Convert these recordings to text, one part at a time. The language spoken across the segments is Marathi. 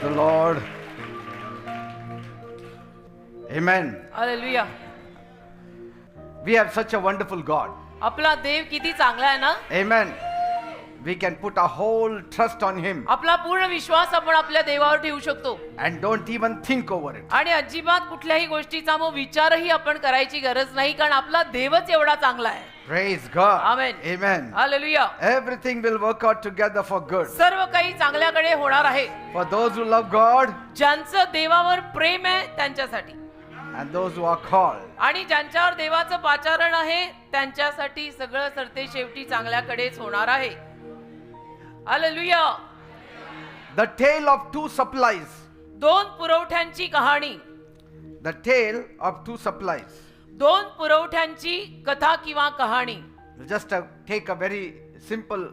the Lord. Amen. Hallelujah. We have such a wonderful God. आपला देव किती चांगला आहे ना. Amen. We can put our whole trust on Him आपला पूर्ण विश्वास आपण आपल्या देवावर ठेवू शकतो and don't even think over it. आणि अजिबात कुठल्याही गोष्टीचा मग विचारही आपण करायची गरज नाही, कारण आपला देवच एवढा चांगला आहे. Praise God. Amen. Amen. Hallelujah. Everything will work out together for good. सर्व काही चांगल्याकडे होणार आहे. For those who love God ज्यांचं देवावर प्रेम आहे त्यांच्यासाठी, and those who are called. आणि ज्यांच्यावर देवाचं पाचारण आहे त्यांच्यासाठी सगळं सरते शेवटी चांगल्याकडेच होणार आहे. Hallelujah. The tale of two supplies. दोन पुरवठ्यांची कहाणी. The tale of two supplies. दोन पुरवठ्यांची कथा किंवा कहाणी. Just take a very simple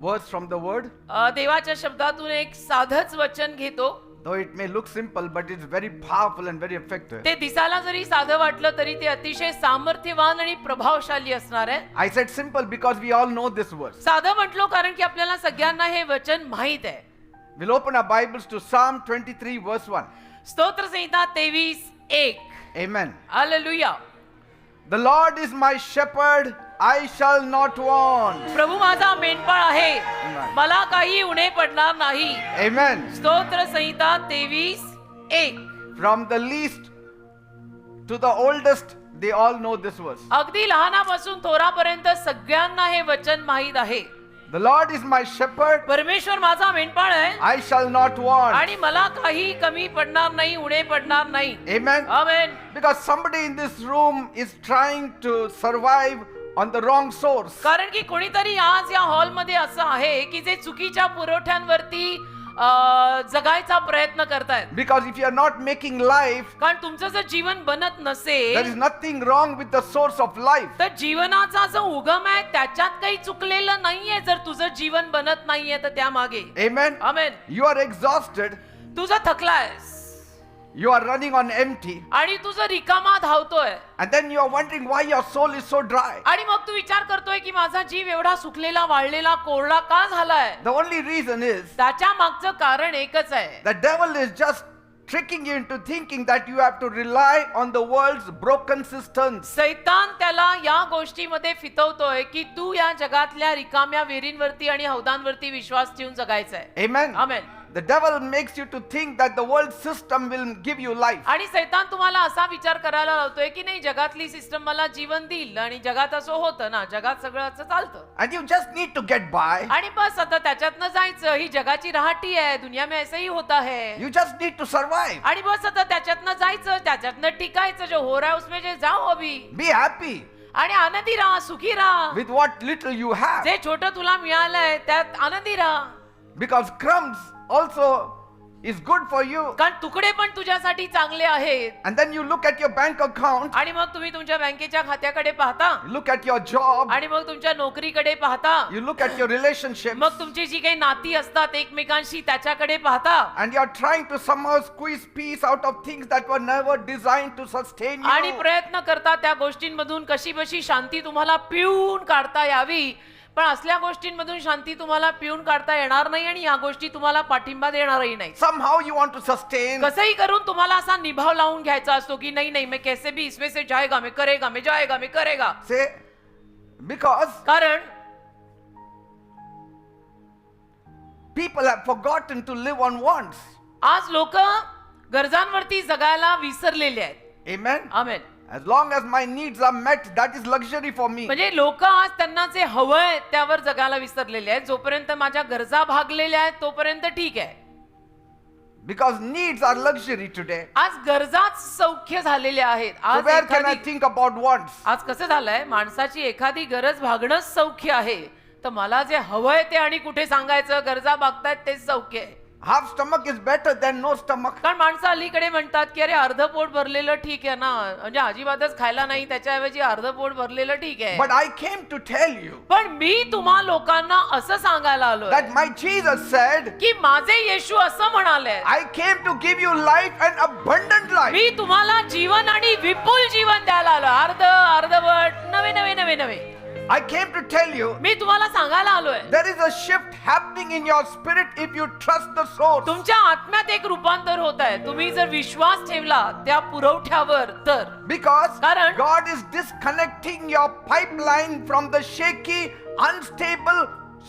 verse from the word. देवाच्या शब्दातून एक साधच वचन घेतो. Though it may look simple, but it's very powerful and very effective. ते दिसायला जरी साधं वाटलं तरी ते अतिशय सामर्थ्यवान आणि प्रभावशाली असणार आहे. I said simple because we all know this verse. साधं म्हटलो कारण की आपल्याला सगळ्यांना हे वचन माहित आहे. We'll open our Bibles to Psalm 23 verse 1. स्तोत्र संहिता 23:1. Amen. Hallelujah. The Lord is my shepherd, I shall not want. प्रभू माझा मेंढपाळ आहे, Amen. मला काही उणे पडणार नाही. Amen. स्तोत्र संहिता 23:1. From the least to the oldest, they all know this verse. अगदी लहानापासून थोरापर्यंत सगळ्यांना हे वचन माहित आहे. The Lord is my shepherd, परमेश्वर माझा मेंढपाळ आहे I shall not want. आणि मला काही कमी पडणार नाही, उणे पडणार नाही. Amen. Amen. Because somebody in this room is trying to survive on the wrong source. कारण की कोणीतरी आज या हॉल मध्ये असं आहे की जे चुकीच्या पुरवठ्यांवरती जगायचा प्रयत्न करतायत. Because if you are not making life, कारण तुमचं जर जीवन बनत there नसेल is nothing wrong with the source of life. तर जीवनाचा जो उगम आहे त्याच्यात काही चुकलेलं नाहीये. जर तुझं जीवन बनत नाहीये तर त्यामागे. Amen. Amen. You are exhausted, तुझं थकलायस you are running on empty, आणि तुझं रिकामा धावतोय and then you are wondering why your soul is so dry. आणि मग तू विचार करतोय की माझा जीव एवढा सुकलेला, वाळलेला, कोरडा का झालाय. The only reason is त्याच्या मागचं कारण एकच आहे. the devil is just tricking you into thinking that you have to rely on the world's broken cisterns. सैतान त्याला या गोष्टीमध्ये फितवतोय की तू या जगातल्या रिकाम्या विहिरींवरती आणि हौदांवरती विश्वास ठेवून जगायचंय. Amen. Amen. The devil makes you to think that the world system will give you life. आणि सैतान तुम्हाला असा विचार करायला लावतोय की नाही जगातली सिस्टम मला जीवन देईल, आणि जगात असं होतं ना, जगात सगळं असं चालतं And you just need to get by. आणि बस आता त्याच्यातनं जायचं. ही जगाची राहटी आहे, दुनिया में ऐसे ही होता है. You just need to survive. आणि बस आता त्याच्यातनं जायचं, त्याच्यातनं टिकायचं. जो हो रहा है उसमें जे जाओ अभी, Be happy आणि आनंदी राहा, सुखी राहा. with what little you have. जे छोटं तुला मिळालंय त्यात आनंदी राहा. Because crumbs also is good for you. कारण तुकडे पण तुझ्यासाठी चांगले आहेत. And then you look at your bank account, आणि मग तुम्ही तुमच्या बँकेच्या खात्याकडे पाहता, you look at your job, आणि मग तुमच्या नोकरीकडे पाहता, you look at your relationships, मग तुमची जी काही नाती असतात एकमेकांशी त्याच्याकडे पाहता, and you are trying to somehow squeeze peace out of things that were never designed to sustain आणि you. प्रयत्न करता त्या गोष्टींमधून कशी बशी शांती तुम्हाला पिळून काढता यावी. पण असल्या गोष्टींमधून शांती तुम्हाला पिळून काढता येणार नाही आणि या गोष्टी तुम्हाला पाठिंबा देणारही नाही. Somehow you want to sustain. कसंही करून तुम्हाला असा निभाव लावून घ्यायचा असतो की नाही नाही, मैं कैसे भी इसमें से जाएगा, मैं करेगा, मैं जाएगा, मैं करेगा. Say, because कारण people have forgotten to live on wants. आज लोक गरजांवरती जगायला विसरलेले आहेत. Amen. Amen. As long as my needs are met, that is luxury for me. म्हणजे लोक आज त्यांना जे हवंय त्यावर जगायला विसरलेले आहेत. जोपर्यंत माझ्या गरजा भागलेल्या आहेत तोपर्यंत ठीक आहे. Because needs are luxury today. आज गरजाच सौख्य झालेल्या आहेत. So आज where can I एखादी, think about wants? आज कसं झालंय, माणसाची एखादी गरज भागणंच सौख्य आहे, तर मला जे हवंय ते आणि कुठे सांगायचं, गरजा भागतायत तेच सौख्य आहे. Half stomach is better than no stomach. कारण माणसं अलीकडे म्हणतात की अरे अर्ध पोट भरलेलं ठीक आहे ना, म्हणजे अजिबातच खायला नाही, त्याच्याऐवजी अर्ध पोट भरलेलं ठीक आहे. But I came to tell you पण मी तुम्हा लोकांना असं सांगायला आलोय that my Jesus said, की माझे येशू असं म्हणाले, I came to give you life and abundant life. मी तुम्हाला जीवन आणि विपुल जीवन द्यायला आलो. अर्धवट, नवे नवे नवे नवे. I came to tell you, मी तुम्हाला सांगायला आलोय, there is a shift happening in your spirit if you trust the source. तुमच्या आत्म्यात एक रूपांतर होत आहे तुम्ही जर विश्वास ठेवला त्या पुरवठ्यावर तर. Because Karan- God is disconnecting your pipeline from the shaky, unstable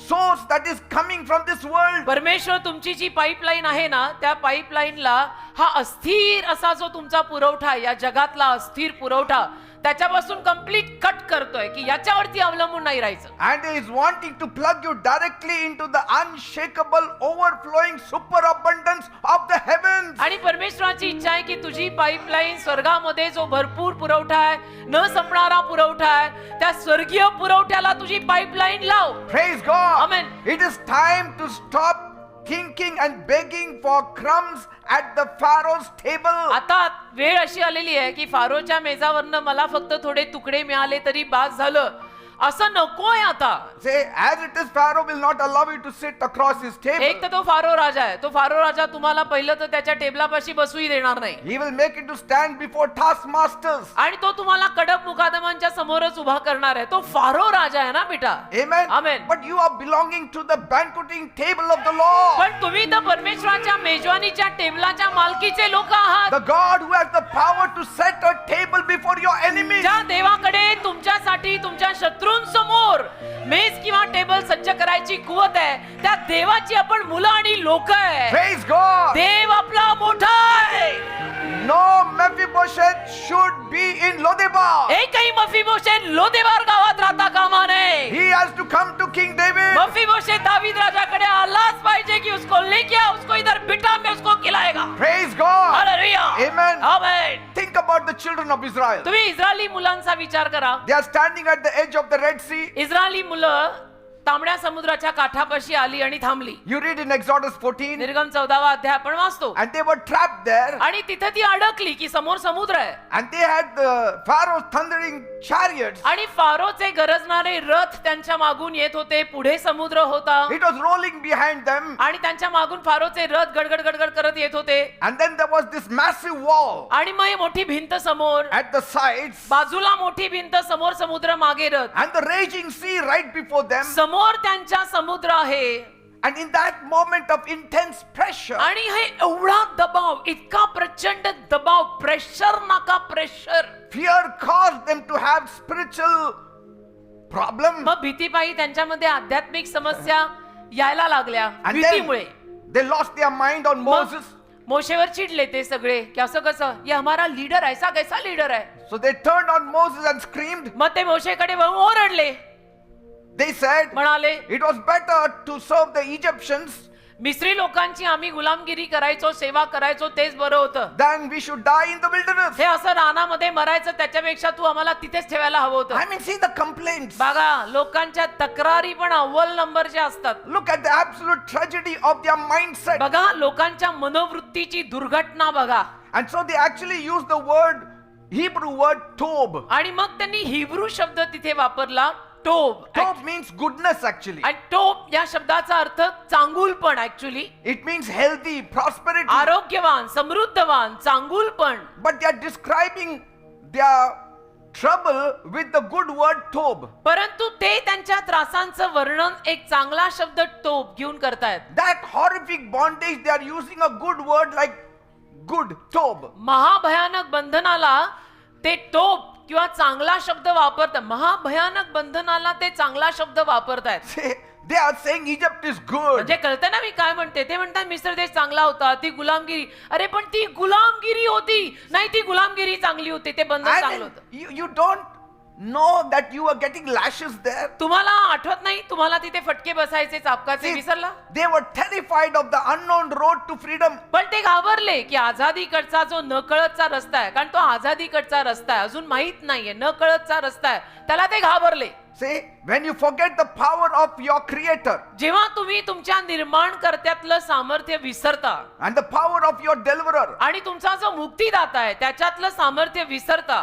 source that is coming from this world. परमेश्वर तुमची जी पाईपलाईन आहे ना त्या पाईपलाईनला हा अस्थिर असा जो तुमचा पुरवठा आहे, या जगातला अस्थिर पुरवठा त्याच्यापासून कंप्लीट कट करतोय की याच्यावरती अवलंबून नाही राहायचं. And He is wanting to plug you directly into the unshakable, overflowing superabundance of the heavens. आणि परमेश्वराची इच्छा आहे की तुझी पाईपलाईन स्वर्गामध्ये जो भरपूर पुरवठा आहे, न संपणारा पुरवठा आहे, त्या स्वर्गीय पुरवठ्याला तुझी पाईपलाईन लाव. Praise God. Amen. It is time to stop thinking and begging for crumbs at the Pharaoh's table. आता वेळ अशी आलेली आहे की फारोच्या मेजावरनं मला फक्त थोडे तुकडे मिळाले तरी बास झालं असं नकोय आता. Say, as it is, Pharaoh will not allow you to sit across his table. एक तर तो फारो राजा आहे, तो फारो राजा तुम्हाला पहिलं तर त्याच्या टेबलापाशी बसूही देणार नाही He will make you to stand before taskmasters. आणि तो तुम्हाला कडक मुकादमांच्या समोरच उभा करणार आहे. तो फारो राजा आहे ना बेटा. Amen. Amen. But you are belonging to the banqueting table of the Lord. पण तुम्ही तर परमेश्वराच्या मेजवानीच्या टेबलाच्या मालकीचे लोक आहात. The God who has the power to set a table before your enemies. ज्या देवाकडे तुमच्यासाठी तुमच्या शत्रूंसमोर मेज किंवा टेबल सज्ज करायची कुवत आहे, त्या देवाची आपण मुलं आणि लोक आहे. Praise God. देव आपला मोठा आहे. No Mephibosheth should be in Lodebar. एकही मफीबोशेत लोदेबार गावात राहता कामा नये. He has to come to King David. मफीबोशेत दावीद राजाकडे आलाच पाहिजे की उसको लेके आओ, उसको इधर बिठा, मैं उसको खिलाएगा. Praise God. Hallelujah. Amen. Amen. Think about the children of Israel. तुम्ही इस्रायली मुलांचा विचार करा. They are standing at the edge of the Red Sea. Israeli मुलं तांबड्या समुद्राच्या काठापाशी आली आणि थांबली. You read in Exodus 14. निर्गम 14वा अध्याय आपण वाचतो. And they were trapped there. आणि तिथे ती अडकली की समोर समुद्र आहे And they had the Pharaoh's thundering chariots. आणि फारोचे गरजणारे रथ त्यांच्या मागून येत होते. पुढे समुद्र होता It was rolling behind them. आणि त्यांच्या मागून फारोचे रथ गडगड गडगड करत येत होते. And then there was this massive wall आणि मग ही मोठी भिंत समोर, at the sides. बाजूला मोठी भिंत, समोर समुद्र, मागे रथ. And the raging sea right before them. समोर त्यांच्या समुद्र आहे. And in that moment of intense pressure, आणि हे एवढा दबाव, इतका प्रचंड दबाव, प्रेशर नाका pressure. fear caused them to have spiritual problem. मग भीतीपायी त्यांच्यामध्ये आध्यात्मिक समस्या यायला लागल्या And भीतीमुळे. then they lost their mind on मग Moses. मोशेवर चिडले ते सगळे की असं कसं, ये हमारा लीडर ऐसा कैसा लीडर आहे. So they turned on Moses and screamed. मग ते मोशेकडे वळून ओरडले, They said, म्हणाले it was better to serve the Egyptians मिस्री लोकांची आम्ही गुलामगिरी करायचो, सेवा करायचो, तेच बरं होतं. than we should die in the wilderness. हे असं रानामध्ये मरायचं त्याच्यापेक्षा तू आम्हाला तिथेच ठेवायला हवं होतं. I mean, see the complaints. बघा लोकांच्या तक्रारी पण अव्वल नंबरच्या असतात. Look at the absolute tragedy of their mindset. बघा लोकांच्या मनोवृत्तीची दुर्घटना बघा. And so they actually used the word, Hebrew word, tob. आणि मग त्यांनी हिब्रू शब्द तिथे वापरला, tob. Tob means goodness actually. आणि टोब या शब्दाचा अर्थ चांगुलपण actually, It means healthy, prosperity. आरोग्यवान, समृद्धवान, चांगुलपण. But they are describing their trouble with the good word tob. परंतु ते त्यांच्या त्रासांचं वर्णन एक चांगला शब्द टोब घेऊन करतायत. That horrific bondage, they are using a good word like good, tob. महाभयानक बंधनाला ते टोब किंवा चांगला शब्द वापरतात. महाभयानक बंधनाला ते चांगला शब्द वापरतायत. Say, they are saying Egypt is good. म्हणजे कळतं ना मी काय म्हणते. ते म्हणतात मिस्र देश चांगला होता, ती गुलामगिरी. अरे पण ती गुलामगिरी होती, नाही ती गुलामगिरी चांगली होती, ते बंधन I चांगलं mean, होतं. you don't know that you are getting lashes there. तुम्हाला आठवत नाही तुम्हाला तिथे फटके बसायचे चापकाचे, See, विसरला. they were terrified of the unknown road to freedom. पण ते घाबरले की आझादीकडचा जो नकळतचा रस्ता आहे, कारण तो आझादीकडचा रस्ता आहे, अजून माहित नाहीये, नकळतचा रस्ता आहे, त्याला ते घाबरले. See, when you forget the power of your creator जेव्हा तुम्ही तुमच्या निर्माणकर्त्यातलं सामर्थ्य विसरता and the power of your deliverer, आणि तुमचा जो मुक्तीदाता आहे त्याच्यातलं सामर्थ्य विसरता,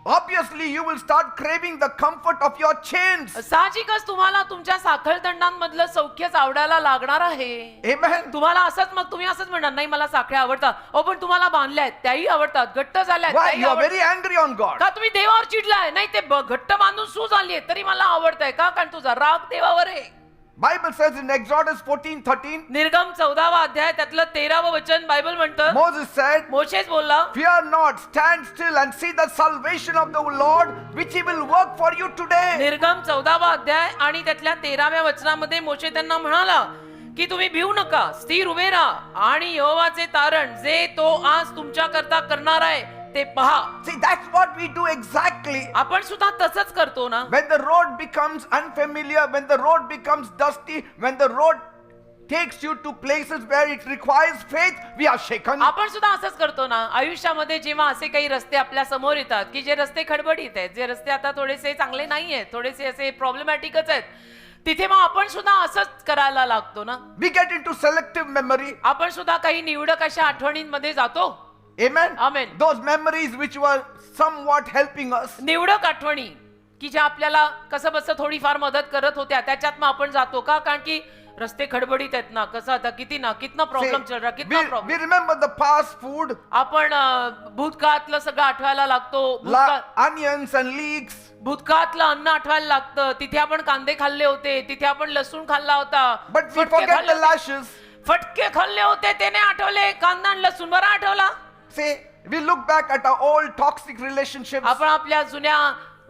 obviously you will start craving the comfort of your chains. साहजिकच तुम्हाला तुमच्या साखळदंडांमधलं सौख्यच आवडायला लागणार आहे. Amen. तुम्हाला असंच, मग तुम्ही असंच म्हणणार नाही मला साखळ्या आवडतात. ओ पण तुम्हाला बांधल्या आहेत त्याही आवडतात, घट्ट झाल्या आहेत Why? त्याही You are आवडतात. very angry on God. का तुम्ही देवावर चिडलाय? नाही, ते घट्ट बांधून सूज आली आहे तरी मला आवडतंय का? कारण तुझा राग देवावर आहे. Bible says in Exodus 14:13, निर्गम 14वा अध्याय त्यातलं 13वं वचन बायबल म्हणतं, Moses said, मोशेच बोलला, "Fear not, stand still and see the salvation of the Lord, which He will work for you today." निर्गम 14वा अध्याय आणि त्यातल्या 13व्या वचनामध्ये मोशे त्यांना म्हणाला की तुम्ही भिवू नका, स्थिर उभे राहा आणि यहोवाचे तारण जे तो आज तुमच्या करता करणार आहे ते पहा. See, that's what we do exactly. आपण सुद्धा तसंच करतो ना. When the road becomes unfamiliar, when the road becomes dusty, when the road takes you to places where it requires faith, we are shaken. आपण सुद्धा असंच करतो ना. आयुष्यामध्ये जेव्हा असे काही रस्ते आपल्या समोर येतात की जे रस्ते खडबडीत आहेत, जे रस्ते आता थोडेसे चांगले नाही आहेत, थोडेसे असे प्रॉब्लेमॅटिकच आहेत, तिथे मग आपण सुद्धा असंच करायला लागतो ना. We get into selective memory. आपण सुद्धा काही निवडक अशा आठवणींमध्ये जातो. Amen. Amen. Those memories which were somewhat helping us. निवडक आठवणी की ज्या आपल्याला कसं बसं थोडीफार मदत करत होत्या, त्याच्यात मग आपण जातो का? कारण की रस्ते खडबडीत आहेत ना, कसं आता कितना प्रॉब्लेम चल रहा, कितना we problem. remember the past food, आपण भूतकाळातलं सगळं आठवायला लागतो. onions and leeks. भूतकाळातलं अन्न आठवायला लागतं. तिथे आपण कांदे खाल्ले होते, तिथे आपण लसूण खाल्ला होता. But we फटके forget खाल्ले the होते. lashes. फटके खाल्ले होते ते नाही आठवले, कांदा आणि लसूण बरं आठवला. See, we look back at our old toxic relationships आपण आपल्या जुन्या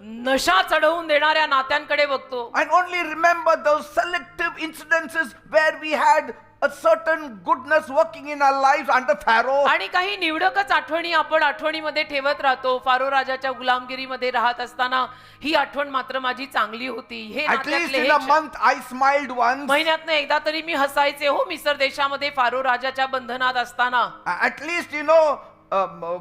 नशा चढवून देणाऱ्या नात्यांकडे बघतो. and only remember those selective incidences where we had a certain goodness working in our lives under Pharaoh. आणि काही निवडकच आठवणी आपण आठवणीमध्ये ठेवत राहतो. फारो राजाच्या गुलामगिरीमध्ये राहत असताना ही आठवण मात्र माझी चांगली होती. हे At least नात्यातले in a हे month I smiled once. महिन्यातनं एकदा तरी मी हसायचे हो मिसर देशामध्ये फारो राजाच्या बंधनात असताना. At least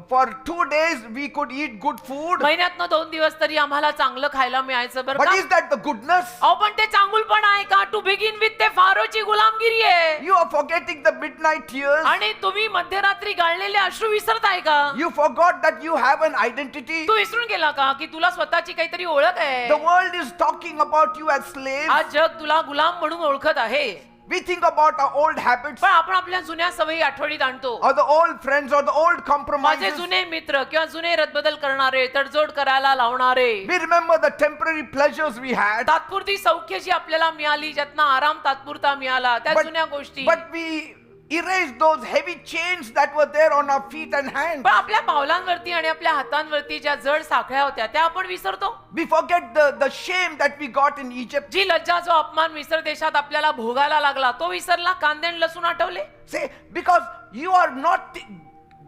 for 2 days we could eat good food. महिन्यातनं 2 दिवस तरी आम्हाला चांगलं खायला मिळायचं बरं But का. is that the goodness? अहो पण ते चांगुलपण आहे का? टू बिगिन विथ ते फारोची गुलामगिरी आहे. You are forgetting the midnight tears. आणि तुम्ही मध्यरात्री गाळलेले अश्रू विसरताय का? You forgot that you have an identity. तू विसरून गेला का की तुला स्वतःची काहीतरी ओळख आहे? The world is talking about you as slaves. आज जग तुला गुलाम म्हणून ओळखत आहे. We think about our old habits पण आपण आपल्या जुन्या सवयी आठवणीत आणतो. or the old friends or the old माझे compromises. जुने मित्र किंवा जुने रद्दबदल करणारे, तडजोड करायला लावणारे, We remember the temporary pleasures we had. तात्पुरती सौख्य जी आपल्याला मिळाली, ज्यातनं आराम तात्पुरता मिळाला, त्या जुन्या गोष्टी. But we erase those heavy chains that were there on our feet and hands. पण आपल्या पावलांवरती आणि आपल्या हातांवरती ज्या जड साखळ्या होत्या त्या आपण विसरतो. We forget the shame that we got in Egypt. जी लज्जा जो अपमान मिसर देशात आपल्याला भोगायला लागला तो विसरला. कांदे आणि लसूण Athawale. Say, because you are not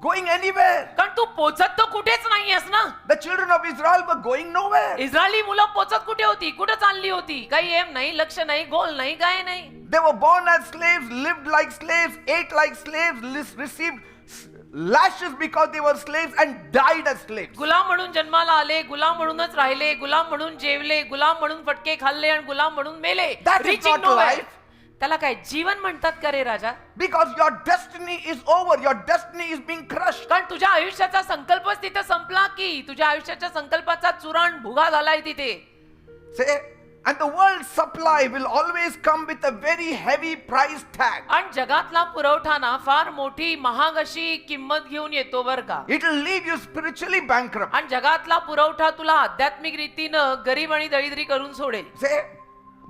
going anywhere. कारण तू पोचत तर कुठेच नाहीयेस ना. The children of Israel were going nowhere. Israeli मुलं पोचत कुठे होती? कुठे चालली होती? काही एम नाही, लक्ष नाही, गोल नाही, काय नाही. They were born as slaves, lived like slaves, ate like slaves, received lashes because they were slaves and died as slaves. गुलाम म्हणून जन्माला आले, गुलाम म्हणूनच राहिले, गुलाम म्हणून जेवले, गुलाम म्हणून फटके खाल्ले आणि गुलाम म्हणून मेले. That is Reaching not nowhere. life. त्याला काय जीवन म्हणतात का रे राजा? Because your destiny is over, your destiny is being crushed. कारण तुझ्या आयुष्याचा संकल्पच तिथे संपला की तुझ्या आयुष्याच्या संकल्पाचा चुराण भुगा झालाय तिथे. Say, and the world's supply will always come with a very heavy price tag. आणि जगातला पुरवठा ना फार मोठी महाग अशी किंमत घेऊन येतो बर का. It will leave you spiritually bankrupt. आणि जगातला पुरवठा तुला आध्यात्मिक रीतीनं गरीब आणि दरिद्री करून सोडेल. Say,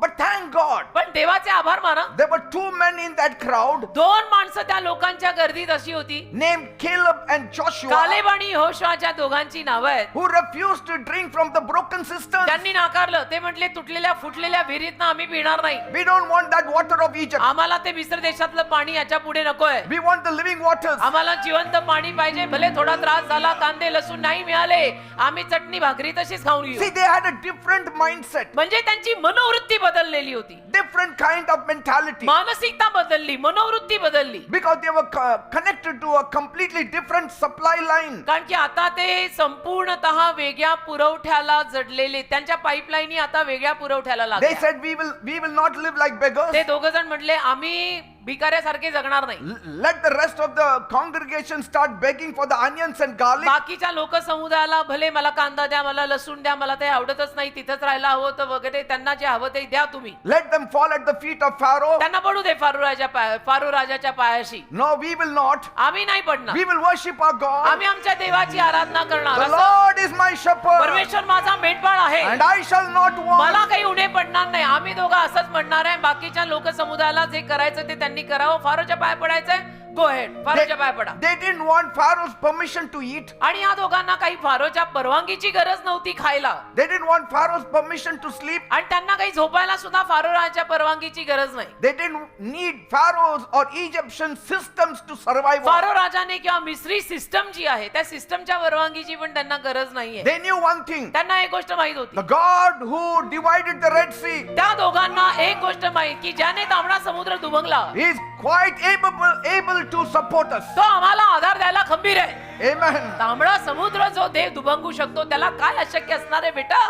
but thank God, पण देवाचे आभार माना. there were 2 men in that crowd 2 माणसं त्या लोकांच्या गर्दीत अशी होती. named Caleb and Joshua Caleb आणि यहोशुआच्या दोघांची नावं आहेत. who refused to drink from the broken cisterns. त्यांनी नाकारलं. ते म्हटले तुटलेल्या फुटलेल्या विहिरीतनं आम्ही पिणार नाही. We don't want that water of Egypt. आम्हाला ते मिस्र देशातलं पाणी याच्या पुढे नकोय. We want the living waters. आम्हाला जिवंत पाणी पाहिजे. भले थोडा त्रास झाला, कांदे लसूण नाही मिळाले, आम्ही चटणी भाकरी तशीच खाऊन See, घेऊ. they had a different mindset, म्हणजे त्यांची मनोवृत्ती बदललेली होती. different kind of mentality. मानसिकता बदलली, मनोवृत्ती बदलली. Because they were connected to a completely different supply line. कारण की आता ते संपूर्णतः वेगळ्या पुरवठ्याला जडलेले, त्यांच्या पाईपलाईनी आता वेगळ्या पुरवठ्याला They लागल्या. said, we will not live like beggars. ते दोघ जण म्हटले आम्ही भिकाऱ्यासारखे जगणार नाही. Let the rest of the congregation start begging for the onions and garlic. बाकीच्या लोक समुदायाला भले मला कांदा द्या, मला लसूण द्या, मला ते आवडतच नाही, तिथंच राहायला हवं तर वगैरे, त्यांना जे हवं ते द्या तुम्ही. Let them fall at the feet of Pharaoh. त्यांना पडू दे फारू राजाच्या पायाशी. No, we will not. आम्ही नाही पडणार. We will worship our God. आम्ही आमच्या देवाची आराधना करणार. The असं Lord is my shepherd, परमेश्वर माझा मेंढपाळ आहे, and I shall not want. मला काही उणे पडणार नाही. आम्ही दोघं असंच म्हणणार आहे. बाकीच्या लोक समुदायाला जे करायचं ते त्यांनी करावं. फारोच्या पाय पडायचंय, गो हेड, फारोच्या पाय पडा. They didn't want Pharaoh's permission to eat. आणि या दोघांना काही फारोच्या परवानगीची गरज नव्हती खायला. They didn't want Pharaoh's permission to sleep. आणि त्यांना काही झोपायला सुद्धा फारो राजाच्या परवानगीची गरज नाही. They didn't need Pharaoh's or Egyptian systems to survive. Pharaoh राजाने किंवा मिस्री सिस्टम जी आहे त्या सिस्टमच्या परवानगीची पण त्यांना गरज नाहीये. They knew one thing. त्यांना एक गोष्ट माहित होती. The God who divided the Red Sea त्या दोघांना एक गोष्ट माहित की ज्याने तांबडा समुद्र दुभंगला is quite able to support us. तो आम्हाला आधार द्यायला खंबीर आहे. Amen. तांबडा समुद्र जो देव दुभंगू शकतो त्याला काय अशक्य असणार आहे बेटा.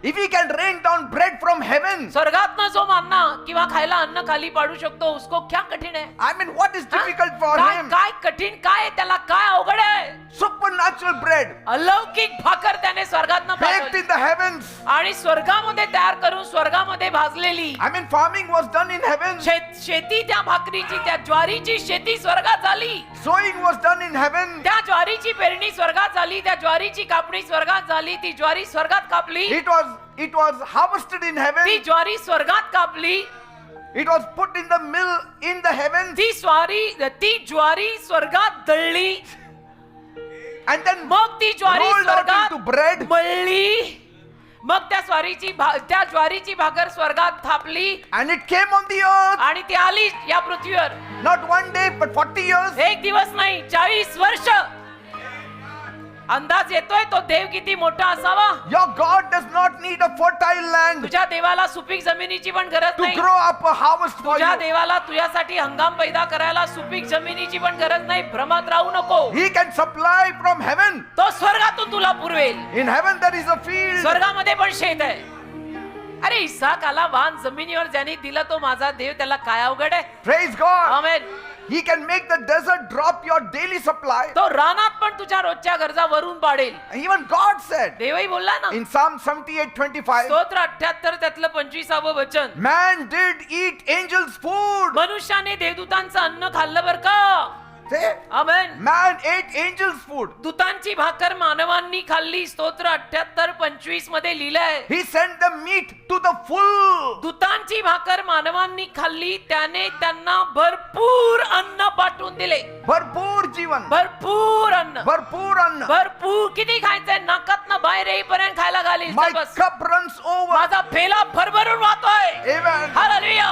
If he can rain down bread from heaven, स्वर्गातनं जो मान्ना किंवा खायला अन्न खाली पाडू शकतो उसको क्या कठीण आहे. I mean, what is difficult for काय him? काय कठीण काय आहे, त्याला काय अवघड आहे. Supernatural bread अलौकिक भाकर त्याने स्वर्गातनं baked पाठवली in the heavens. आणि स्वर्गामध्ये तयार करून स्वर्गामध्ये भाजलेली. I mean, farming was done in heaven. शेती त्या भाकरीची, त्या ज्वारीची शेती स्वर्गात झाली. Sowing was done in heaven. त्या ज्वारीची पेरणी स्वर्गात झाली. त्या ज्वारीची कापणी स्वर्गात झाली. ती ज्वारी स्वर्गात कापली. It was harvested in heaven. ती ज्वारी स्वर्गात कापली. It was put in the mill in the heavens. ती ज्वारी स्वर्गात दळली. And then मग ती ज्वारी rolled out स्वर्गात into bread. मळली. मग त्या ज्वारीची भाकर स्वर्गात थापली And it came on the earth. आणि ती आली या पृथ्वीवर. Not one day, but 40 years. एक दिवस नाही, 40 वर्ष. अंदाज येतोय तो देव किती मोठा असावा. Your God does not need a fertile land तुझ्या देवाला सुपीक जमिनीची पण गरज to नाही. grow up a harvest for तुझ्या you. देवाला तुझ्यासाठी हंगाम पैदा करायला सुपीक जमिनीची पण गरज नाही. भ्रमात राहू नको. He can supply from heaven. तो स्वर्गातून तुला पुरवेल. In heaven there is a field. स्वर्गामध्ये पण शेत आहे. अरे इसाकाला वान जमिनीवर ज्याने दिला तो माझा देव, त्याला काय अवघड आहे. Praise God. Amen. He can make the desert drop your daily supply. तो रानात पण तुझ्या रोजच्या गरजा वरून पाडेल. Even God said देवही बोलला ना. in Psalm 78:25, स्तोत्र 78 त्यातलं 25वं वचन. man did eat angels' food. मनुष्याने देवदूतांचं अन्न खाल्लं बर का. Say, आमेन. man ate angels' food. दूतांची भाकर मानवांनी खाल्ली. स्तोत्र 78:25 मध्ये लिहिलंय. He sent the meat to the full. दूतांची भाकर मानवांनी खाल्ली, त्याने त्यांना भरपूर अन्न पाठवून दिले. भरपूर जीवन. भरपूर अन्न. भरपूर अन्न. भरपूर किती खायचंय, नाकातनं बाहेर येईपर्यंत खायला घालीस. My bus. cup runs over. माझा फेला भरभरून वाहतोय. Amen. Hallelujah.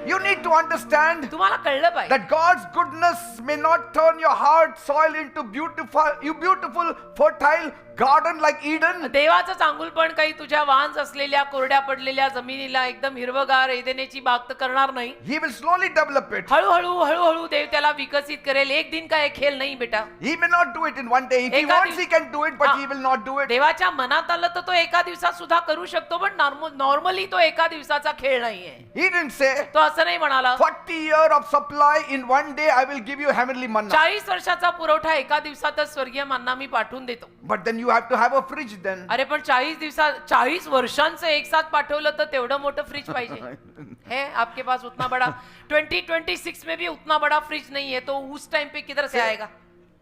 You need to understand तुम्हाला कळलं पाहिजे that God's goodness may not turn your hard soil into beautiful fertile garden like Eden. देवाचं चांगुलपण काही तुझ्या वांज असलेल्या कोरड्या पडलेल्या जमिनीला एकदम हिरवगार एदेनेची बाग तर करणार नाही. He will slowly develop it. हळूहळू देव त्याला विकसित करेल. एक दिन का एक खेळ नाही बेटा. He may not do it in one day. If he एका wants, he can do it, but he will not do it. देवाच्या मनात आलं तर तो एका दिवसात सुद्धा करू शकतो, पण नॉर्मली तो एका दिवसाचा खेळ नाहीये. He didn't say, तो असं नाही म्हणाला 40 years of supply in one day I will give you heavenly manna. 40 वर्षाचा पुरवठा एका दिवसातच स्वर्गीय मन्ना मी पाठवून देतो. But then you have to have a fridge then. अरे पण 40 वर्षांचं एक साथ पाठवलं तर तेवढं मोठं फ्रिज पाहिजे. है आपके पास उतना बड़ा 2026 में भी उतना बड़ा फ्रिज नहीं है, तो उस टाइम पे किधर से आएगा.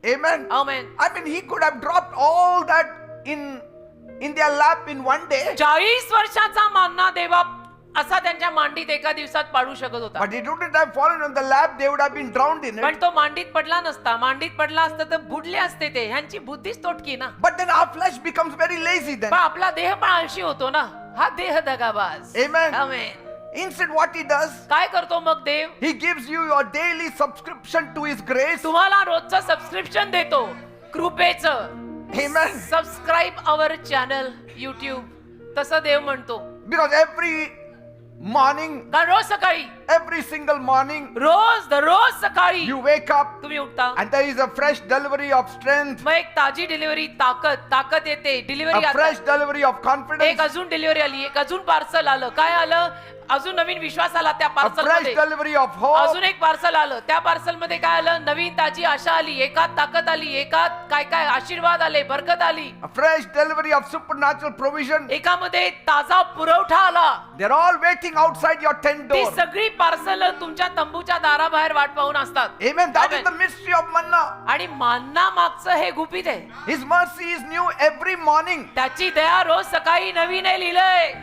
Amen. Amen. I mean, he could have dropped all that in their lap in one day. 40 वर्षाचा मान्ना देवा असा त्यांच्या मांडीत एका दिवसात पाडू शकत होता. But it wouldn't have fallen on the lap, they would have been drowned in पण it. तो मांडीत पडला नसता. मांडीत पडला असता तर बुडले असते ते. ह्यांची बुद्धीच तोटकी ना. But then our flesh becomes very lazy then. पण आपला देह पण आळशी होतो ना. हा देह दगाबाज. Amen. Amen. Instead, what he does, काय करतो मग देव. he gives you your daily subscription to his grace. तुम्हाला रोजचं सबस्क्रिप्शन देतो कृपेचं. Amen. Subscribe our channel YouTube. तसं देव म्हणतो. Because every morning, कारण रोज सकाळी every single morning रोज दररोज सकाळी you wake up तुम्ही उठता and there is a fresh delivery of strength, मग एक ताजी डिलिव्हरी ताकद येते delivery a fresh delivery of एक confidence, अजून डिलिव्हरी आली एक अजून पार्सल आलं काय आलं अजून नवीन विश्वास आला त्या a पार्सल fresh मध्ये delivery of hope, अजून एक पार्सल आलं त्या पार्सल मध्ये काय आलं नवीन ताजी आशा आली एकात ताकद आली एकात काय काय आशीर्वाद आले बरकत आली a fresh delivery of supernatural provision. एकामध्ये ताजा पुरवठा आला They're all waiting outside your tent ती door. सगळी पार्सल तुमच्या तंबूच्या दाराबाहेर वाट पाहून असतात Amen. That is Amen. the mystery of manna. आणि मानना मागचं हे गुपित आहे His mercy is new every morning, त्याची दया रोज सकाळी नवीन आहे लिहिलंय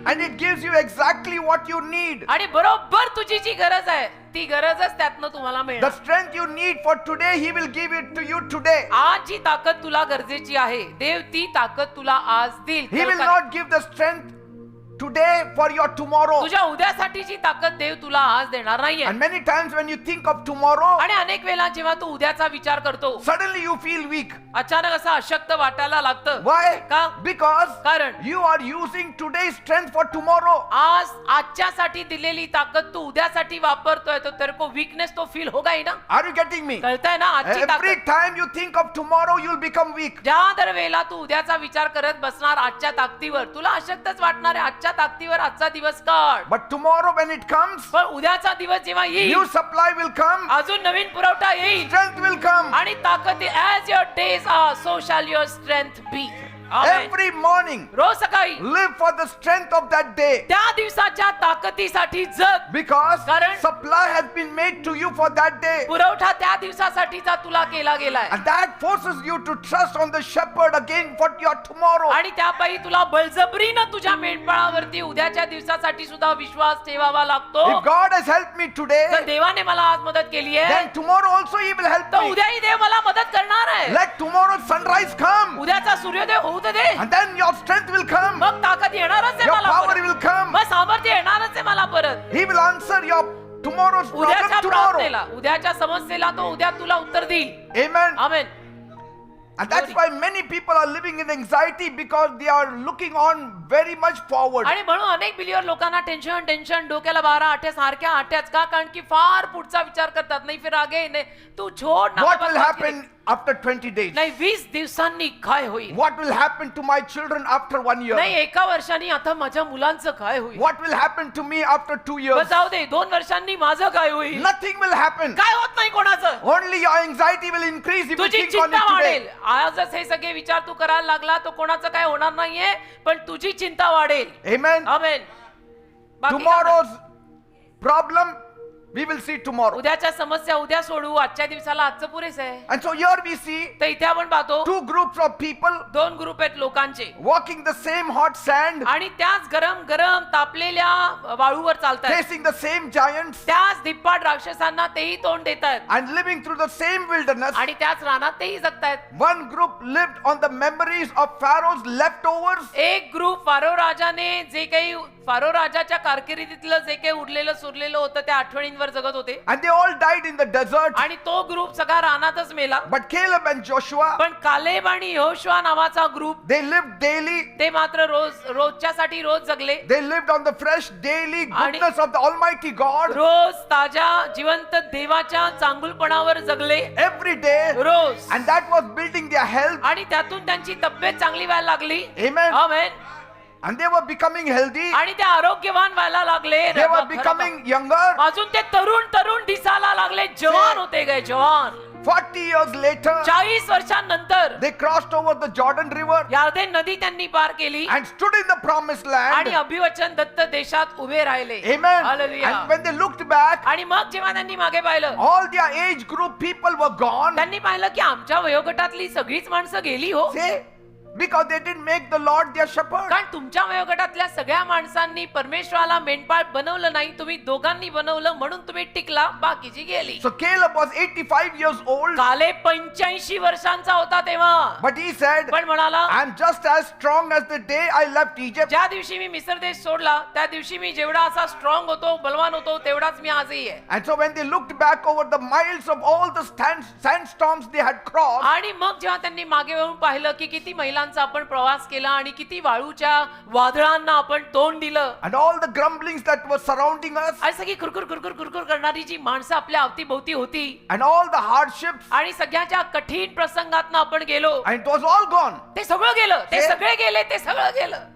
and it gives you exactly what you need. आणि बरोबर तुझी जी गरज आहे ती गरजच त्यातनं तुम्हाला The मिळेल strength you need for today, He will give it to you today. आज जी ताकद तुला गरजेची आहे देव ती ताकद तुला आज देईल He will कल्पना. not give the strength today for your tomorrow. तुझ्या उद्यासाठीची ताकद देव तुला आज देणार नाहीये And many times when you think of tomorrow, आणि अनेक वेळा जेव्हा तू उद्याचा विचार करतो suddenly you feel weak. अचानक असं अशक्त वाटायला लागतं Why? का Because कारण you are using today's strength for tomorrow. आज आजच्यासाठी दिलेली ताकद तू उद्यासाठी वापरतोय तो तेरे को वीकनेस तो फील होगा ही ना Are you getting me? कळतंय ना आजची Every ताकद time you think of tomorrow, you'll become weak. ज्या दर वेळेला तू उद्याचा विचार करत बसणार आजच्या ताकदीवर तुला अशक्तच वाटणार आहे आजच्या ताकदीवर आजचा दिवस काढ But tomorrow when it comes, पण उद्याचा दिवस जेव्हा येईल new supply will come, अजून नवीन पुरवठा येईल strength will come. आणि ताकद as your days are so shall your strength be Every morning, रोज सकाळी live for the strength of that day. त्या दिवसाच्या ताकदीसाठी जग Because कारण supply has been made to you for that day. पुरवठा त्या दिवसासाठीचा तुला केला गेलाय And that forces you to trust on the shepherd again for your tomorrow. आणि त्यापायी तुला बळजबरीनं तुझ्या मेंढपाळावरती उद्याच्या दिवसासाठी सुद्धा विश्वास ठेवावा लागतो If God has helped me तर today, देवाने मला आज मदत केली आहे then tomorrow also He will help तर me. उद्याही देव मला मदत करणार आहे Let tomorrow's sunrise come. उद्याचा सूर्योदय होऊ तर दे And then your strength will come. मग ताकद येणारच आहे Your मला power परत will come. मग सामर्थ्य येणारच आहे मला परत He will answer your tomorrow's उद्याच्या problem tomorrow. प्रार्थनेला उद्याच्या समस्येला तो उद्या तुला उत्तर देईल Amen. Amen And that's why many people are living in anxiety because they are looking on very much forward. आणि म्हणून अनेक बिलियर लोकांना टेन्शन डोक्याला 12 आठ्या सारख्या आठ्याच का कारण की फार पुढचा विचार करतात नाही फिर आगे नाही तू छोड ना What will happen after 20 days? नाही 20 दिवसांनी काय होईल What will happen to my children after 1 year? नाही एका वर्षांनी आता माझ्या मुलांचं काय होईल What will happen to me after 2 bus years? जाऊ दे 2 वर्षांनी माझं काय होईल Nothing will happen. काय होत नाही कोणाचं Only your anxiety will increase if you तुझी think on चिंता it वाढेल today. आजच हे सगळे विचार तू करायला लागला तो कोणाचं काय होणार नाहीये पण तुझी चिंता वाढेल Amen. आमेन बाकी काय? Tomorrow's problem we will see tomorrow. उद्याच्या समस्या उद्या सोडू आजच्या दिवसाला आजचं पुरेस आहे And so here we see तर इथे आपण पाहतो 2 groups of people 2 ग्रुप आहेत लोकांचे walking the same hot sand, आणि त्याच गरम गरम तापलेल्या वाळूवर चालतात facing the same giants, त्याच धिप्पाड राक्षसांना तेही तोंड देतात and living through the same wilderness. आणि त्याच रानात तेही जगतायत One group lived on the memories of Pharaoh's leftovers, एक ग्रुप फारो राजाने जे काही फारो राजाच्या कारकिर्दीतलं जे काही उरलेलं सुरलेलं होतं त्या आठवणींवर जगत होते and they all died in the desert. आणि तो ग्रुप सगळा रानातच मेला But Caleb and Joshua, पण कालेब आणि यहोशुआ नावाचा ग्रुप they lived daily. ते मात्र रोजच्यासाठी रोज जगले They lived on the fresh daily goodness of the Almighty God. रोज ताज्या जिवंत देवाच्या चांगुलपणावर जगले Every day. Rose And that was building their health. आणि त्यातून त्यांची तब्येत चांगली व्हायला लागली Amen. Amen And they were becoming healthy. आणि ते आरोग्यवान व्हायला लागले They were becoming younger. अजून ते तरुण दिसायला लागले जवान होते गए जवान 40 years later, 40 वर्षांनंतर they crossed over the Jordan River यार्देन नदी त्यांनी पार केली and stood in the promised आणि land. अभिवचन दत्त देशात उभे राहिले Amen. Hallelujah. And when they looked back, आणि मग जेव्हा त्यांनी मागे पाहिलं all their age group people were gone. त्यांनी पाहिलं की आमच्या वयोगटातली सगळीच माणसं गेली हो Say, because they didn't make the Lord their shepherd. कारण तुमच्या वयोगटातल्या सगळ्या माणसांनी परमेश्वराला मेंढपाळ बनवलं नाही तुम्ही दोघांनी बनवलं म्हणून तुम्ही टिकला बाकीची गेली So Caleb was 85 years old, काले 85 वर्षांचा होता तेव्हा but he said, पण म्हणाला I'm just as strong as the day I left Egypt. ज्या दिवशी मी मिस्र देश सोडला त्या दिवशी मी जेवढा असा स्ट्रॉंग होतो बलवान होतो तेवढाच मी आजही आहे And so when they looked back over the miles of all the sandstorms they had crossed, आणि मग जेव्हा त्यांनी मागे वळून पाहिलं की किती महिलांचा दिवसांचा आपण प्रवास केला आणि किती वाळूच्या वादळांना आपण तोंड दिलं And all the grumblings that were surrounding us, आणि सगळी खुरखुर खुरखुर खुरखुर करणारी जी माणसं आपल्या अवतीभोवती होती and all the hardships, आणि सगळ्याच्या कठीण प्रसंगातनं आपण गेलो and it was all gone. ते सगळं गेलं ते ते- सगळे गेले ते सगळं गेलं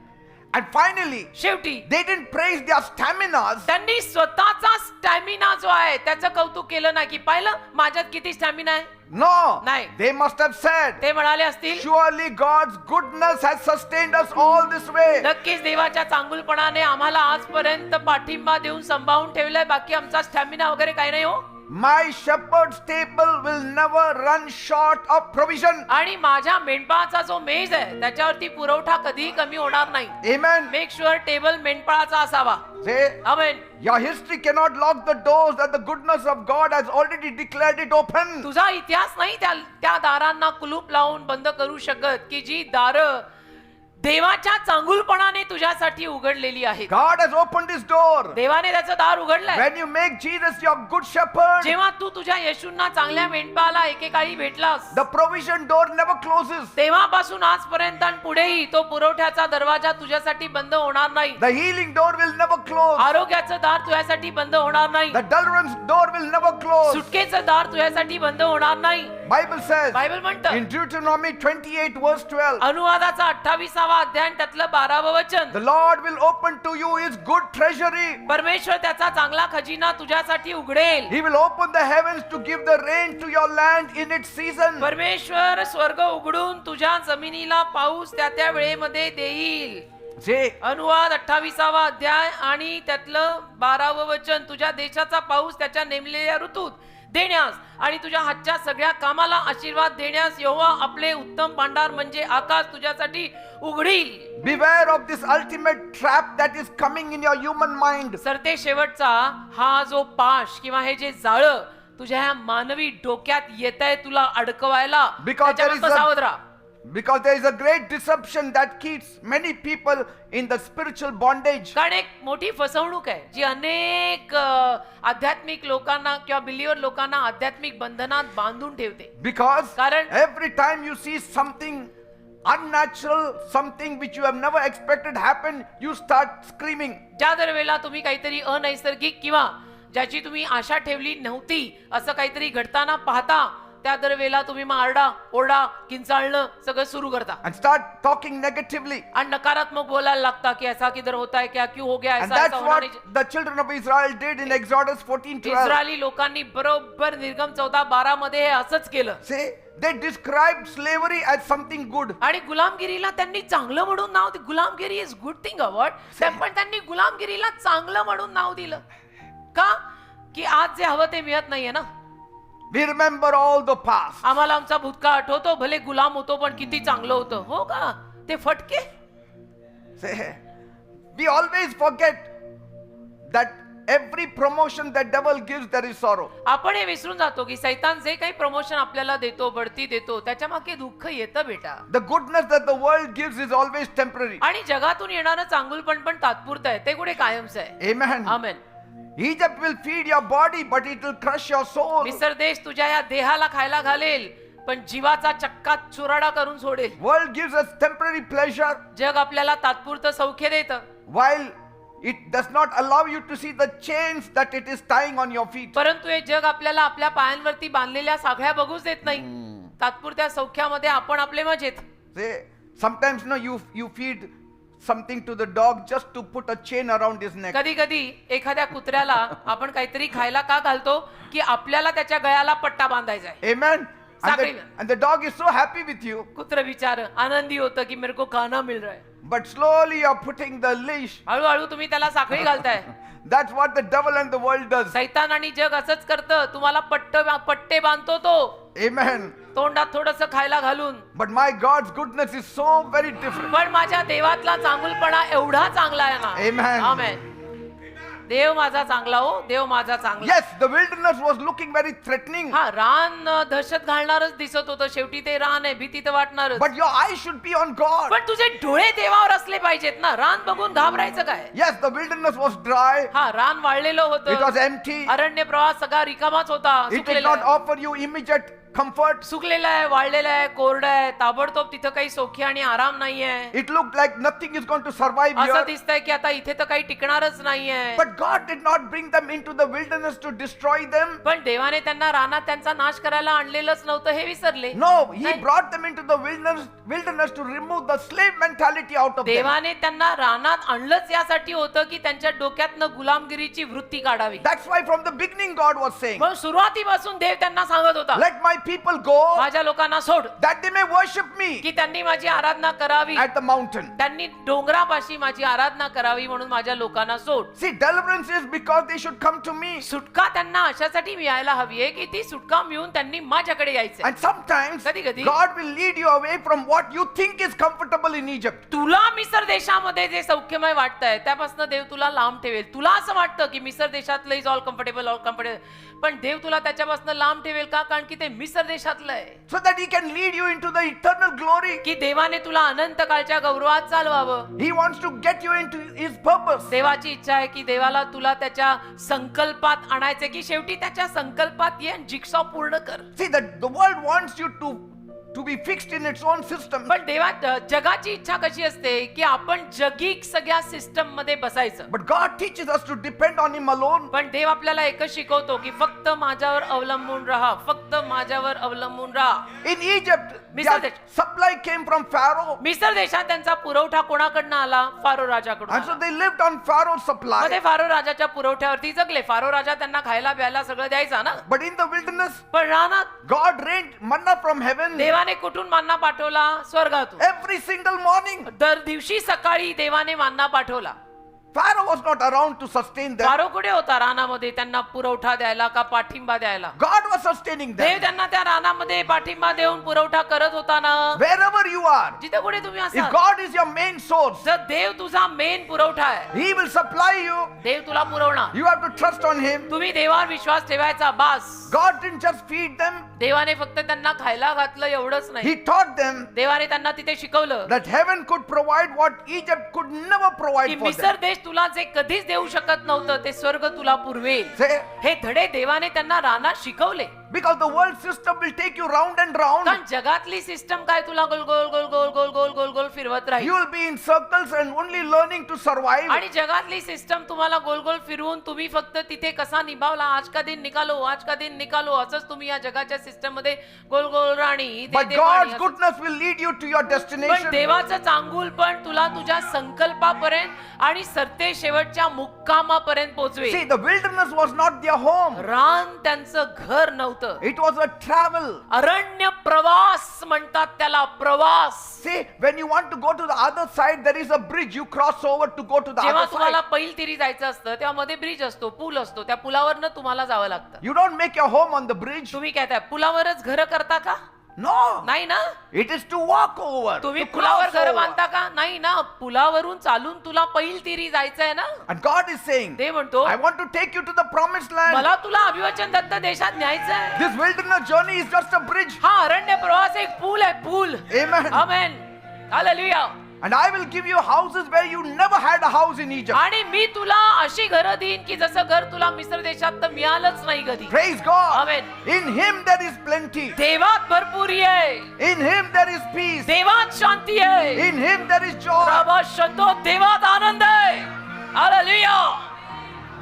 And finally, शेवटी they didn't praise their staminas. त्यांनी स्वतःचा स्टॅमिना जो आहे त्याचं कौतुक केलं नाही की पाहिलं माझ्यात किती स्टॅमिना आहे No, Nahi. they must have said, ते म्हणाले असतील surely God's goodness has sustained us all this way. नक्कीच देवाच्या चांगुलपणाने आम्हाला आजपर्यंत पाठिंबा देऊन सांभाळून ठेवलंय बाकी आमचा स्टॅमिना वगैरे काही नाही हो My shepherd's table will never run short of provision. आणि माझ्या मेंढपाळाचा जो मेज आहे त्याच्यावरती पुरवठा कधीही कमी होणार नाही Amen. मेक शुअर टेबल मेंढपाळाचा असावा Say, amen your history cannot lock the doors that the goodness of God has already declared it open. तुझा इतिहास नाही त्या दारांना कुलूप लावून बंद करू शकत की जी दारं देवाच्या चांगुलपणाने तुझ्यासाठी उघडलेली आहेत God has opened his door. देवाने त्याचं दार उघडलंय When you make Jesus your good shepherd, जेव्हा तू तुझ्या येशूंना चांगल्या मेंढपाळाला एकेकाळी भेटलास the provision door never closes. तेव्हापासून आजपर्यंत आणि पुढेही तो पुरवठ्याचा दरवाजा तुझ्यासाठी बंद होणार नाही The healing door will never close. आरोग्याचं दार तुझ्यासाठी बंद होणार नाही The deliverance door will never close. सुटकेचं दार तुझ्यासाठी बंद होणार नाही Bible says बायबल म्हणतं in Deuteronomy 28 verse 12, अनुवादाचा 28वा अध्याय आणि त्यातलं 12वं वचन the Lord will open to you his good treasury. परमेश्वर त्याचा चांगला खजिना तुझ्यासाठी उघडेल He will open the heavens to give the rain to your land in its season. परमेश्वर स्वर्ग उघडून तुझ्या जमिनीला पाऊस त्या वेळेमध्ये देईल Say, अनुवाद 28वा अध्याय आणि त्यातलं 12वं वचन तुझ्या देशाचा पाऊस त्याच्या नेमलेल्या ऋतूत देण्यास आणि तुझ्या हातच्या सगळ्या कामाला आशीर्वाद देण्यास यहोवा आपले उत्तम भांडार म्हणजे आकाश तुझ्यासाठी उघडील beware of this ultimate trap that is coming in your human mind. सरते शेवटचा हा जो पाश किंवा हे जे जाळं तुझ्या ह्या मानवी डोक्यात येतंय तुला अडकवायला Because there is त्याच्यापासून सावध राहा Because there is a great deception that keeps many people in the spiritual bondage. कारण एक मोठी फसवणूक आहे जी अनेक आध्यात्मिक लोकांना किंवा बिलीवर लोकांना आध्यात्मिक बंधनात बांधून ठेवते Because Karan- every time you see something unnatural, something which you have never expected happen, you start screaming. ज्या दरवेळेला तुम्ही काहीतरी अनैसर्गिक किंवा ज्याची तुम्ही आशा ठेवली नव्हती असं काहीतरी घडताना पाहता त्या दरवेळेला तुम्ही मग आरडा ओरडा किंचाळणं सगळं सुरू करता And start talking negatively. आणि नकारात्मक बोलायला लागता की ऐसा किधर होता है क्या क्यों हो गया And ऐसा ऐसा that's होना what नहीं the children of Israel did in Exodus 14:12. Israeli लोकांनी बरोबर निर्गम 14:12 मध्ये हे असंच केलं See, they described slavery as something good. आणि गुलामगिरीला त्यांनी चांगलं म्हणून नाव दिलं गुलामगिरी इज गुड थिंग अवॉर्ड पण त्यांनी गुलामगिरीला चांगलं म्हणून नाव दिलं का की आज जे हवं ते मिळत नाहीये ना We remember all the past. आम्हाला आमचा भूतकाळ आठवतो भले गुलाम होतो पण किती चांगलं होतं हो का ते फटके See, we always forget that every promotion that devil gives, there is sorrow. आपण हे विसरून जातो की सैतान जे काही प्रमोशन आपल्याला देतो बढती देतो त्याच्या मागे दुःख येतं बेटा The goodness that the world gives is always temporary. आणि जगातून येणारं चांगुलपण पण तात्पुरतं आहे ते कुठे कायमचं आहे Amen. Amen Egypt will feed your body, but it will crush your soul. मिसर देश तुझ्या या देहाला खायला घालेल पण जीवाचा चक्का चुराडा करून सोडेल World gives us temporary pleasure, जग आपल्याला तात्पुरतं सौख्य देतं while it does not allow you to see the chains that it is tying on your feet. परंतु हे जग आपल्याला आपल्या पायांवरती बांधलेल्या साखळ्या बघूच देत नाही तात्पुरत्या सौख्यामध्ये आपण आपले मजेत See, sometimes no, you feed something to the dog just to put a chain around his neck. कधी कधी एखाद्या कुत्र्याला आपण काहीतरी खायला का घालतो की आपल्याला त्याच्या गळ्याला पट्टा बांधायचा आहे Amen. Sakri- And the dog is so happy with you, कुत्र विचार आनंदी होतं की मेरे को खाना मिल रहा है but slowly you're putting the leash. हळूहळू तुम्ही त्याला साखळी घालताय That's what the devil and the world does. सैतान आणि जग असंच करतं तुम्हाला पट्टे बांधतो तो Amen. तोंडात थोडस खायला घालून But my God's goodness is so very different. पण माझ्या देवातला चांगुलपणा एवढा चांगला आहे ना Amen. आमेन देव माझा चांगला हो, देव माझा चांगला. Yes, the wilderness was looking very threatening. हा, रान दहशत घालणारच दिसत होतं. शेवटी ते रान आहे, भीती तर वाटणारच. But your eyes should be on God. पण तुझे डोळे देवावर असले पाहिजेत ना. रान बघून घाबरायचं काय? Yes, the wilderness was dry. हा, रान वाळलेलं It होतं. was empty. अरण्य प्रवास सगळा रिकामाच होता. It did सुकलेला not आहे. offer you immediate comfort. सुकलेला आहे, वाळलेला आहे, कोरडा आहे. ताबडतोब तिथं काही सौख्य आणि आराम नाहीये. It looked like nothing is going to survive असं here. दिसतंय की आता इथे तर काही टिकणारच नाहीये. But God did not bring them into the wilderness to destroy them. पण देवाने त्यांना रानात त्यांचा नाश करायला आणलेलंच नव्हतं हे विसरले. No, He नाही. brought them into the wilderness to remove the slave mentality out of them. देवाने त्यांना रानात आणलंच यासाठी होतं की त्यांच्या डोक्यातनं गुलामगिरीची वृत्ती काढावी. That's why from the beginning God was saying, मग सुरुवातीपासून देव त्यांना सांगत होता, let my people go माझ्या लोकांना सोड, that they may worship me की त्यांनी माझी आराधना करावी. at the mountain. त्यांनी डोंगरापाशी माझी आराधना करावी म्हणून माझ्या लोकांना सोड. See, deliverance is because they should come to me. सुटका त्यांना अशासाठी मिळायला हवी आहे की ती सुटका मिळून त्यांनी माझ्याकडे यायचं. And sometimes कधी-कधी God will lead you away from what you think is comfortable in Egypt. तुला मिसर देशामध्ये जे सौख्यमय वाटतंय त्यापासून देव तुला लांब ठेवेल. तुला असं वाटतं की मिसर देशातलं इज ऑल कम्फर्टेबल, पण देव तुला त्याच्यापासून लांब ठेवेल का? कारण की ते मिसर देशातलं आहे. So that He can lead you into the eternal glory. की देवाने तुला अनंत काळच्या गौरवात चालवावं. He wants to get you into His purpose. देवाची इच्छा आहे की देवाला तुला त्याच्या संकल्पात आणायचे, की शेवटी त्याच्या संकल्पात ये आणि जिक्सॉ पूर्ण कर. See, that the world wants you to be fixed in its own system. पण जगाची इच्छा कशी असते की आपण जगिक सगळ्या सिस्टम मध्ये बसायचं. But God teaches us to depend on Him alone. पण देव आपल्याला एकच शिकवतो की फक्त माझ्यावर अवलंबून राहा, फक्त माझ्यावर अवलंबून राहा. In Egypt, Misr their supply came from Pharaoh. मिसर देशात त्यांचा पुरवठा कोणाकडनं आला? फारो राजाकडून And so आला. they lived on Pharaoh's supply. मग ते फारो राजाच्या पुरवठ्यावरती जगले. फारो राजा त्यांना खायला प्यायला सगळं द्यायचा ना. But in the wilderness, पण रानात God rained manna from heaven देवाने कुठून मान्ना पाठवला? स्वर्गातून. every single morning. दर दिवशी सकाळी देवाने मान्ना पाठवला. Pharaoh was not around to sustain them. Pharaoh कुठे होता रानामध्ये त्यांना पुरवठा द्यायला का पाठिंबा द्यायला? God was sustaining Dev them. त्यांना त्या रानामध्ये पाठिंबा देऊन पुरवठा करत होता ना. Wherever you are, जिथे कुठे तुम्ही if असाल, God is your main source, जर देव तुझा मेन पुरवठा आहे, He will supply you. देव तुला पुरवणार. You have to trust on Him. तुम्ही देवावर विश्वास ठेवायचा. बास. God didn't just feed them, देवाने फक्त त्यांना खायला घातलं एवढंच He नाही. taught them देवाने त्यांना तिथे शिकवलं that heaven could provide what Egypt could never की provide for मिसर them. देश तुला जे कधीच देऊ शकत नव्हतं ते स्वर्ग तुला पुरवेल. Say, हे धडे देवाने त्यांना रानात शिकवले. because the world system will take you round and round. कारण जगातली सिस्टम काय तुला गोल गोल गोल गोल गोल गोल गोल गोल फिरवत You राहील. will be in circles and only learning to survive. आणि जगातली सिस्टम तुम्हाला गोल गोल फिरवून तुम्ही फक्त तिथे कसा निभावला, आज का दिन निकालो, आज का दिन निकालो, असंच तुम्ही या जगाच्या सिस्टम मध्ये गोल गोल राणी दे But दे पाणी God's असं. goodness will lead you to your पण destination. देवाचं चांगुल पण तुला तुझ्या संकल्पापर्यंत आणि सरते शेवटच्या मुक्कामापर्यंत पोहोचवे. See, the wilderness was not their home. रान त्यांचं घर नव्हतं. It was a travel. अरण्य प्रवास म्हणतात त्याला. प्रवास. See, when you want to go to the other side, there is a bridge. You cross over to go to the जेव्हा other तुम्हाला side. पैल तिरी जायचं असतं तेव्हा मध्ये ब्रिज असतो, पूल असतो. त्या पुलावरनं तुम्हाला जावं लागतं. You don't make your home on the bridge. तुम्ही काय त्या पुलावरच घर करता का? No. नाही ना. It is to walk over. तुम्ही To पुलावर cross घर over. बांधता का? नाही ना. पुलावरून चालून तुला पैल तिरी जायचंय ना. And God is saying, ते म्हणतो I want to take you to the promised land. मला तुला अभिवचन दत्त देशात न्यायचंय. This wilderness journey is just a bridge. हा अरण्य प्रवास एक पूल आहे. पूल. Amen. Amen. Hallelujah. And I will give you houses where you never had a house in Egypt. आणि मी तुला अशी घरं देईन की जसं घर तुला मिस्र देशात तर मिळालंच नाही कधी. Praise God. Amen. In Him there is plenty. देवात भरपुरी आहे. In Him there is peace. देवात शांती आहे. In Him there is joy. प्रभा शतो देवात आनंद आहे. Hallelujah.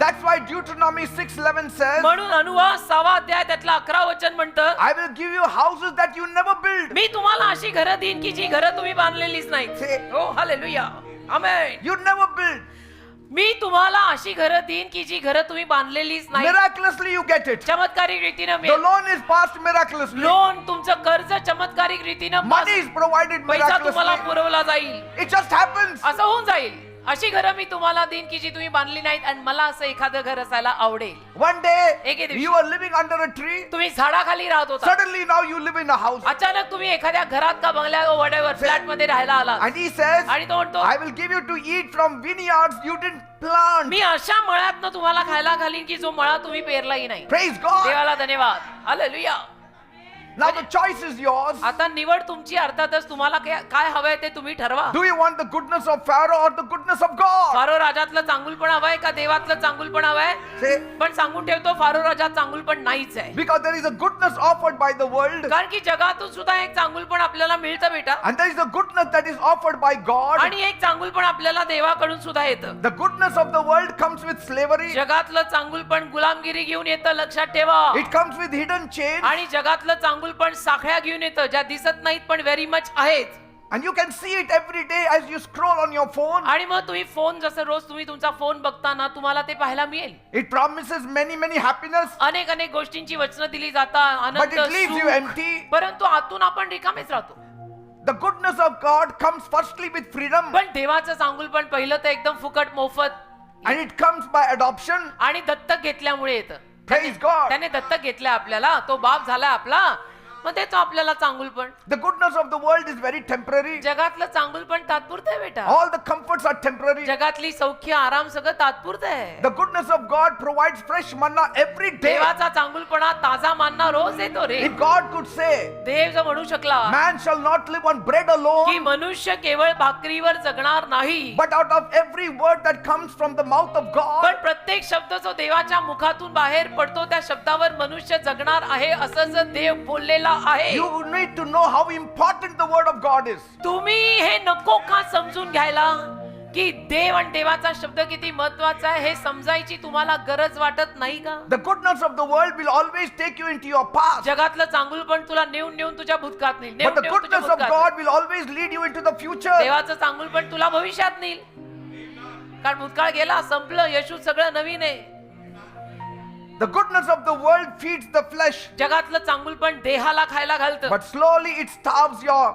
That's why Deuteronomy 6:11 says, म्हणून अनुवाद 6 अध्याय त्यातला 11 वचन म्हणतं, I will give you houses that you never built. मी तुम्हाला अशी घरं देईन की जी घरं तुम्ही बांधलेलीच नाहीत. हो hallelujah. Amen. You never built. मी तुम्हाला अशी घरं देईन की जी घरं तुम्ही बांधलेलीच नाही. Miraculously you get it. चमत्कारिक रीतीनं The मिळेल. loan is passed miraculously. Loan तुमचं कर्ज चमत्कारिक रीतीनं Money is provided पैसा तुम्हाला miraculously. पुरवला जाईल. It just happens. असं होऊन जाईल. अशी घरं मी तुम्हाला देईन की जी तुम्ही बांधली नाहीत आणि मला असं एखादं घर असायला आवडेल. One day, एके दिवशी. you are living under a tree. तुम्ही झाडाखाली राहत होता, Suddenly now you live in a house. अचानक तुम्ही एखाद्या घरात का बंगल्यात वडेवर फ्लॅट मध्ये राहायला आला And he says, आणि तो म्हणतो I will give you to eat from vineyards you didn't plant. मी अशा मळ्यातनं तुम्हाला खायला घालीन की जो मळा तुम्ही पेरलाही नाही. Praise God. देवाला धन्यवाद. Hallelujah. Now the choice is yours. आता निवड तुमची. अर्थातच तुम्हाला काय हवंय ते तुम्ही ठरवा. Do you want the goodness of Pharaoh or the goodness of God? Pharaoh राजातलं चांगुलपण हवंय का देवातलं चांगुलपण हवंय? Say, पण सांगून ठेवतो फारो राजात चांगुलपण नाहीच आहे. because there is a goodness offered by the world, कारण की जगातून सुद्धा एक चांगुलपण आपल्याला मिळतं बेटा, and there is a goodness that is offered by God. आणि एक चांगुलपण आपल्याला देवाकडून सुद्धा येतं. The goodness of the world comes with slavery. जगातलं चांगुलपण गुलामगिरी घेऊन येतं, लक्षात ठेवा. It comes with hidden chains. आणि जगातलं चांगुलपण साखळ्या घेऊन येतं ज्या दिसत नाहीत पण व्हेरी मच आहेत. And you can see it every day as you scroll on your phone. आणि मग तुम्ही फोन, जसं रोज तुम्ही तुमचा फोन बघताना तुम्हाला ते पाहायला मिळेल. It promises many happiness, अनेक गोष्टींची वचनं दिली जातात, but Anand, it leaves you सुख. empty. परंतु आतून आपण रिकामेच राहतो. The goodness of God comes firstly with freedom, पण देवाचं चांगुलपण पहिलं तर एकदम फुकट, मोफत, and it comes by adoption. आणि दत्तक घेतल्यामुळे येतं. Praise God. त्याने दत्तक घेतलं आपल्याला, तो बाप झाला आपला, मग देतो आपल्याला चांगुलपण. The goodness of the world is very temporary. जगातलं चांगुलपण तात्पुरतं आहे बेटा. All the comforts are temporary. जगातली सौख्य, आराम सगळं तात्पुरतं आहे. The goodness of God provides fresh manna every day. देवाचा चांगुलपणा, ताजा मानना रोज येतो रे. If God could say, देव जर म्हणू शकला man shall not live on bread की alone, मनुष्य केवळ भाकरीवर जगणार नाही, but out of every word that comes from the mouth of God. पण प्रत्येक शब्द जो देवाच्या मुखातून बाहेर पडतो त्या शब्दावर मनुष्य जगणार आहे, असं जर देव बोललेला आहे. You need to know how important the word of God is. तुम्ही हे नको का समजून घ्यायला की देव आणि देवाचा शब्द किती महत्वाचा आहे हे समजायची तुम्हाला गरज वाटत नाही का? The goodness of the world will always take you into your past, जगातलं चांगुलपण तुला नेऊन तुझ्या भूतकाळात नेईल, but the नेऊन तुझ्या goodness of भूतकाळात. God will always lead you into the future. देवाचं चांगुलपण तुला भविष्यात नेईल, कारण भूतकाळ गेला, संपलं, येशू सगळं नवीन आहे. The goodness of the world feeds the flesh, जगातलं चांगुलपण देहाला खायला घालतं, but slowly it starves your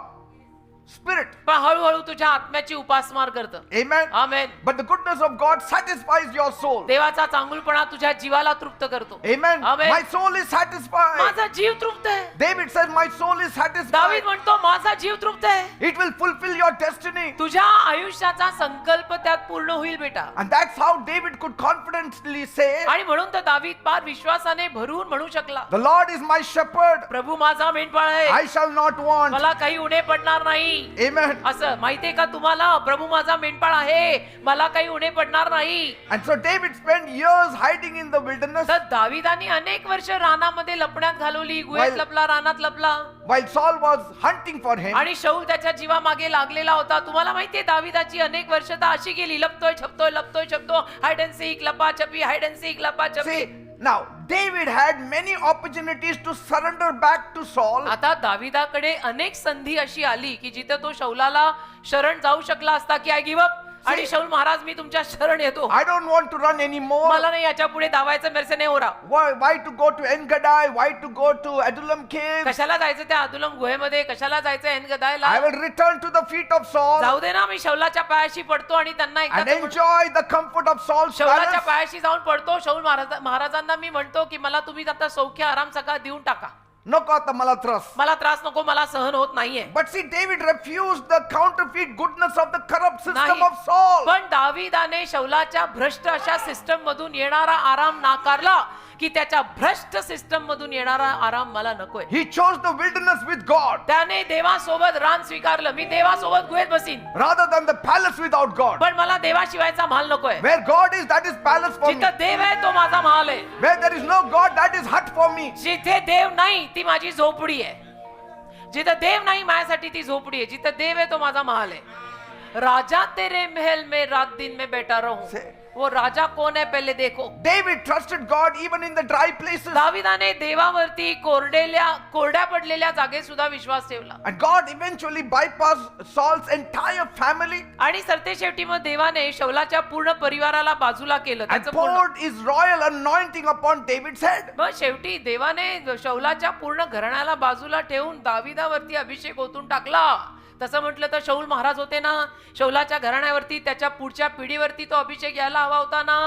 spirit. पण हळूहळू तुझ्या आत्म्याची उपासमार करतं. Amen. Amen. But the goodness of God satisfies your soul. देवाचा चांगुलपणा तुझ्या जीवाला तृप्त करतो. Amen. Amen. My soul is satisfied. माझा जीव तृप्त आहे. David says, my soul is satisfied. दावीद म्हणतो माझा जीव तृप्त आहे. It will fulfill your destiny. तुझ्या आयुष्याचा संकल्प त्यात पूर्ण होईल बेटा. And that's how David could confidently say, आणि म्हणून तर दावीद फार विश्वासाने भरून म्हणू शकला, the Lord is my shepherd. प्रभू माझा मेंढपाळ आहे, I shall not want. मला काही उणे पडणार नाही. Amen. असं माहितीये का तुम्हाला, प्रभू माझा मेंढपाळ आहे, मला काही उणे पडणार नाही. And so David spent years hiding in the wilderness तर दाविदाने अनेक वर्ष रानामध्ये लपण्यात घालवली, गुहेत While- लपला, रानात लपला, while Saul was hunting for him. आणि शौल त्याच्या जीवामागे लागलेला होता. तुम्हाला माहितीये दाविदाची अनेक वर्ष तर अशी गेली, लपतोय छपतोय, लपतोय छपतो, हाइड अँड सीक, लपाछपी, हाइड अँड सीक, लपाछपी. See, now David had many opportunities to surrender back to Saul. आता दाविदाकडे अनेक संधी अशी आली की जिथे तो शौलाला शरण जाऊ शकला असता की आय गिव्ह अप, आणि शौल महाराज मी तुमच्या शरण येतो, I don't want to run anymore. मला नाही याच्या पुढे धावायचं, मेरे से नहीं हो रहा. Why to go to En-Gaddai? Why to go to Adullam caves? कशाला जायचं त्या अदुलम गुहेमध्ये, कशाला जायचं एनगदायला? I will return to the feet of Saul जाऊ दे ना, मी शौलाच्या पायाशी पडतो आणि त्यांना and एकदा enjoy the comfort of Saul's शौलाच्या palace. पायाशी जाऊन पडतो. शौल महाराजांना मी म्हणतो की मला तुम्ही आता सौख्य आराम सगळा देऊन टाका, नको आता मला त्रास. मला त्रास नको, मला सहन होत नाहीये. But see, David refused the counterfeit goodness of the corrupt system नाही. of Saul. पण दाविदाने शौलाच्या भ्रष्ट अशा सिस्टम मधून येणारा आराम नाकारला की त्याच्या भ्रष्ट सिस्टम मधून येणारा आराम मला नकोय. He chose the wilderness with God त्याने देवासोबत रान स्वीकारलं. मी देवासोबत गुहेत बसीन, rather than the palace without God. पण मला देवाशिवायचा महाल नकोय. Where God is, that is palace for me. जिथं देव आहे तो माझा महाल आहे, Where there is no God, that is hut for me. जिथे देव नाही ती माझी झोपडी आहे. जिथं देव नाही माझ्यासाठी ती झोपडी आहे, जिथं देव आहे तो माझा महाल आहे. राजा तेरे महल में रात दिन में बैठा रहूं, से- वो राजा कौन है पहले देखो. David trusted God even in the dry places. दाविदाने देवावरती कोरड्या पडलेल्या जागेत सुद्धा विश्वास ठेवला. And God eventually bypassed Saul's entire family आणि सरतेशेवटी मग देवाने शौलाच्या पूर्ण परिवाराला बाजूला केलं. and त्याचं पूर्ण poured his royal anointing upon David's head. मग शेवटी देवाने शौलाच्या पूर्ण घराण्याला बाजूला ठेवून दाविदावरती अभिषेक ओतून टाकला. तसं म्हटलं तर शौल महाराज होते ना, शौलाच्या घराण्यावरती त्याच्या पुढच्या पिढीवरती तो अभिषेक यायला हवा होता ना.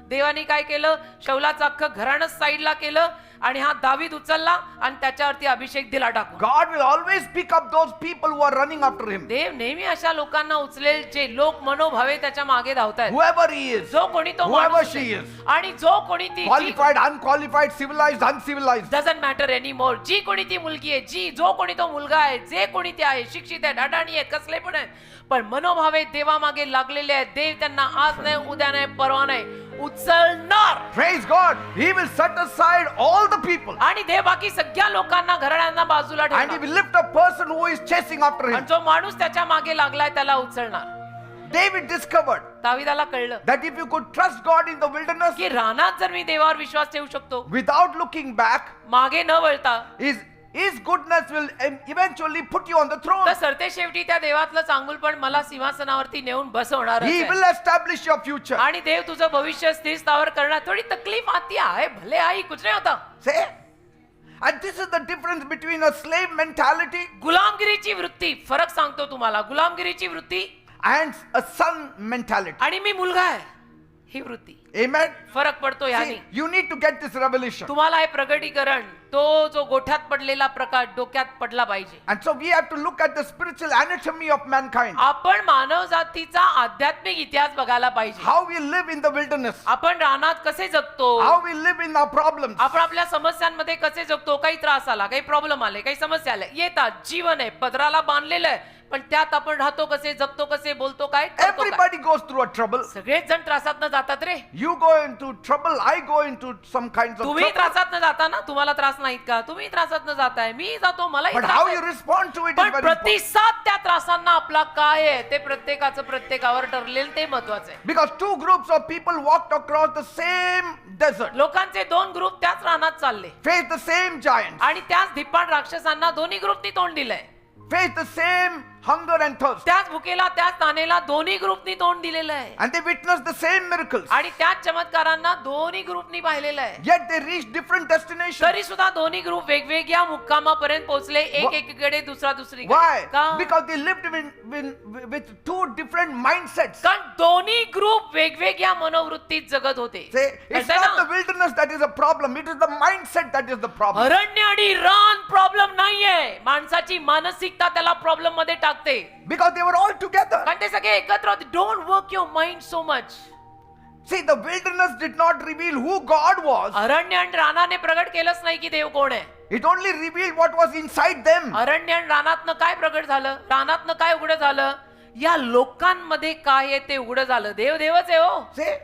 देवाने काय केलं, शौलाचं अख्खं घराणंच साईडला केलं आणि हा दावीद उचलला आणि त्याच्यावरती अभिषेक दिला टाकून. God will always pick up those people who are running after him. देव नेहमी अशा लोकांना उचलेल जे लोक मनोभावे त्याच्या मागे धावतायत. Whoever he is, जो कोणी तो whoever माणूस she आहे. is, आणि जो कोणी ती qualified, unqualified, civilized, uncivilized. Doesn't matter any more. जी कोणी ती मुलगी आहे, जो कोणी तो मुलगा आहे, जे कोणी ते आहे, शिक्षित आहेत, अडाणी आहेत, कसले पण आहेत, पण मनोभावे देवामागे लागलेले आहेत. देव त्यांना आज नाही, उद्या नाही, परवा नाही उचलणार. Praise God. He will set aside all the people आणि देव बाकी सगळ्या लोकांना घराण्यांना बाजूला and he ठेवणार will lift a person who is chasing after आणि him. जो माणूस त्याच्या मागे लागलाय त्याला उचलणार. David discovered दाविदाला कळलं that if you could trust God in the wilderness की रानात जर मी देवावर विश्वास ठेवू शकतो, without looking back, मागे न वळता, his goodness will eventually put you on the throne. तर सरते शेवटी त्या देवातलं चांगुलपण मला सिंहासनावरती नेऊन बसवणार. He will establish your future. आणि देव तुझं भविष्य स्थिर स्थावर करणार. थोडी तकलीफ आती आहे, भले आई, कुछ नाही होता. Say, and this is the difference between a slave mentality गुलामगिरीची वृत्ती, फरक सांगतो तुम्हाला. गुलामगिरीची वृत्ती and a son mentality. आणि मी मुलगा आहे ही वृत्ती, Amen. फरक पडतो याने. See, you need to get this revelation. तुम्हाला हे प्रगटीकरण, तो जो गोठ्यात पडलेला प्रकाश डोक्यात पडला पाहिजे. And so we have to look at the spiritual anatomy of mankind. आपण मानव जातीचा आध्यात्मिक इतिहास बघायला पाहिजे. How we live in the wilderness. आपण रानात कसे जगतो, How we live in our problems. आपण आपल्या समस्यांमध्ये कसे जगतो. काही त्रास आला, काही प्रॉब्लेम आले, काही समस्या आल्या, येतात. जीवन आहे, पदराला बांधलेलं आहे, पण त्यात आपण राहतो कसे, जगतो कसे, बोलतो काय, करतो काय. Everybody goes through a trouble. सगळेच जण त्रासात न जातात रे. You go into trouble. I go into some kinds of तुम्ही trouble. त्रासात न जाता ना, तुम्हाला त्रास नाहीत का? तुम्ही त्रासात न जाताय, मी जातो, मलाही But त्रास how आहे. you respond to it is पण very important. प्रतिसाद त्या त्रासांना आपला काय आहे ते प्रत्येकाचं प्रत्येकावर ठरलेलं ते महत्वाचं आहे. Because two groups of people walked across the same desert, लोकांचे दोन ग्रुप त्याच रानात चालले faced the same giants, आणि त्याच धिप्पाड राक्षसांना दोन्ही ग्रुपनी तोंड दिलंय. faced the same hunger and thirst, त्याच भुकेला, त्याच तानेला दोन्ही ग्रुपनी तोंड दिलेलं आहे. and they witnessed the same miracles. आणि त्याच चमत्कारांना दोन्ही ग्रुपनी पाहिलेलं आहे. Yet they reached different destinations. तरी सुद्धा दोन्ही ग्रुप वेगवेगळ्या मुक्कामापर्यंत पोहोचले, एक एकीकडे, दुसरा दुसरीकडे. Why? का? Because they lived with two different mindsets. कारण दोन्ही ग्रुप वेगवेगळ्या मनोवृत्तीत जगत होते. Say, it's कळतंय not ना? the wilderness that is a problem, it is the mindset that is the problem. अरण्य आणि रान प्रॉब्लेम नाहीये, माणसाची मानसिकता त्याला प्रॉब्लेम मध्ये टाकते. Because they were all together. कारण ते सगळे एकत्र होते. Don't work your mind so much. See, the wilderness did not reveal who God was. अरण्य आणि रानाने प्रगट केलंच नाही की देव कोण आहे. It only revealed what was inside them. अरण्य आणि रानातनं काय प्रगट झालं, रानातनं काय उघड झालं, या लोकांमध्ये काय आहे ते उघड झालं. देव देवच आहे हो. See,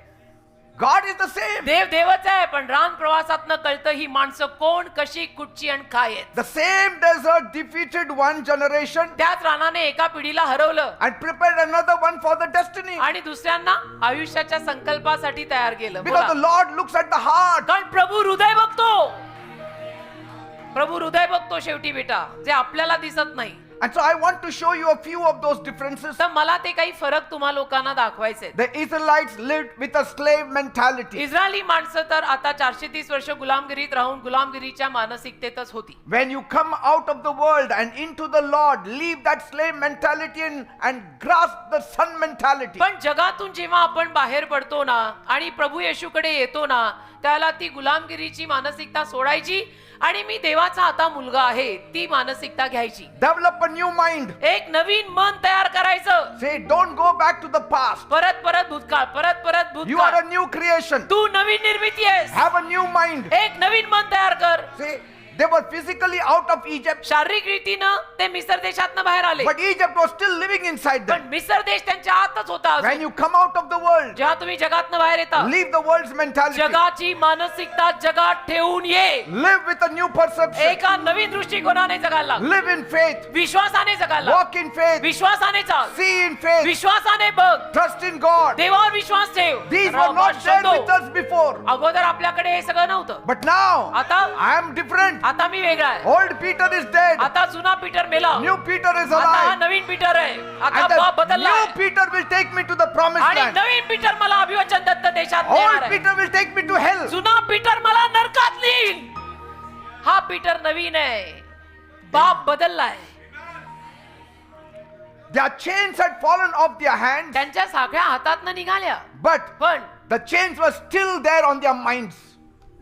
God is the same. देव देवच आहे, पण रान प्रवासातनं कळतं ही माणसं कोण, कशी, कुठची आणि काय आहेत. The same desert defeated one generation त्याच रानाने एका पिढीला हरवलं and prepared another one for the destiny. आणि दुसऱ्यांना आयुष्याच्या संकल्पासाठी तयार केलं. Because the Lord looks at the heart. कारण प्रभू हृदय बघतो. प्रभू हृदय बघतो शेवटी बेटा, जे आपल्याला दिसत नाही. And so I want to show you a few of those differences. तर मला ते काही फरक तुम्हा लोकांना दाखवायचे. The Israelites lived with a slave mentality. Israeli माणसं तर आता 430 वर्ष गुलामगिरीत राहून गुलामगिरीच्या मानसिकतेतच होती. When you come out of the world and into the Lord, leave that slave mentality and grasp the son mentality. पण जगातून जेव्हा आपण बाहेर पडतो ना आणि प्रभू येशूकडे येतो ना, त्याला ती गुलामगिरीची मानसिकता सोडायची आणि मी देवाचा आता मुलगा आहे ती मानसिकता घ्यायची. Develop a new mind. एक नवीन मन तयार करायचं. Say, don't go back to the past. परत परत भूतकाळ, परत परत You are भूतकाळ. a new creation. तू नवीन निर्मिती आहेस. Have a new mind. एक नवीन मन तयार कर. See, they were physically out of Egypt, शारीरिक रीतीनं ते मिस्र देशातनं बाहेर आले, but Egypt was still living inside पण them. मिस्र देश त्यांच्या आतच होता अजून. When you come out of the world, जेव्हा तुम्ही जगातनं बाहेर येता, leave the world's mentality. जगाची मानसिकता जगात ठेवून ये. Live with a new perception. एका नवीन दृष्टिकोनाने जगायला लाग. Live in faith. विश्वासाने जगायला लाग. Walk in faith. विश्वासाने चाल. See in faith. विश्वासाने बघ. Trust in God. देवावर विश्वास ठेव. These were not there with us before. अगोदर आपल्याकडे हे सगळं नव्हतं. But now, आता I am different. आता मी वेगळा आहे. Old Peter is dead. आता जुना पीटर मेला. New Peter is आता हा alive. नवीन पीटर आहे. आता And बाप the बदलला new आहे. Peter will take me to the promised आणि land. नवीन पीटर मला अभिवचन दत्त देशात नेणार Old आहे. Peter will take me to hell. जुना पीटर मला नरकात नेईल. हा पीटर नवीन आहे. बाप बदललाय. Their chains had fallen off their hands, त्यांच्या साखळ्या हातातनं निघाल्या, but पण the chains were still there on their minds.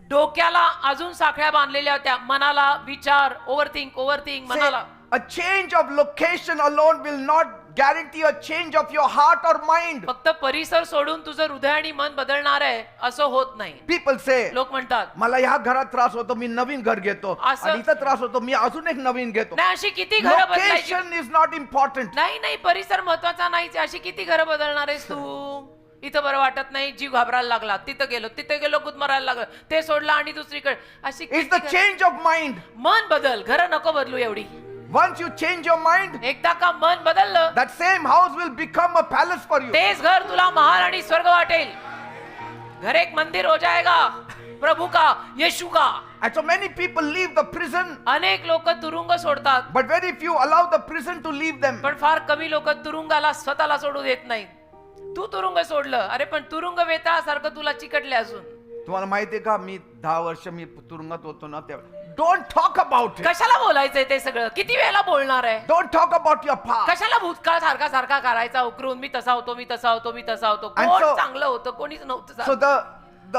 डोक्याला अजून साखळ्या बांधलेल्या होत्या, मनाला विचार, ओव्हरथिंक Say, मनाला. a change of location alone will not guarantee a change of your heart or mind. फक्त परिसर सोडून तुझं हृदय आणि मन बदलणार आहे असं होत नाही. People say, लोक म्हणतात मला ह्या घरात त्रास होतो, मी नवीन घर घेतो, असं- आणि इथं त्रास होतो, मी अजून एक नवीन घेतो. नाही, अशी किती घरं बदलायची. Location is not important. नाही, परिसर महत्वाचा नाहीच. अशी किती घरं बदलणार आहेस तू? इथं बरं वाटत नाही, जीव घाबरायला लागला, तिथं गेलो गुदमरायला लागलं, ते सोडलं आणि दुसरीकडे. अशी It's the change of mind. मन बदल, घरं नको बदलू एवढी. Once you change your mind, एकदा का मन बदललं, that same house will become a palace for you. तेच घर तुला महाल आणि स्वर्ग वाटेल. घर एक मंदिर हो जाएगा प्रभू का, येशू का. And so many people leave the prison, अनेक लोक तुरुंग सोडतात, but very few allow the prison to leave them. पण फार कमी लोक तुरुंगाला स्वतःला सोडू देत नाहीत. तू तुरुंग सोडलं, अरे पण तुरुंग वेताळासारखं तुला चिकटले असून. तुम्हाला माहितीये का, मी 10 वर्ष मी तुरुंगात होतो ना, तेव्हा डोंट टॉक अबाउट इट. कशाला बोलायचंय ते सगळं? किती वेळेला बोलणार आहे? Don't talk about your past. कशाला भूतकाळ सारखा करायचा उकरून, मी तसा होतो. And कोण so- चांगलं होतं, कोणीच नव्हतं. So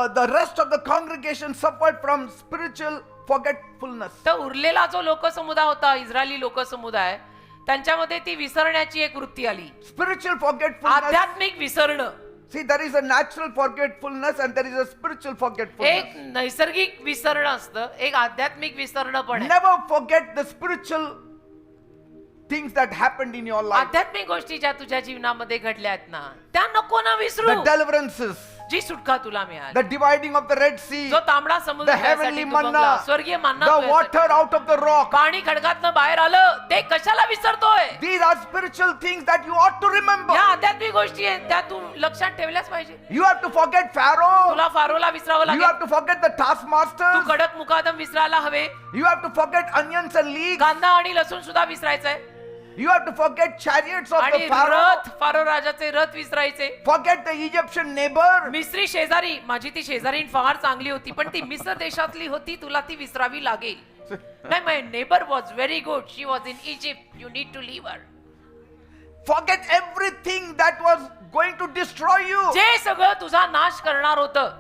the rest of the congregation suffered from spiritual forgetfulness. तर उरलेला जो लोकसमुदाय होता, इस्रायली लोकसमुदाय, त्यांच्यामध्ये ती विसरण्याची एक वृत्ती आली. Spiritual forgetfulness. आध्यात्मिक विसरणं. See, there is a natural forgetfulness and there is a spiritual forgetfulness. एक नैसर्गिक विसरणं असतं, एक आध्यात्मिक विसरणं पण आहे. Never forget the spiritual things that happened in your life. आध्यात्मिक गोष्टी ज्या तुझ्या जीवनामध्ये घडल्या आहेत ना, त्या नको ना विसरू. The deliverances, जी सुटका तुला मिळाली, the dividing of the Red Sea, जो तांबडा समुद्र the तुझ्यासाठी heavenly तू manna, बंगला, स्वर्गीय मन्ना the तुझ्यासाठी. water out of the rock. पाणी खडकातनं बाहेर आलं, ते कशाला विसरतोय? These are spiritual things that you ought to remember. या आध्यात्मिक गोष्टी आहेत, त्या तू लक्षात ठेवल्याच पाहिजे. You have to forget Pharaoh. तुला फारोला विसरावं You लागेल. have to forget the Tu taskmasters. कडक मुकादम विसरायला हवे. You have to forget onions and leeks. कांदा आणि लसूण सुद्धा विसरायचंय. You have to forget chariots of आणि the Pharaoh. फारो राजाचे रथ विसरायचे. Forget the Egyptian neighbor. मिस्री शेजारी, माझी ती शेजारी फार चांगली होती, पण ती मिस्र देशातली होती, तुला ती विसरावी लागेल. नाही, my neighbour was very good, she was in Egypt, you need to leave her. Forget everything that was going to destroy you. जे सगळं तुझा नाश करणार होतं,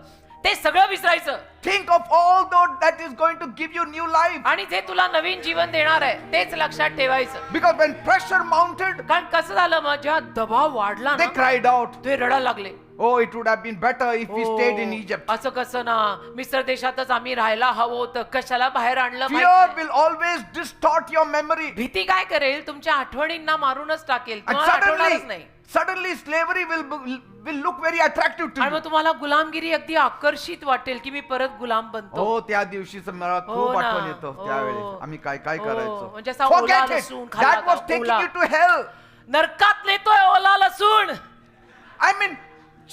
ते सगळं विसरायचं. Think of all that is going to give you new life. आणि जे तुला नवीन जीवन देणार आहे, तेच लक्षात ठेवायचं. Because when pressure mounted, कारण कसं झालं, मग जेव्हा दबाव वाढला they ना, cried out, ते रडायला लागले. oh, it would have been better if we stayed in Egypt. असं कसं ना, मिस्र देशातच आम्ही राहायला हवं होतं, कशाला बाहेर आणलं? माहित Fear नाही. will always distort your memory. भीती काय करेल, तुमच्या आठवणींना मारूनच टाकेल, And तुम्हाला आठवणारच नाही. suddenly slavery will look very attractive to आणि you. मग तुम्हाला गुलामगिरी अगदी आकर्षित वाटेल की मी परत गुलाम बनतो. हो, त्या दिवशीच मला हो खूप ना. आठवण येतो. हो. त्यावेळेस आम्ही काय हो. करायचो. म्हणजे असा ओला Forget it. लसूण खाल्ला That was का? taking Ola. you to hell. नरकात नेतोय ओला लसूण. I mean,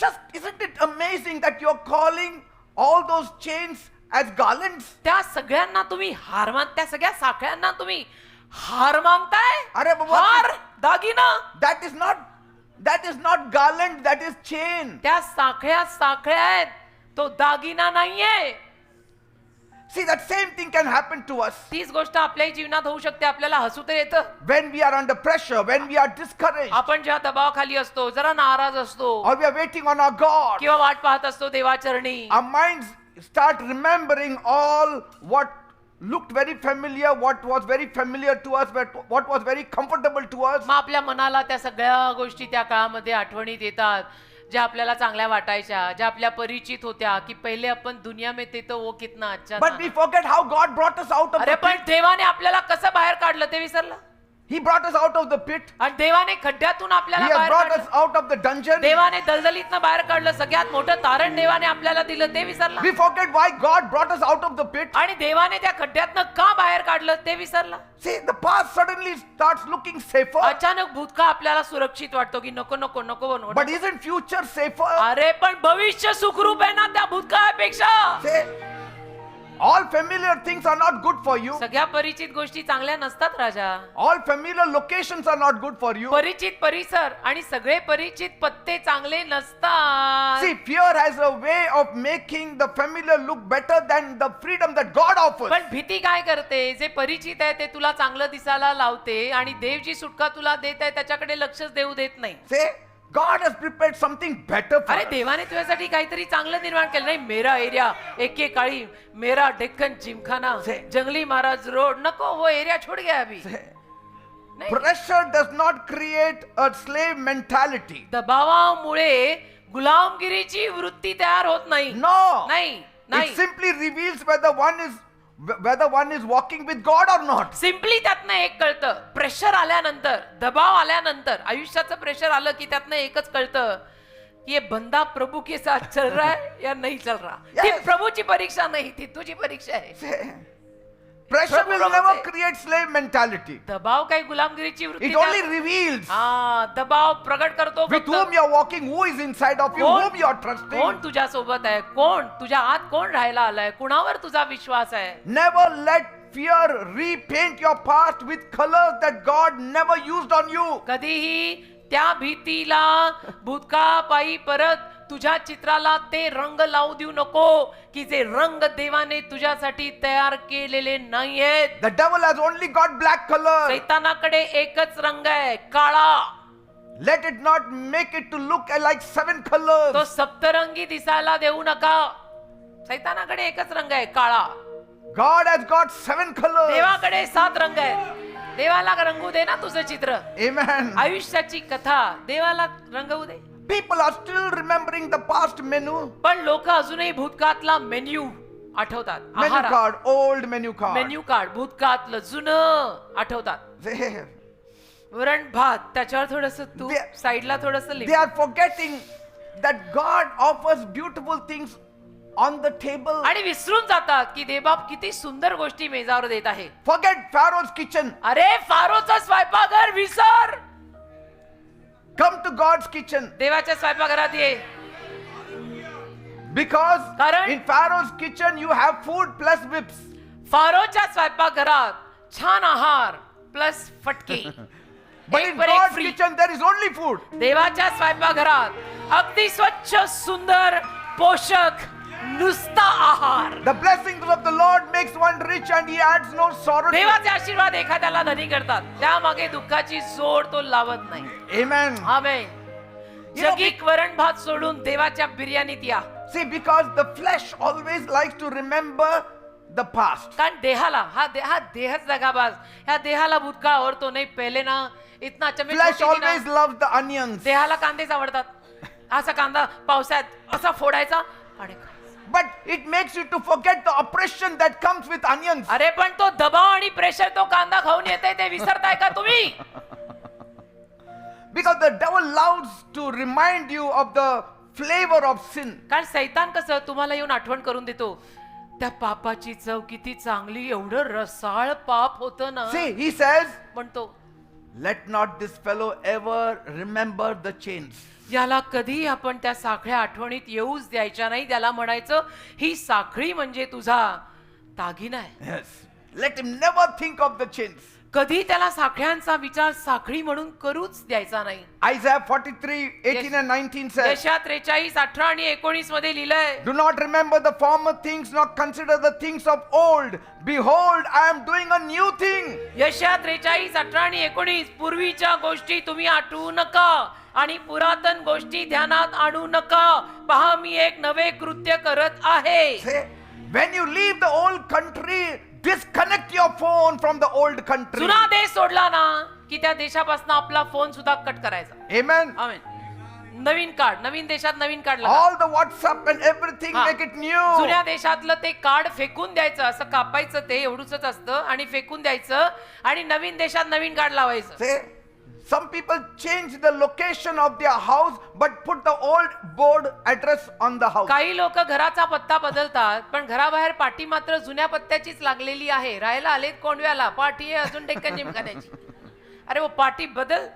just isn't it amazing that you're calling all those chains as garlands? त्या सगळ्यांना तुम्ही हार मान, त्या सगळ्या साखळ्यांना तुम्ही हार मानताय. अरे बाबा, हार, दागिना. That is not garland, that is chain. त्या साखळ्या आहेत, तो दागिना नाहीये. See, that same thing can happen to us. तीच गोष्ट आपल्याही जीवनात होऊ शकते. आपल्याला हसू तर येतं. When we are under pressure, when we are discouraged, आपण जेव्हा दबावाखाली असतो, जरा नाराज असतो, or we are waiting on our God, किंवा वाट पाहत असतो देवाचरणी, our minds start remembering all what looked very familiar, what was very familiar to us, what was very comfortable to us. मग आपल्या मनाला त्या सगळ्या गोष्टी त्या काळामध्ये आठवणीत येतात, ज्या आपल्याला चांगल्या वाटायच्या, ज्या आपल्या परिचित होत्या, की पहिले आपण दुनिया में थे तो वो कितना अच्छा But we था. forget how God brought us out of अरे the पण pit. देवाने आपल्याला कसं बाहेर काढलं ते विसरलं. He brought us out of the pit. आणि देवाने खड्ड्यातून He आपल्याला has बाहेर brought us काढलं. out of the dungeon. देवाने दलदलीतनं बाहेर काढलं. सगळ्यात मोठं तारण देवाने आपल्याला दिलं, ते विसरलं. We forget why God brought us out of the pit. आणि देवाने त्या खड्ड्यातनं का बाहेर काढलं ते विसरलं. See, the past suddenly starts looking safer. अचानक भूतकाळ आपल्याला सुरक्षित वाटतो की नको नको नको बनवू. But isn't future safer? अरे पण भविष्य सुखरूप आहे ना त्या भूतकाळापेक्षा. Say, All familiar things are not good for you. सगळ्या परिचित गोष्टी चांगल्या नसतात राजा. All familiar locations are not good for you. परिचित परिसर आणि सगळे परिचित पत्ते चांगले नसतात. See, fear has a way of making the familiar look better than the freedom that God offers. पण भीती काय करते? जे परिचित आहे ते तुला चांगलं दिसायला लावते आणि देव जी सुटका तुला देत आहे त्याच्याकडे लक्षच देऊ देत नाही. Say, God has prepared something better for अरे us. देवाने तुझ्यासाठी काहीतरी चांगलं निर्माण केलं. नाही मेरा एरिया एकेकाळी मेरा डेक्कन जिमखाना जंगली महाराज रोड नको वो एरिया छोड़ गया अभी. नाही. Pressure does not create a slave mentality. दबावामुळे गुलामगिरीची वृत्ती तयार होत नाही. No. नाही नाही It simply reveals whether one is walking with God or not. Simply त्यातनं एक कळतं. प्रेशर आल्यानंतर दबाव आल्यानंतर आयुष्याचं प्रेशर आलं की त्यातनं एकच कळतं की ये बंदा प्रभु के साथ चल रहा है या नहीं चल रहा. ती Yes. प्रभूची परीक्षा नाही ती तुझी परीक्षा आहे. Pressure will Prabhu never say- create slave mentality. दबाव काही गुलामगिरीची वृत्ती It only reveals दबाव प्रगट करतो with फक्त. whom you are walking, who is inside of you, कोण whom you are trusting. कोण तुझ्या सोबत आहे, कोण तुझ्या आत कोण राहायला आलाय, कुणावर तुझा विश्वास आहे. Never let fear repaint your past with colors that God never used on you. कधीही त्या भीतीला भूतकाळापायी परत तुझ्या चित्राला ते रंग लावू देऊ नको की जे रंग देवाने तुझ्यासाठी तयार केलेले नाहीयेत. The devil has only got black color. सैतानाकडे एकच रंग आहे, काळा. Let it not make it to look like 7 colors. तो सप्तरंगी दिसायला देऊ नका. सैतानाकडे एकच रंग आहे, काळा. God has got 7 colors. देवाकडे 7 रंग आहेत. देवाला रंगू दे ना तुझं चित्र. Amen. आयुष्याची कथा देवाला रंगवू दे. People are still remembering the past menu. पण लोक अजूनही भूतकाळातला मेन्यू आठवतात. Menu card, old menu card. Menu card भूतकाळातलं जुनं आठवतात. There. वरण भात त्याच्यावर थोडस तू They- साईडला थोडस They are forgetting that God offers beautiful things on the table. आणि विसरून जातात की देवबाप किती सुंदर गोष्टी मेजावर देत आहे. Forget Pharaoh's kitchen. अरे फारोचा स्वयंपाकघर विसर. Come to God's kitchen. देवाच्या स्वयंपाकघरात ये. Because कारण- in Pharaoh's kitchen you have food plus whips. फारोच्या स्वयंपाकघरात छान आहार प्लस फटके. But एक in पर एक God's free. kitchen there is only food. देवाच्या स्वयंपाकघरात अगदी स्वच्छ सुंदर पोषक नुसता आहार. The blessings of the Lord makes one rich and he adds no sorrow to it. देवाचे आशीर्वाद एखाद्याला धनी करतात. त्यामागे दुःखाची जोड तो लावत नाही. Amen. आमेन. You know, जगिक वरण भात सोडून देवाच्या बिर्याणीत या. See, because the flesh always likes to remember the past. कारण देहाला हा देहच दगाबाज. ह्या देहाला भूतकाळ आवडतो नाही. पहिले ना इतना चमेली Flesh होती ना, always loves the onions. देहाला कांदेच आवडतात. असा कांदा पावसाळ्यात असा फोडायचा आणि खायचा. But it makes you to forget the oppression that comes with onions. अरे पण तो दबाव आणि प्रेशर तो कांदा खाऊन येते ते विसरताय का तुम्ही? Because the devil loves to remind you of the flavor of sin. कारण सैतान कसं तुम्हाला येऊन आठवण करून देतो त्या पापाची चव किती चांगली, एवढं रसाळ पाप होतं ना. See, he says, म्हणतो let not this fellow ever remember the chains. याला कधी आपण त्या साखळ्या आठवणीत येऊच द्यायच्या नाही. त्याला म्हणायचं ही साखळी म्हणजे तुझा दागिना आहे. Yes. Let him never think of the chains. कधी त्याला साखळ्यांचा विचार साखळी म्हणून करूच द्यायचा नाही. Isaiah 43, 18 and 19 says, यशा 43, 18 आणि 19 मध्ये लिहिलंय. do not remember the former things, nor consider the things of old. Behold, I am doing a new thing. यशा 43, 18 आणि 19 पूर्वीच्या गोष्टी तुम्ही आठवू नका आणि पुरातन गोष्टी ध्यानात आणू नका. पहा मी एक नवे कृत्य करत आहे. Say, when you leave the old country, disconnect your phone from the old country. जुना देश सोडला ना की त्या देशापासून आपला फोन सुद्धा कट करायचा. Amen. आमेन. नवीन कार्ड, नवीन देशात नवीन कार्ड लावा. All the WhatsApp and everything, हा. make it new. जुन्या देशातलं ते कार्ड फेकून द्यायचं, असं कापायचं ते एवढूच असतं आणि फेकून द्यायचं आणि नवीन देशात नवीन कार्ड लावायचं. Say, some people change the location of their house but put the old board address on the house. काही लोक घराचा पत्ता बदलतात पण घराबाहेर पाटी मात्र जुन्या पत्त्याचीच लागलेली आहे. राहायला आलेत कोंडव्याला, पाटी आहे अजून डेक्कन जिमखान्याची. अरे वो पाटी बदल,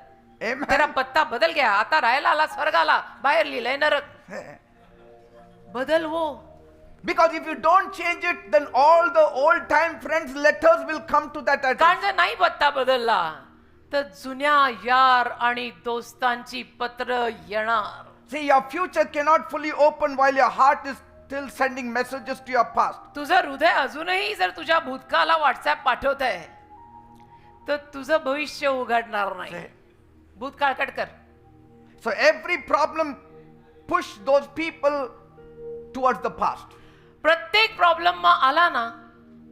Amen. तेरा पत्ता बदल गया, आता राहायला आला स्वर्गाला, बाहेर लिहिलंय नरक. बदल वो Because if you don't change it, then all the old time friends' letters will come to that address. कारण जर नाही पत्ता बदलला तर जुन्या यार आणि दोस्तांची पत्र येणार. See, your future cannot fully open while your heart is still sending messages to your past. तुझं हृदय अजूनही जर तुझ्या भूतकाळाला व्हॉट्सअप पाठवत आहे तर तुझं भविष्य उघडणार नाही. See? भूतकाळ कट कर. So every problem push those people towards the past. प्रत्येक प्रॉब्लेम आला ना